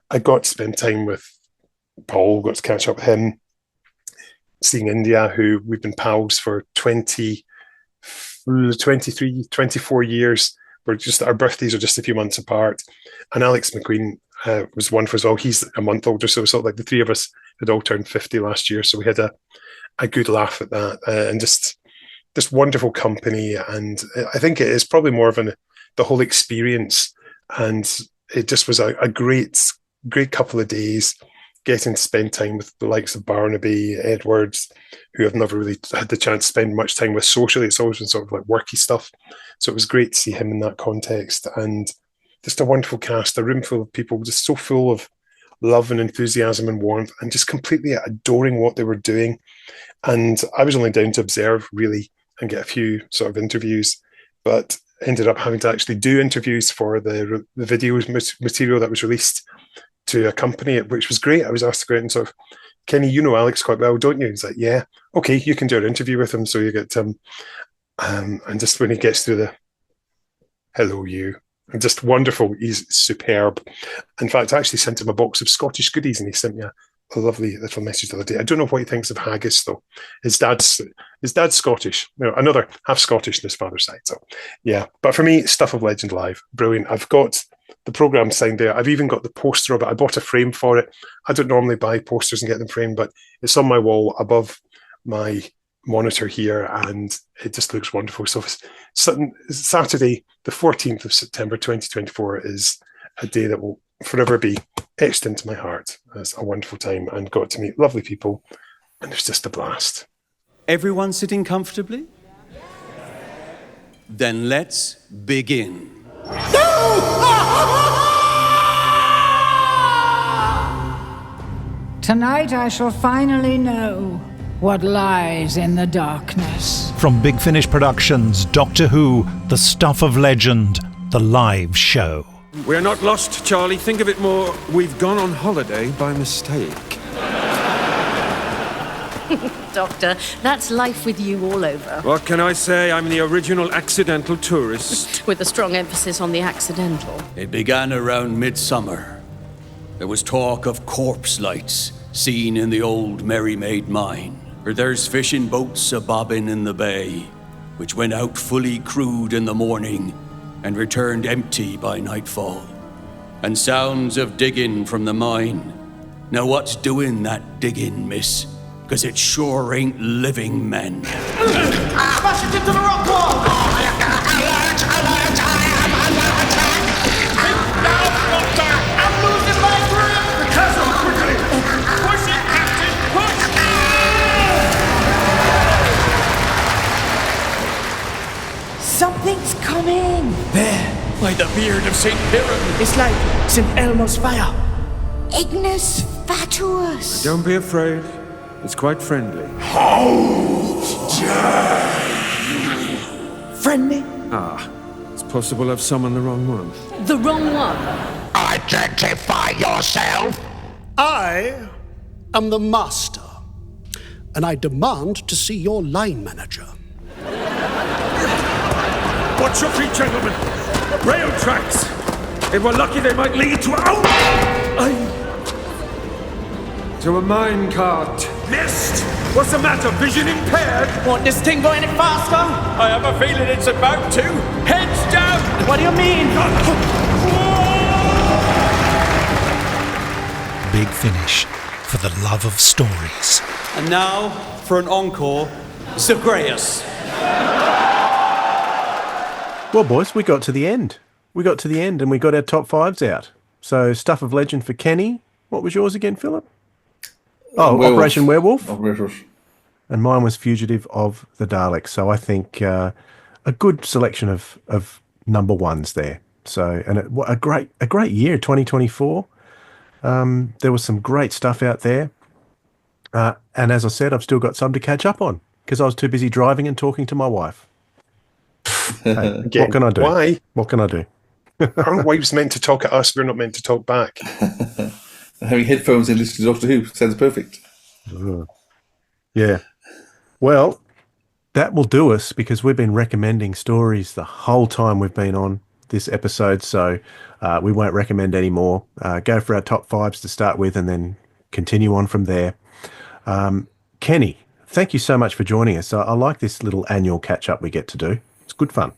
I got to spend time with Paul, got to catch up with him, seeing India, who we've been pals for 23, 24 years. Our birthdays are just a few months apart. And Alex McQueen was wonderful as well. He's a month older, so it was sort of like the three of us had all turned 50 last year. So we had a good laugh at that, and just wonderful company. And I think it is probably more of the whole experience. And it just was a great couple of days, getting to spend time with the likes of Barnaby, Edwards, who I've never really had the chance to spend much time with socially. It's always been sort of like worky stuff. So it was great to see him in that context, and just a wonderful cast, a room full of people just so full of love and enthusiasm and warmth, and just completely adoring what they were doing. And I was only down to observe, really, and get a few sort of interviews, but ended up having to actually do interviews for the video material that was released to accompany it, which was great. I was asked to go out and sort of, Kenny, you know Alex quite well, don't you? He's like, yeah, okay, you can do an interview with him. So you get and just when he gets through the hello you, and just wonderful, he's superb. In fact, I actually sent him a box of Scottish goodies, and he sent me a lovely little message the other day. I don't know what he thinks of haggis, though. His dad's Scottish, another half Scottish on his father's side. So yeah, but for me, Stuff of Legend live, brilliant. I've got the programme signed there. I've even got the poster of it. I bought a frame for it. I don't normally buy posters and get them framed, but it's on my wall above my monitor here, and it just looks wonderful. So Saturday, the 14th of September 2024 is a day that will forever be etched into my heart as a wonderful time, and got to meet lovely people, and it was just a blast. Everyone sitting comfortably? Then let's begin. Tonight I shall finally know what lies in the darkness. From Big Finish Productions, Doctor Who, The Stuff of Legend, the live show. We're not lost, Charlie. Think of it more, we've gone on holiday by mistake. Doctor, that's life with you all over. What can I say? I'm the original accidental tourist. With a strong emphasis on the accidental. It began around midsummer. There was talk of corpse lights seen in the old Merry Maid mine. For there's fishing boats a-bobbing in the bay, which went out fully crewed in the morning and returned empty by nightfall. And sounds of digging from the mine. Now what's doing that digging, miss? 'Cause it sure ain't living men. Smash it into the rock wall! Alert! Alert! I am under attack! Down, Doctor! I'm losing my grip! The castle, quickly! Push it, Captain! Push! Something's coming! There, by the beard of St. Piran. It's like St. Elmo's fire. Ignis Fatuus! Don't be afraid. It's quite friendly. How dare you! Friendly? It's possible I've summoned the wrong one. The wrong one? Identify yourself! I am the Master, and I demand to see your line manager. Watch your feet, gentlemen. Rail tracks. If we're lucky, they might lead to To a mine cart. Missed! What's the matter? Vision impaired? Want this thing go any faster? I have a feeling it's about to. Heads down! What do you mean? Big Finish, for the love of stories. And now, for an encore, Zagreus. Well, boys, we got to the end. We got to the end and we got our top fives out. So, Stuff of Legend for Kenny. What was yours again, Philip? Oh, Werewolf. Operation Werewolf. And mine was Fugitive of the Daleks. So I think a good selection of number ones there. So, and a great year, 2024. There was some great stuff out there. And as I said, I've still got some to catch up on because I was too busy driving and talking to my wife. Hey, Again, what can I do? Why? What can I do? Aren't wives meant to talk at us? We're not meant to talk back. Having headphones and listening to Doctor Who sounds perfect. Yeah. Well, that will do us because we've been recommending stories the whole time we've been on this episode. So we won't recommend any more. Go for our top fives to start with and then continue on from there. Kenny, thank you so much for joining us. I like this little annual catch-up we get to do. It's good fun.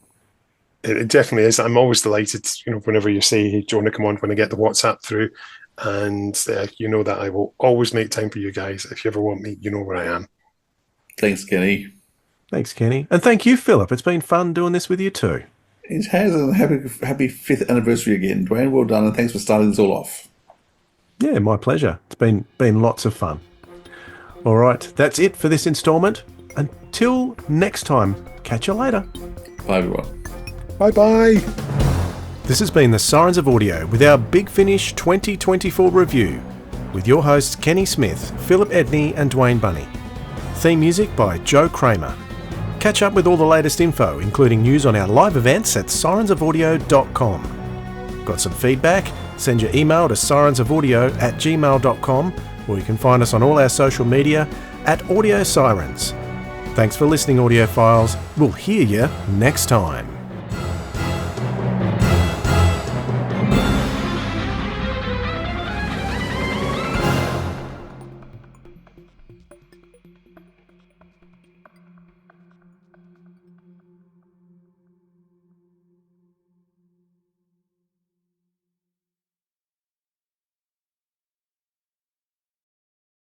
It definitely is. I'm always delighted, whenever you say, hey, do you want to come on when I get the WhatsApp through? And you know that I will always make time for you guys. If you ever want me, you know where I am. Thanks, Kenny. Thanks, Kenny. And thank you, Philip. It's been fun doing this with you too. It has, and happy 5th anniversary again, Dwayne. Well done, and thanks for starting this all off. Yeah, my pleasure. It's been lots of fun. All right, that's it for this installment. Until next time, catch you later. Bye, everyone. Bye-bye. This has been the Sirens of Audio with our Big Finish 2024 review with your hosts Kenny Smith, Philip Edney and Dwayne Bunny. Theme music by Joe Kramer. Catch up with all the latest info, including news on our live events at sirensofaudio.com. Got some feedback? Send your email to sirensofaudio@gmail.com, or you can find us on all our social media at Audio Sirens. Thanks for listening, audiophiles. We'll hear you next time.